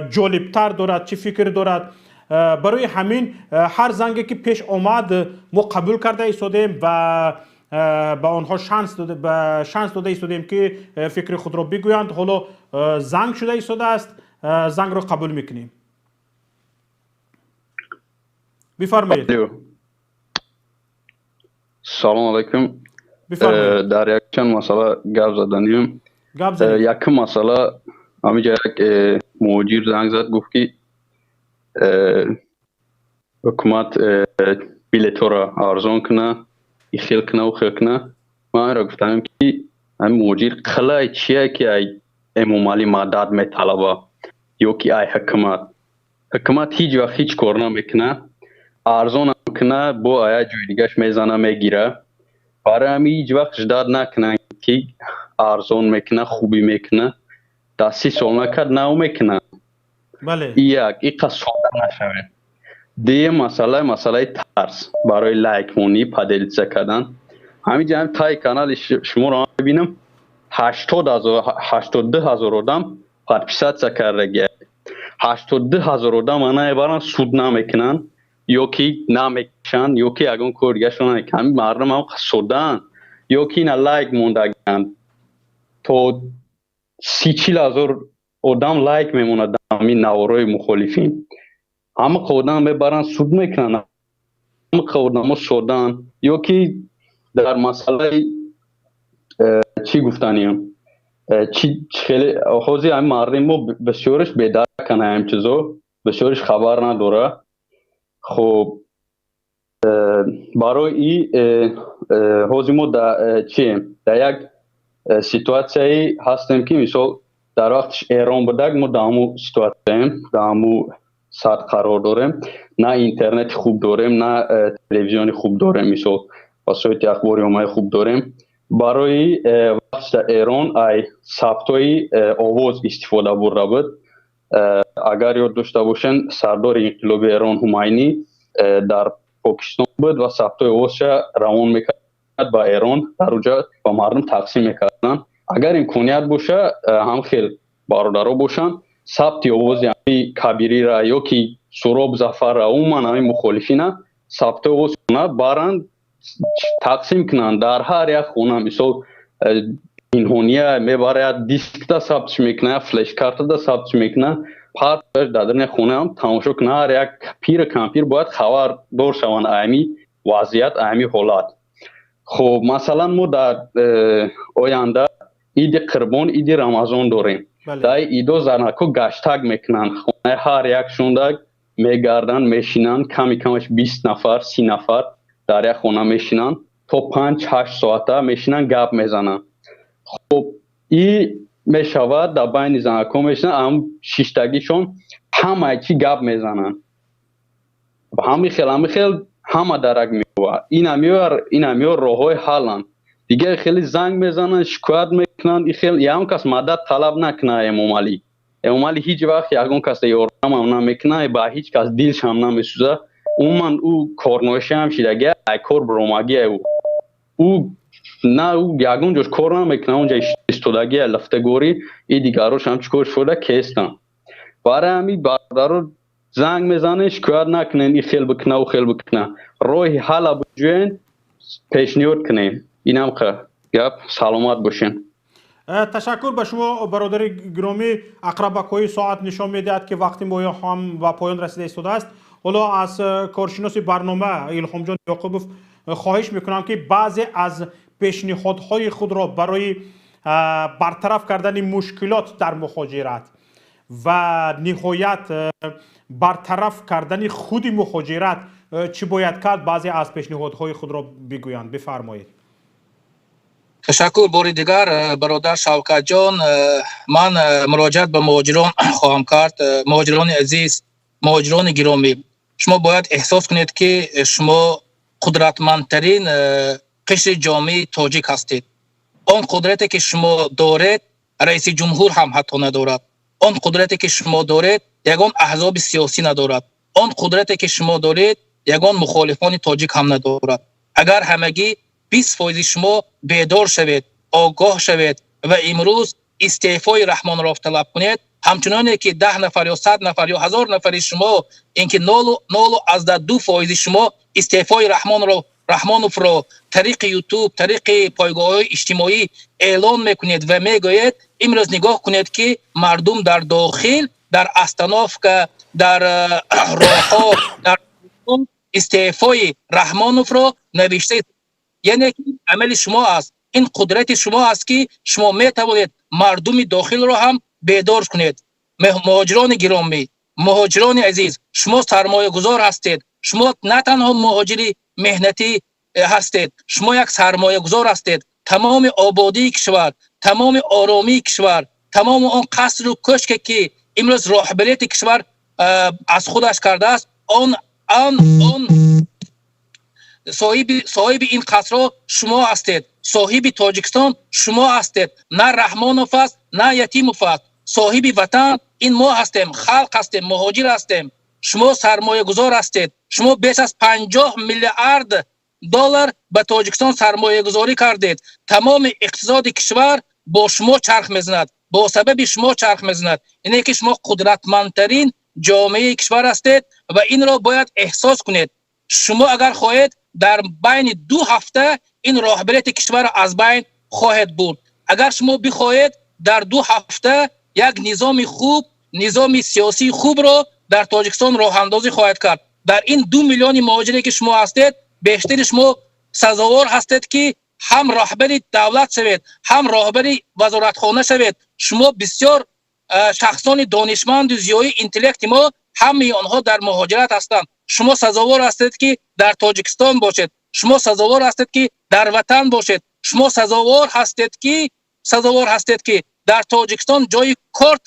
جالبتر دارد چی فکر دارد. برای همین هر زنگی که پیش آمد ما قبول کرده ایستادیم و به آنها شانس داده ایستادیم که فکر خود را بگویند. حالا زنگ شده ایستاده است، زنگ را قبول میکنیم. بفرمایید. سلام علیکم. بفرمایید. در یک چند مسئله گپ زدنیم. یک مسئله همینجا یک مهاجر زنگ زد گفت که حکومت بلیط را ارزان کنه خیل کنه و خیل کنه. من را گفتم که همین مهاجر قلعه چیه که ای امومالی مدد میطلبه یا که ای حکومت هیچ وقت هیچ کار نمیکنه، ارزان کنه با آیا جای دیگهش میزنه میگیره. برای همین هیچ وقت جداد نکنه که ارزان میکنه خوبی میکنه، در 30 سال نکرد نو میکنه. بله. این قصد ساده نشوه. دیگه مسئله ترس برای لایک مونی پدلیزه کردن. همین جمع تای کانال شما را ببینم 82,000 آدم پادپیسات کرده. 82,000 آدم آنها برای سود نمیکنن یا که نمیکشن یا که اگه کار دیگه شدن همین مردم هم سودن یا که اینا لایک مونده گند تو 30,000 آدم لایک میمونه در همین نوارای مخالفین. همه خودم میبرن سود میکنن، همه خودم سودن یا که در مسئله چی گفتنیم خیلی خوزی همین مردم ما بسیارش بیدار کنه هم چیزو بسیارش خبر نداره. خب برای این خوزی ما در یک سیتواسیایی هستیم که مثال در وقتش ایران بودک ما در همون سیتواسیاییم در همون سطح قرار داریم، نه اینترنت خوب داریم نه تلویزیون خوب داریم، مثال وسایل اخباری همه خوب داریم. برای وقت در ایران ای ثبتای آواز استفاده برده بود. اگر یاد داشته باشین سردار انقلاب ایران هماینی در پاکستان بود و ثبتای آوازش روان میکرد با ایران در اونجا با مردم تقسیم میکردن. اگر امکانیت باشه هم خیلی برادرها باشن ثبت آواز یعنی کبیری را یا که سراب زفر را اومن همین مخالفین ثبت آواز کنه برند تقسیم کنن در هر یک خونه. مثال اینهونیه میباید دیسک دا ثبت میکنه، فلش کارت دا ثبت میکنه، پارت در خونه هم تماشا کنه. هر یک پیر کمپیر باید خبر دار شوند امی وضعیت امی حالات. خب مثلا ما در آینده عید قربان عید رمضان داریم. در ایدو زنکو گشتگ میکنن خونه هر یک شوندگ میگردن میشینن کمی کمش 20 نفر 30 نفر در یک خونه میشینن تا 5-8 ساعته میشینن گپ میزنن. خب این میشود در بین زنکو میشینن هم شیشتگیشون همه چی گپ میزنن همه خیلی همه درک میوه. این همیار راه های حلن دیگه. خیلی زنگ میزنن شکایت میکنن. این خیلی هم کس مدد طلب نکنه. امومالی هیچ وقت یکون کس یارم هم نمیکنه با هیچ کس دیلش هم نمیسوزه. او کارنوشه هم شیدگه ای کار بروماگی او نه او یکون جوش کار نمیکنه اونجا استودگی لفتگوری ای دیگروش هم چکار شده کستن. برای همین بردارو زنگ میزنه شکایت نکنین این خیل بکنه و خیل بکنه روی حالا بجوین پیشنیاد کنین. این هم گپ سلامت باشین. تشکر به شما برادر گرامی. اقربک‌های ساعت نشان میدهد که وقتی ما هم و پایان رسیده ایستاده است. حالا از کارشناس برنامه ایلهام جان یعقوبوف خواهش میکنم که بعضی از پیشنهادهای خود را برای برطرف کردن مشکلات در مهاجرت و نهایت برطرف کردن خود مهاجرت چی باید کرد بعضی از پیشنهادهای خود را بگویند. بفرمایید. تشکر باری دیگر برادر شوکت جان. من مراجعت به مهاجران خواهم کرد. مهاجران عزیز، مهاجران گرامی، شما باید احساس کنید که شما قدرتمندترین قشر جامعه تاجیک هستید. آن قدرتی که شما دارید رئیس جمهور هم حتی ندارد. آن قدرتی که شما دارید یگان احزاب سیاسی ندارد. آن قدرتی که شما دارید یگان مخالفان تاجیک هم ندارد. اگر همگی 20% شما بیدار شوید، آگاه شوید و امروز استعفای رحمان را طلب کنید، همچنان که 10 نفر یا 100 نفر یا 1000 نفر شما اینکه 0.02% شما استعفای رحمان را طریق یوتیوب، طریق پایگاه‌های اجتماعی اعلان میکنید و میگویید، امروز نگاه کنید که مردم در داخل، در استانوفکا، در راه‌ها، در استعفای رحمانوف را نوشته. یعنی عمل شما است، این قدرت شما است که شما میتوانید مردم داخل را هم بیدار کنید. مهاجران گرامی، مهاجران عزیز، شما سرمایه گذار هستید. شما نه تنها مهاجری مهنتی هستید، شما یک سرمایه گذار هستید. تمام آبادی کشور، تمام آرامی کشور، تمام آن قصر و کشکی که امروز راهبریت کشور از خودش کرده است، آن صاحب این قصرها شما هستید. صاحب تاجیکستان شما هستید. نه رحمانوف است، نه یتیموف است. صاحب وطن این ما هستیم، خلق هستیم، مهاجر هستیم. شما سرمایه گذار هستید. شما بیش از 50 میلیارد دلار به تاجیکستان سرمایه گذاری کردید. تمام اقتصاد کشور با شما چرخ میزند، با سبب شما چرخ میزند. اینه که شما قدرتمندترین جامعه کشور هستید و این را باید احساس کنید. شما اگر خواهید در بین 2 هفته این راهبریت کشور را از بین خواهد برد. اگر شما بخواهید در 2 هفته یک نظام خوب، نظام سیاسی خوب را در تاجیکستان راه اندازی خواهد کرد. در این 2 میلیون مهاجری که شما هستید، بیشتر شما سزاوار هستید که هم راهبری دولت شوید، هم راهبری وزارتخانه شوید. شما بسیار شخصان دانشمند و زیای اینتلکت ما همه آنها در مهاجرت هستند. شما سزاوار هستید که در تاجیکستان باشید. شما سزاوار هستید که در وطن باشید. شما سزاوار هستید که در تاجیکستان جای کار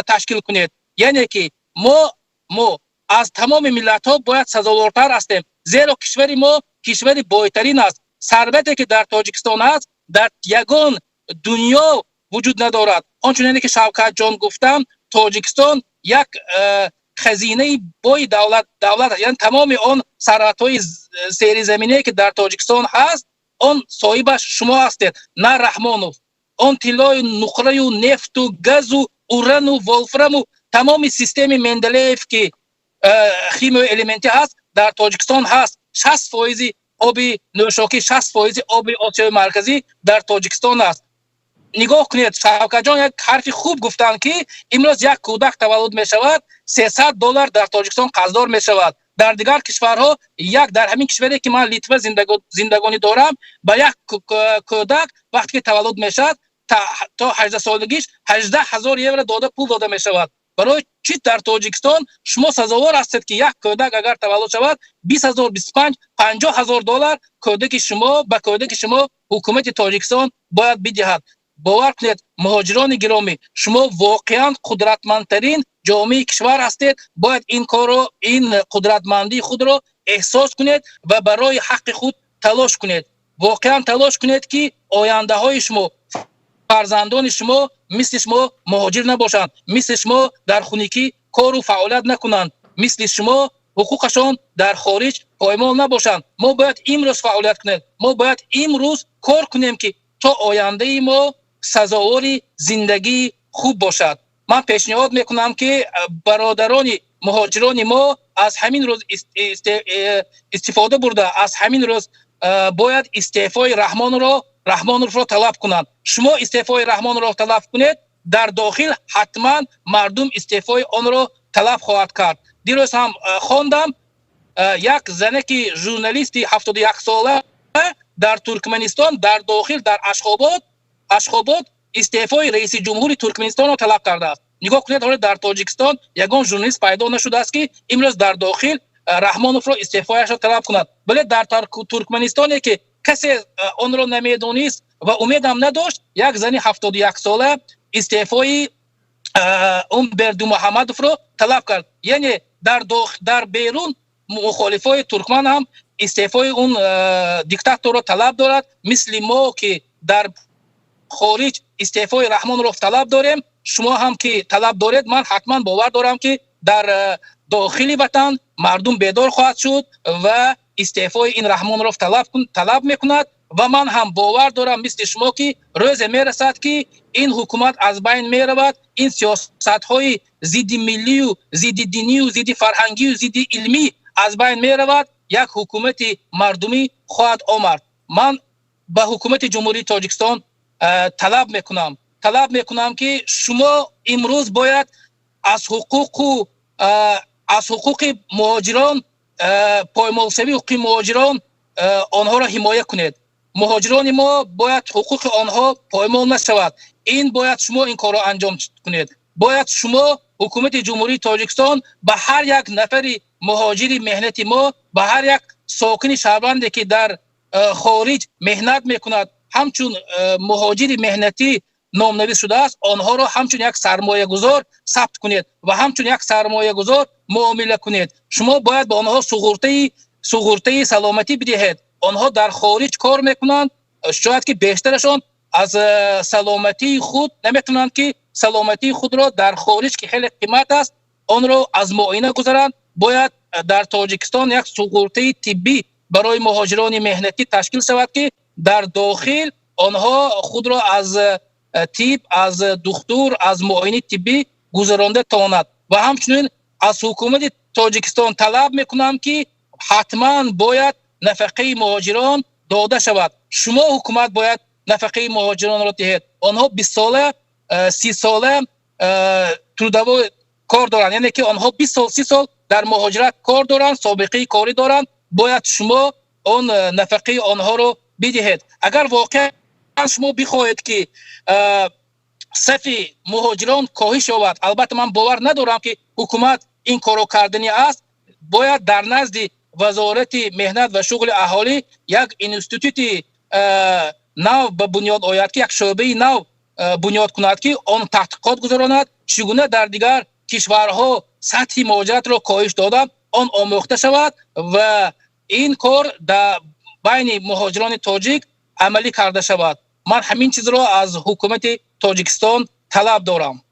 تشکیل کنید. یعنی که ما از تمام ملت ها باید سزاوارتر هستیم، زیرا کشور ما کشور بایترین است. ثروتی که در تاجیکستان است در یگان دنیا وجود ندارد. آنچنانی که شوکت جان گفتم، تاجیکستان یک خزینه بای دولت، یعنی تمام آن ثروت‌های زیر زمینی که در تاجیکستان هست، آن صاحبش شما هستید، نه رحمانوف. آن طلای نقره و نفت و گاز و اوران و ولفرام و تمام سیستم مندلیف که خیمو المنتی هست در تاجیکستان هست. 60% آب نوشاکی، 60% آب آسیای مرکزی در تاجیکستان است. نگاه کنید، شوکت جان یک حرف خوب گفتن که امروز یک کودک تولد می شود $300 در تاجیکستان قرضدار می شود. در دیگر کشورها در همین کشوری که من لیتوا زندگانی دارم، با یک کودک وقتی که تولد می شود تا 18 سالگیش 18,000 یورو پول داده می شود. برای چی در تاجیکستان شما سزاوار هستید که یک کودک اگر تولد شود 20,000 25 50,000 دلار کودک شما حکومت تاجیکستان باید بدهد. باور کنید مهاجران گرامی، شما واقعا قدرتمندترین جامعه کشور هستید. باید این قدرتمندی خود را احساس کنید و برای حق خود تلاش کنید. واقعا تلاش کنید که آینده های شما، فرزندان شما مثل شما مهاجر نباشند، مثل شما در خونگی کار و فعالیت نکنند، مثل شما حقوقشان در خارج پایمال نباشند. ما باید امروز فعالیت کنیم، ما باید امروز کار کنیم که تا آینده ما سزاوار زندگی خوب باشد. من پیشنهاد میکنم که برادران مهاجران ما از همین روز استفاده برده، از همین روز باید استعفای رحمانوف را طلب کنند. شما استعفای رحمان را طلب کنید، در داخل حتما مردم استعفای آن را طلب خواهد کرد. دیروز هم خواندم یک زنه که ژورنالیست 71 ساله در ترکمنستان در داخل در اشخاباد استعفای رئیس جمهور ترکمنستان را طلب کرده است. نگاه کنید، حالا در تاجیکستان یگان ژورنالیست پیدا نشده است که امروز در داخل رحمانوف را استعفایش را طلب کند. ولی در ترکمنستانی که کسی آن را نمیدونست، و امیدم نداشت. یک زنی 71 ساله استعفای اون بردو محمدوف رو طلب کرد. یعنی در بیرون مخالفای ترکمن هم استعفای اون دیکتاتور رو طلب دارد، مثل ما که در خارج استعفای رحمان رو طلب داریم، شما هم که طلب دارید. من حتما باور دارم که در داخل وطن مردم بیدار خواهد شد و استعفای این رحمان رو طلب میکند و من هم باور دارم مثل شما که روز میرسد که این حکومت از بین میرود. این سیاست های ضد ملی و ضد دینی و ضد فرهنگی و ضد علمی از بین میرود. یک حکومت مردمی خواهد آمد. من به حکومت جمهوری تاجیکستان طلب میکنم که شما امروز باید از حقوق مهاجران، پایمالسازی حقوق مهاجران آنها را حمایت کنید. مهاجران ما باید حقوق آنها پایمال نشود. این باید شما این کار را انجام کنید. باید شما حکومت جمهوری تاجیکستان به هر یک نفر مهاجر مهنتی ما، به هر یک ساکن شهروندی که در خارج مهنت میکند همچون مهاجر مهنتی نامنویس شده است، آنها را همچون یک سرمایه گذار ثبت کنید و همچون یک سرمایه گذار معامله کنید. شما باید به آنها سغورته سلامتی بدهید. آنها در خارج کار میکنند، شاید که بیشترشان از سلامتی خود نمیتونند که سلامتی خود را در خارج که خیلی قیمت است آن را از معاینه گذارند. باید در تاجیکستان یک سغورته طبی برای مهاجران مهنتی تشکیل شود که در داخل آنها خود را از طب، از دکتر، از معاینه طبی گذرانده تواند. و همچنین از حکومت تاجیکستان طلب میکنم که حتما باید نفقه مهاجران داده شود. شما حکومت باید نفقه مهاجران را دهید. آنها 20 ساله 30 ساله ترودو کار دارند، یعنی که آنها 20 سال 30 سال در مهاجرت کار دارند، سابقه کاری دارند. باید شما آن نفقه آنها رو بدهید. اگر واقعا شما بخواهید که صف مهاجران کاهش یابد، البته من باور ندارم که حکومت این کارو کردنی است، باید در نزد وزارت مهنت و شغل اهالی یک اینستیتوت نو به بنیاد آید که یک شعبه نو بنیاد کند که آن تحقیقات گذراند چگونه در دیگر کشورها سطح مهاجرت را کاهش دادن، آن آموخته شود و این کار در بین مهاجران تاجیک عملی کرده شود. من همین چیز را از حکومت تاجیکستان طلب دارم.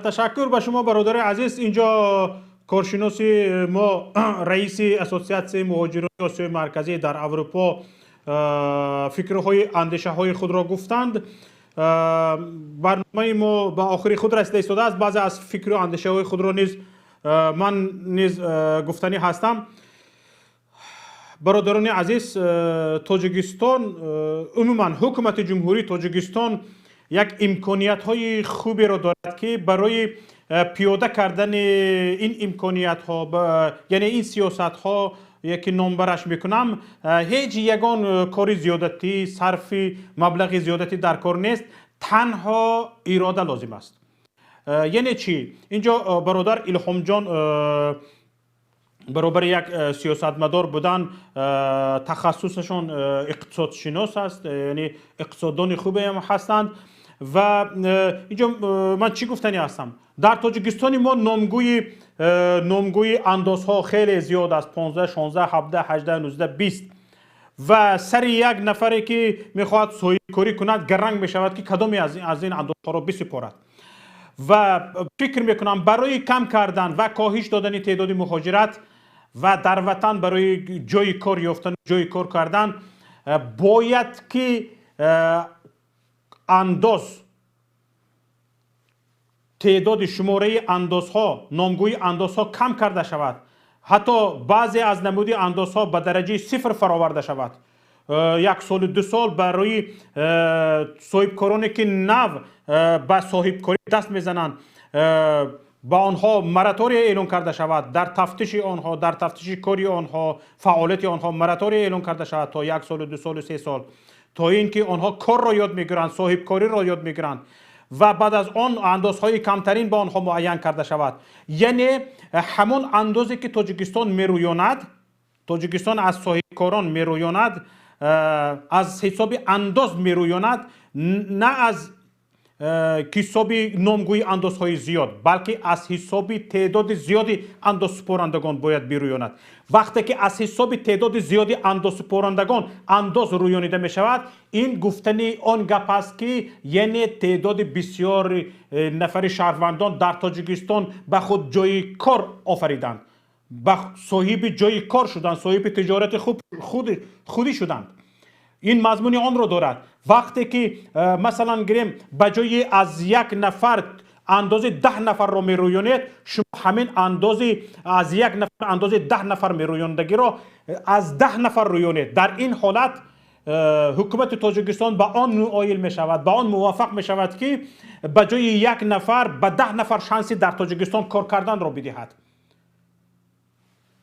تشکر به شما برادر عزیز. اینجا کارشناس ما رئیس اسوسیاسیون مهاجران آسیای مرکزی در اروپا فکرهای اندیشه های خود را گفتند. برنامه ما به آخری خود رسیده ایستاده است. بعضی از فکر و اندیشه های خود را من نیز گفتنی هستم. برادران عزیز، تاجیکستان عموما حکومت جمهوری تاجیکستان یک امکانیت های خوبی را دارد که برای پیاده کردن این امکانیت ها یعنی این سیاست ها یکی نامبرش میکنم، هیچ یگان کاری زیادتی صرف مبلغ زیادتی در کار نیست، تنها اراده لازم است. یعنی چی؟ اینجا برادر الهام جان برابر یک سیاستمدار بودن، تخصصشون اقتصاد شناس است، یعنی اقتصاددان خوبی هم هستند و اینجا من چی گفتنی هستم؟ در تاجیکستان ما نامگوی اندازها خیلی زیاد است، 15 16 17 18 19 20 و سر یک نفری که میخواهد صاحب کاری کند گرنگ میشود که کدامی از این اندازها را بسپارد و فکر میکنم برای کم کردن و کاهش دادن تعداد مهاجرت و در وطن برای جای کار یافتن، جای کار کردن، باید که تعداد شماره اندازها، نامگوی اندازها کم کرده شود. حتی بعضی از نمودی اندازها به درجه 0 فراورده شود. 1 سال 2 سال برای صاحب کارانی که نو به صاحب کاری دست میزنند با آنها مراتوری اعلان کرده شود، در تفتیش آنها، در تفتیش کاری آنها، فعالیت آنها مراتوری اعلان کرده شود تا 1 سال 2 سال 3 سال، تا اینکه آنها کار را یاد میگیرند، صاحب کاری را یاد میگیرند و بعد از آن اندازهای کمترین با آنها معین کرده شود. یعنی همون اندازی که تاجیکستان میرویاند، تاجیکستان از صاحب کاران میرویاند، از حساب انداز میرویاند، نه از حساب نامگویی اندازهای زیاد، بلکه از حساب تعداد زیادی انداز سپارندگان باید بیرویاند. وقتی که از حساب تعداد زیادی انداز سپارندگان انداز رویانیده می شود، این گفتن آن گپ است که یعنی تعداد بسیار نفر شهروندان در تاجیکستان به خود جای کار آفریدند، به صاحب جای کار شدند، صاحب تجارت خودی شدند. این مضمون آن را دارد. وقتی که مثلا گریم به جای از یک نفر اندازه 10 نفر را می رویانید، شما همین اندازه از یک نفر اندازه 10 نفر می رویاندگی را از 10 نفر رویانید. در این حالت حکومت تاجیکستان به آن مایل می شود، به آن موافق می شود که به جای یک نفر به 10 نفر شانسی در تاجیکستان کار کردن را بدهد.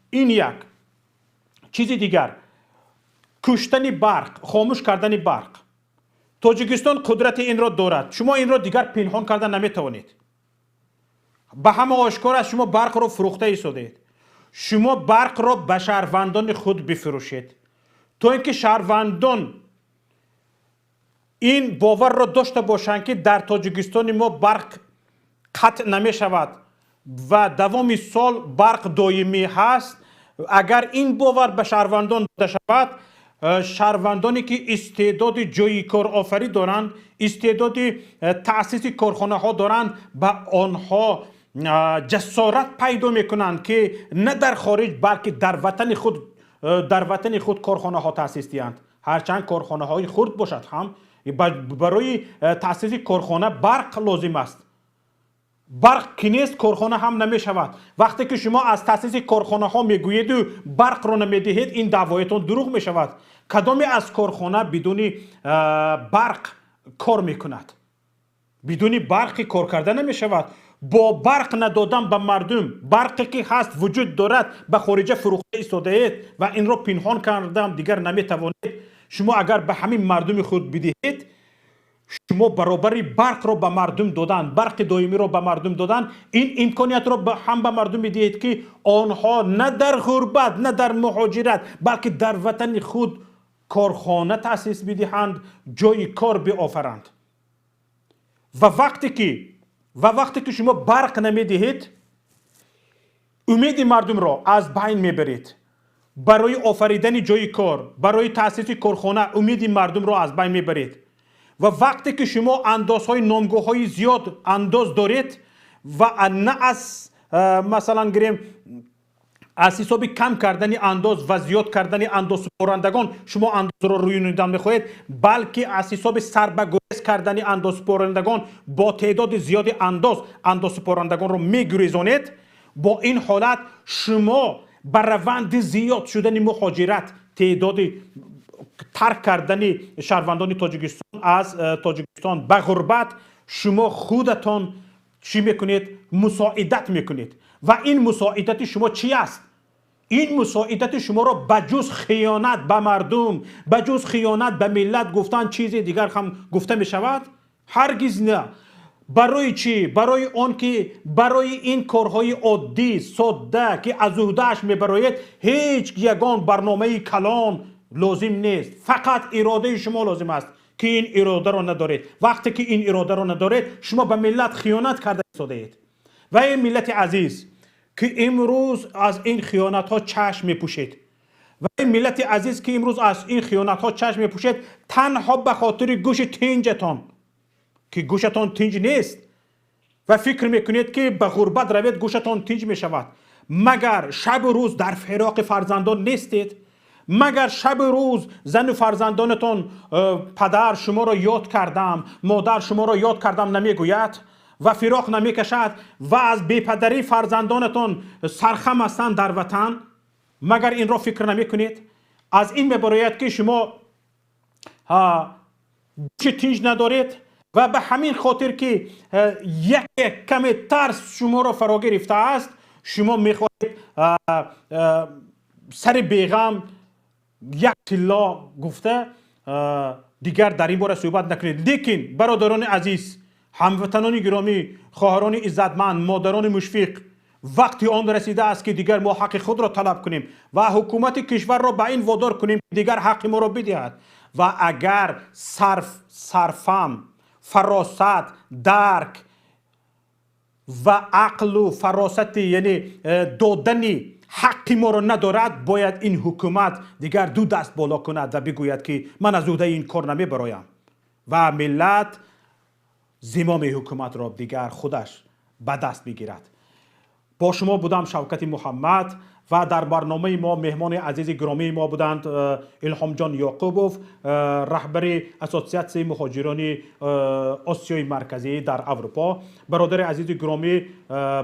این یک چیز دیگر، کشتن برق، خاموش کردن برق. تاجیکستان قدرت این را دارد. شما این را دیگر پنهان کردن نمی توانید. به همه آشکار است شما برق را فروخته ایستادید. شما برق را به شهروندان خود بفروشید تا اینکه شهروندان این باور را داشته باشند که در تاجیکستان ما برق قطع نمی شود و دوام سال برق دائمی هست. اگر این باور به شهروندان داده شود، شهروندانی که استعداد جای کار آفری دارند، استعداد تأسیس کارخانه ها دارند، به آنها جسارت پیدا میکنند که نه در خارج بلکه در وطن خود کارخانه ها تأسیس دهند. هرچند کارخانه های خرد باشد هم برای تأسیس کارخانه برق لازم است. برق که نیست کارخانه هم نمی شود. وقتی که شما از تأسیس کارخانه ها میگویید و برق را نمیدهید، این دعوایتان دروغ می شود. کدامی از کارخانه بدون برق کار میکند؟ بدون برق کار کرده نمی شود. با برق ندادن به مردم، برقی که هست وجود دارد به خارج فروخته ایستاده اید و این را پنهان کردم دیگر نمی توانید. شما اگر به همین مردم خود بدهید، شما برابری برق را به مردم دادن، برق دائمی را به مردم دادن، این امکانیت را هم به مردم میدهید که آنها نه در غربت نه در مهاجرت بلکه در وطن خود کارخانه تأسیس بدهند، جای کار بیافرند. و وقتی که شما برق نمیدهید، امید مردم را از بین میبرید. برای آفریدن جای کار، برای تأسیس کارخانه امید مردم را از بین میبرید. و وقتی که شما اندازهای نامگوهای زیاد انداز دارید و نه از مثلا گریم از حساب کم کردن انداز و زیاد کردن انداز سپارندگان شما انداز را رویانیدن میخواهید، بلکه از حساب سربگریز کردن انداز سپارندگان با تعداد زیاد انداز سپارندگان را میگریزانید. با این حالت شما بر روند زیاد شدن مهاجرت، تعداد ترک کردن شهروندان تاجیکستان از تاجیکستان به غربت، شما خودتان چی میکنید؟ مساعدت میکنید. و این مساعدت شما چی است؟ این مساعدت شما را بجز خیانت به مردم، بجز خیانت به ملت گفتن چیز دیگر هم گفته می شود؟ هرگز نه. برای چی؟ برای آن که برای این کارهای عادی ساده که از عهده‌اش میبرید هیچ یگان برنامه کلان لازم نیست. فقط اراده شما لازم است که این اراده را ندارید. وقتی که این اراده را ندارید، شما به ملت خیانت کرده ایستاده اید. و این ملت عزیز که امروز از این خیانت ها چشم میپوشید، و این ملت عزیز که امروز از این خیانت ها چشم میپوشید، تنها به خاطر گوش تنجتان که گوشتان تنج نیست و فکر میکنید که به غربت روید گوشتان تنج میشود. مگر شب و روز در فراق فرزندان نیستید؟ مگر شب و روز زن و فرزندانتان پدر شما را یاد کردم، مادر شما را یاد کردم نمیگوید و فراق نمیکشد و از بیپدری فرزندانتان سرخم هستند در وطن؟ مگر این را فکر نمیکنید؟ از این میباید که شما گوش تنج ندارید و به همین خاطر که یک کم ترس شما را فرا گرفته است، شما میخواهید سر بیغم یک طلا گفته دیگر در این باره صحبت نکنید. لیکن برادران عزیز، هموطنان گرامی، خواهران عزتمند، مادران مشفق، وقتی آن رسیده است که دیگر ما حق خود را طلب کنیم و حکومت کشور را به این وادار کنیم که دیگر حق ما را بدهد. و اگر صرفم فراست، درک و عقل و فراست، یعنی دادنی حق ما را ندارد، باید این حکومت دیگر دو دست بالا کند و بگوید که من از عهده این کار نمی برایم و ملت زمام حکومت را دیگر خودش به دست بگیرد. با شما بودم شوکت محمد و در برنامه ما مهمان عزیز گرامی ما بودند الهام جان یعقوبوف، رهبر اسوسیاسیون مهاجران آسیای مرکزی در اروپا. برادر عزیز گرامی،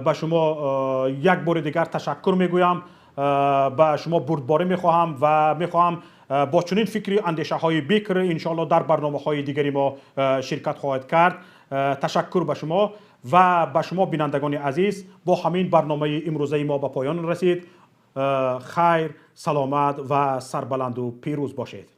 به شما یک بار دیگر تشکر میگویم، به شما بردباری میخواهم و میخواهم با چنین فکری اندیشه های بکر انشاءالله در برنامه های دیگری ما شرکت خواهد کرد. تشکر به شما و به شما بینندگان عزیز. با همین برنامه امروزه ما به پایان رسید. خیر، سلامت و سربلند و پیروز باشید.